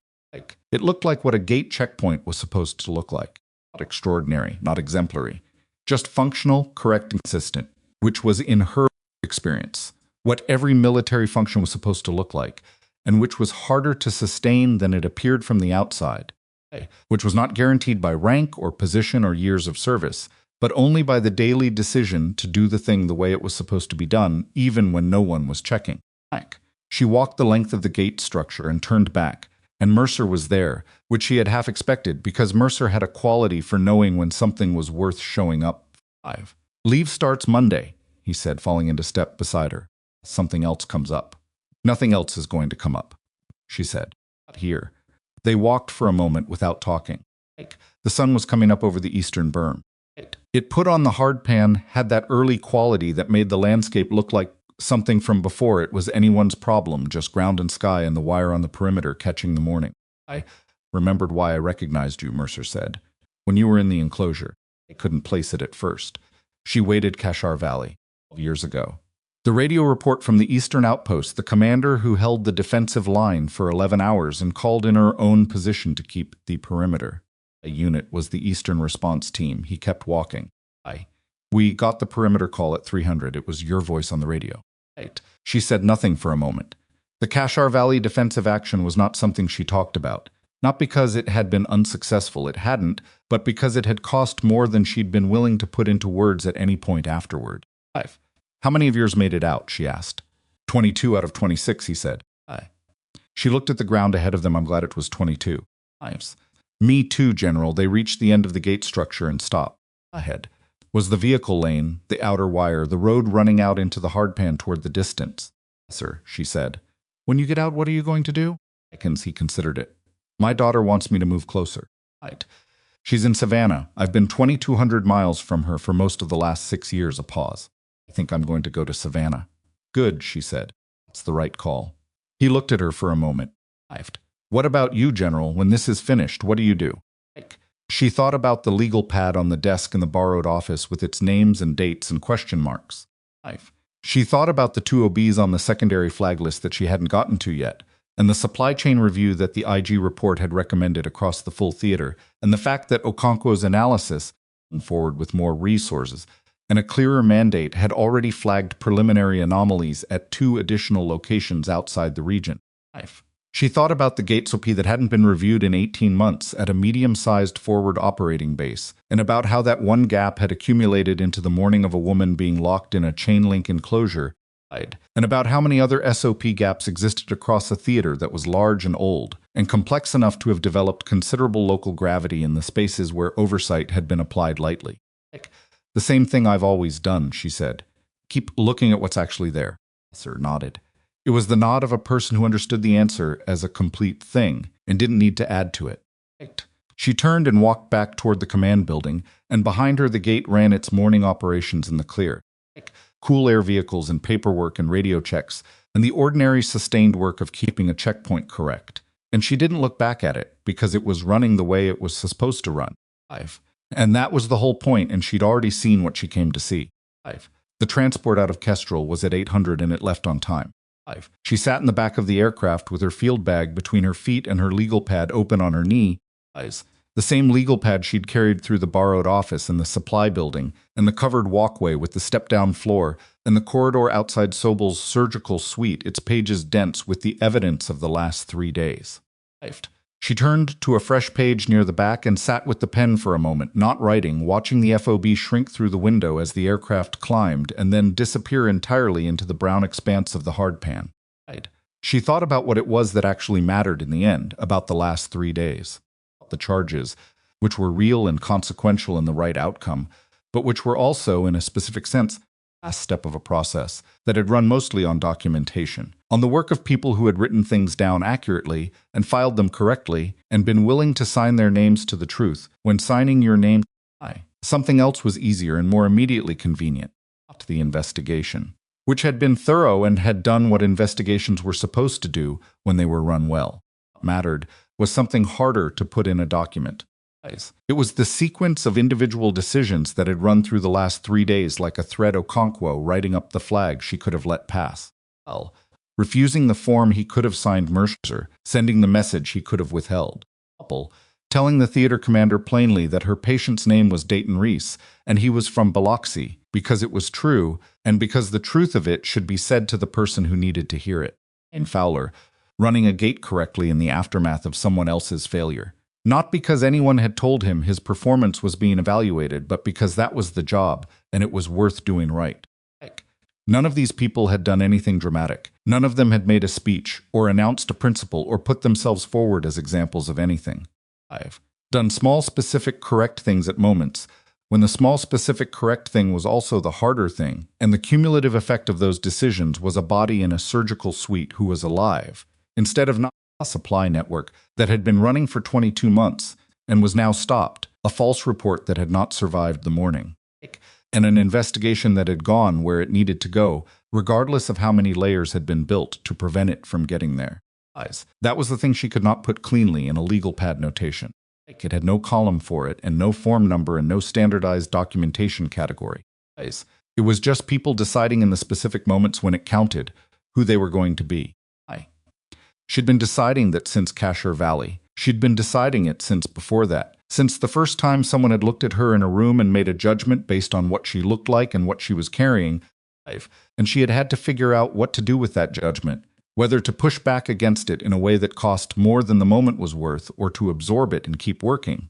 It looked like what a gate checkpoint was supposed to look like. Not extraordinary, not exemplary. Just functional, correct, and consistent, which was in her experience what every military function was supposed to look like, and which was harder to sustain than it appeared from the outside, which was not guaranteed by rank or position or years of service, but only by the daily decision to do the thing the way it was supposed to be done, even when no one was checking. She walked the length of the gate structure and turned back, and Mercer was there, which she had half expected, because Mercer had a quality for knowing when something was worth showing up. "Leave starts Monday," he said, falling into step beside her. "Something else comes up." "Nothing else is going to come up," she said. "Not here." They walked for a moment without talking. The sun was coming up over the eastern berm. It put on the hardpan, had that early quality that made the landscape look like something from before it was anyone's problem, just ground and sky and the wire on the perimeter catching the morning. "I remembered why I recognized you," Mercer said. "When you were in the enclosure. I couldn't place it at first. She waited Kashar Valley 12 years ago." The radio report from the eastern outpost, the commander who held the defensive line for 11 hours and called in her own position to keep the perimeter. A unit was the Eastern Response Team. He kept walking. We got the perimeter call at 300. It was your voice on the radio. Right. She said nothing for a moment. The Kashar Valley defensive action was not something she talked about. Not because it had been unsuccessful, it hadn't, but because it had cost more than she'd been willing to put into words at any point afterward. 5. How many of yours made it out? She asked. 22 out of 26, he said. She looked at the ground ahead of them. I'm glad it was 22. Me too, General. They reached the end of the gate structure and stopped. Ahead was the vehicle lane, the outer wire, the road running out into the hardpan toward the distance. Sir, she said. When you get out, what are you going to do? He considered it. My daughter wants me to move closer. Right. She's in Savannah. I've been 2,200 miles from her for most of the last 6 years. A pause. I think I'm going to go to Savannah. Good, she said. That's the right call. He looked at her for a moment. What about you, General? When this is finished, what do you do? She thought about the legal pad on the desk in the borrowed office with its names and dates and question marks. She thought about the 2 OBs on the secondary flag list that she hadn't gotten to yet, and the supply chain review that the IG report had recommended across the full theater, and the fact that Okonkwo's analysis, forward with more resources, and a clearer mandate had already flagged preliminary anomalies at 2 additional locations outside the region. She thought about the gate SOP that hadn't been reviewed in 18 months at a medium-sized forward operating base, and about how that one gap had accumulated into the morning of a woman being locked in a chain-link enclosure, and about how many other SOP gaps existed across a theater that was large and old, and complex enough to have developed considerable local gravity in the spaces where oversight had been applied lightly. The same thing I've always done, she said. Keep looking at what's actually there. Sir nodded. It was the nod of a person who understood the answer as a complete thing and didn't need to add to it. She turned and walked back toward the command building, and behind her the gate ran its morning operations in the clear. Cool air vehicles and paperwork and radio checks, and the ordinary sustained work of keeping a checkpoint correct. And she didn't look back at it, because it was running the way it was supposed to run. And that was the whole point, and she'd already seen what she came to see. The transport out of Kestrel was at 800 and it left on time. She sat in the back of the aircraft with her field bag between her feet and her legal pad open on her knee. The same legal pad she'd carried through the borrowed office and the supply building, and the covered walkway with the step-down floor, and the corridor outside Sobel's surgical suite, its pages dense with the evidence of the last 3 days. She turned to a fresh page near the back and sat with the pen for a moment, not writing, watching the FOB shrink through the window as the aircraft climbed and then disappear entirely into the brown expanse of the hardpan. She thought about what it was that actually mattered in the end, about the last 3 days. The charges, which were real and consequential in the right outcome, but which were also, in a specific sense, a step of a process that had run mostly on documentation, on the work of people who had written things down accurately and filed them correctly and been willing to sign their names to the truth when signing your name. Something else was easier and more immediately convenient, the investigation, which had been thorough and had done what investigations were supposed to do when they were run well. What mattered was something harder to put in a document. It was the sequence of individual decisions that had run through the last 3 days like a thread. Okonkwo writing up the flag she could have let pass. Refusing the form he could have signed Mercer, sending the message he could have withheld. Telling the theater commander plainly that her patient's name was Dayton Reese, and he was from Biloxi, because it was true, and because the truth of it should be said to the person who needed to hear it. And Fowler, running a gate correctly in the aftermath of someone else's failure. Not because anyone had told him his performance was being evaluated, but because that was the job, and it was worth doing right. None of these people had done anything dramatic. None of them had made a speech, or announced a principle, or put themselves forward as examples of anything. I've done small, specific, correct things at moments, when the small, specific, correct thing was also the harder thing, and the cumulative effect of those decisions was a body in a surgical suite who was alive, instead of not a supply network that had been running for 22 months and was now stopped, a false report that had not survived the morning, and an investigation that had gone where it needed to go, regardless of how many layers had been built to prevent it from getting there. That was the thing she could not put cleanly in a legal pad notation. It had no column for it, and no form number, and no standardized documentation category. It was just people deciding in the specific moments when it counted who they were going to be. She'd been deciding that since Kashar Valley. She'd been deciding it since before that, Since the first time someone had looked at her in a room and made a judgment based on what she looked like and what she was carrying, and she had had to figure out what to do with that judgment, whether to push back against it in a way that cost more than the moment was worth or to absorb it and keep working.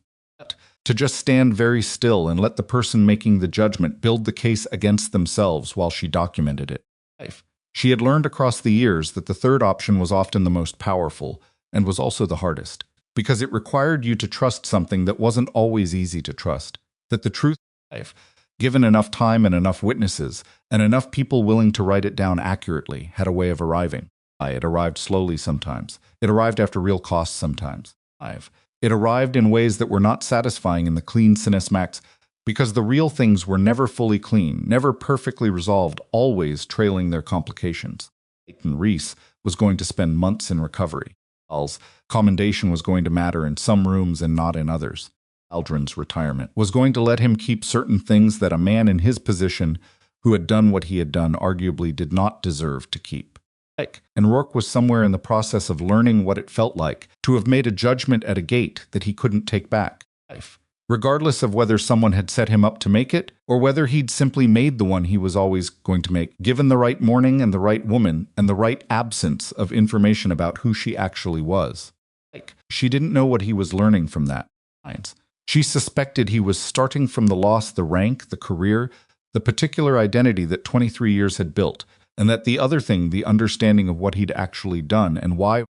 To just stand very still and let the person making the judgment build the case against themselves while she documented it. She had learned across the years that the third option was often the most powerful and was also the hardest, because it required you to trust something that wasn't always easy to trust, that the truth, given enough time and enough witnesses, and enough people willing to write it down accurately, had a way of arriving. It arrived slowly sometimes. It arrived after real cost sometimes. It arrived in ways that were not satisfying in the clean cinesmatics, because the real things were never fully clean, never perfectly resolved, always trailing their complications. Leighton Reese was going to spend months in recovery. Al's commendation was going to matter in some rooms and not in others. Aldrin's retirement was going to let him keep certain things that a man in his position who had done what he had done arguably did not deserve to keep. And Rourke was somewhere in the process of learning what it felt like to have made a judgment at a gate that he couldn't take back. Regardless of whether someone had set him up to make it, or whether he'd simply made the one he was always going to make, given the right morning and the right woman and the right absence of information about who she actually was. She didn't know what he was learning from that. She suspected he was starting from the loss, the rank, the career, the particular identity that 23 years had built, and that the other thing, the understanding of what he'd actually done and why,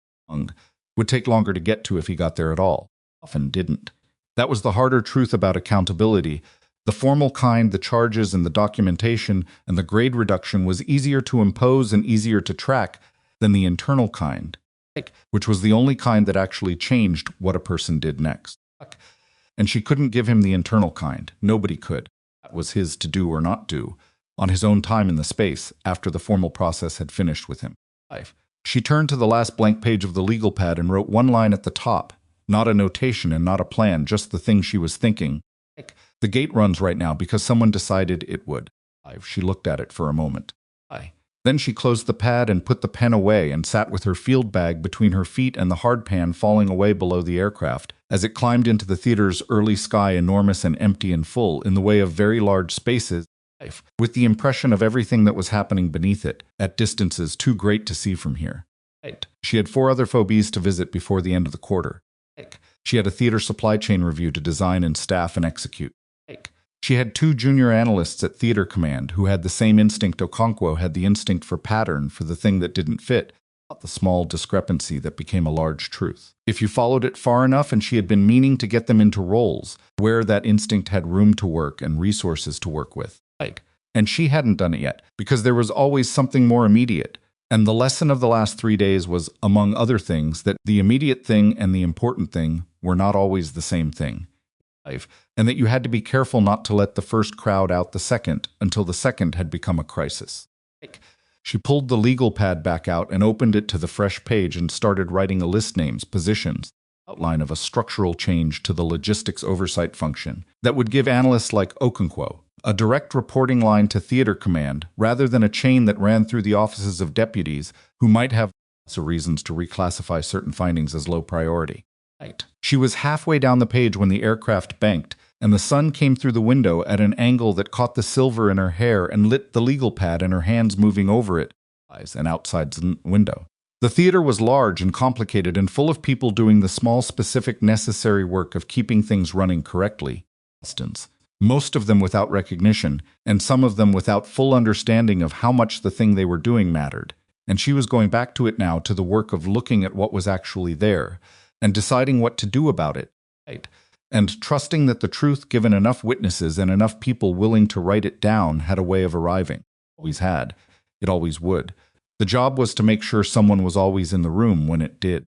would take longer to get to if he got there at all. Often didn't. That was the harder truth about accountability. The formal kind, the charges and the documentation and the grade reduction was easier to impose and easier to track than the internal kind, which was the only kind that actually changed what a person did next. And she couldn't give him the internal kind. Nobody could. That was his to do or not do, on his own time in the space, after the formal process had finished with him. She turned to the last blank page of the legal pad and wrote one line at the top, not a notation and not a plan, just the thing she was thinking. The gate runs right now because someone decided it would. She looked at it for a moment. Then she closed the pad and put the pen away and sat with her field bag between her feet and the hardpan falling away below the aircraft as it climbed into the theater's early sky, enormous and empty and full, in the way of very large spaces, with the impression of everything that was happening beneath it, at distances too great to see from here. She had 4 other phobies to visit before the end of the quarter. She had a theater supply chain review to design and staff and execute. She had 2 junior analysts at Theater Command who had the same instinct Okonkwo had, the instinct for pattern, for the thing that didn't fit, not the small discrepancy that became a large truth. If you followed it far enough, and she had been meaning to get them into roles where that instinct had room to work and resources to work with. And she hadn't done it yet, because there was always something more immediate. And the lesson of the last 3 days was, among other things, that the immediate thing and the important thing were not always the same thing. And that you had to be careful not to let the first crowd out the second until the second had become a crisis. She pulled the legal pad back out and opened it to the fresh page and started writing a list, names, positions, outline of a structural change to the logistics oversight function that would give analysts like Okonkwo a direct reporting line to Theater Command rather than a chain that ran through the offices of deputies who might have lots of reasons to reclassify certain findings as low priority. She was halfway down the page when the aircraft banked, and the sun came through the window at an angle that caught the silver in her hair and lit the legal pad and her hands moving over it, eyes and outside the window. The theater was large and complicated and full of people doing the small, specific, necessary work of keeping things running correctly. Most of them without recognition, and some of them without full understanding of how much the thing they were doing mattered. And she was going back to it now, to the work of looking at what was actually there, and deciding what to do about it, and trusting that the truth, given enough witnesses and enough people willing to write it down, had a way of arriving. Always had. It always would. The job was to make sure someone was always in the room when it did.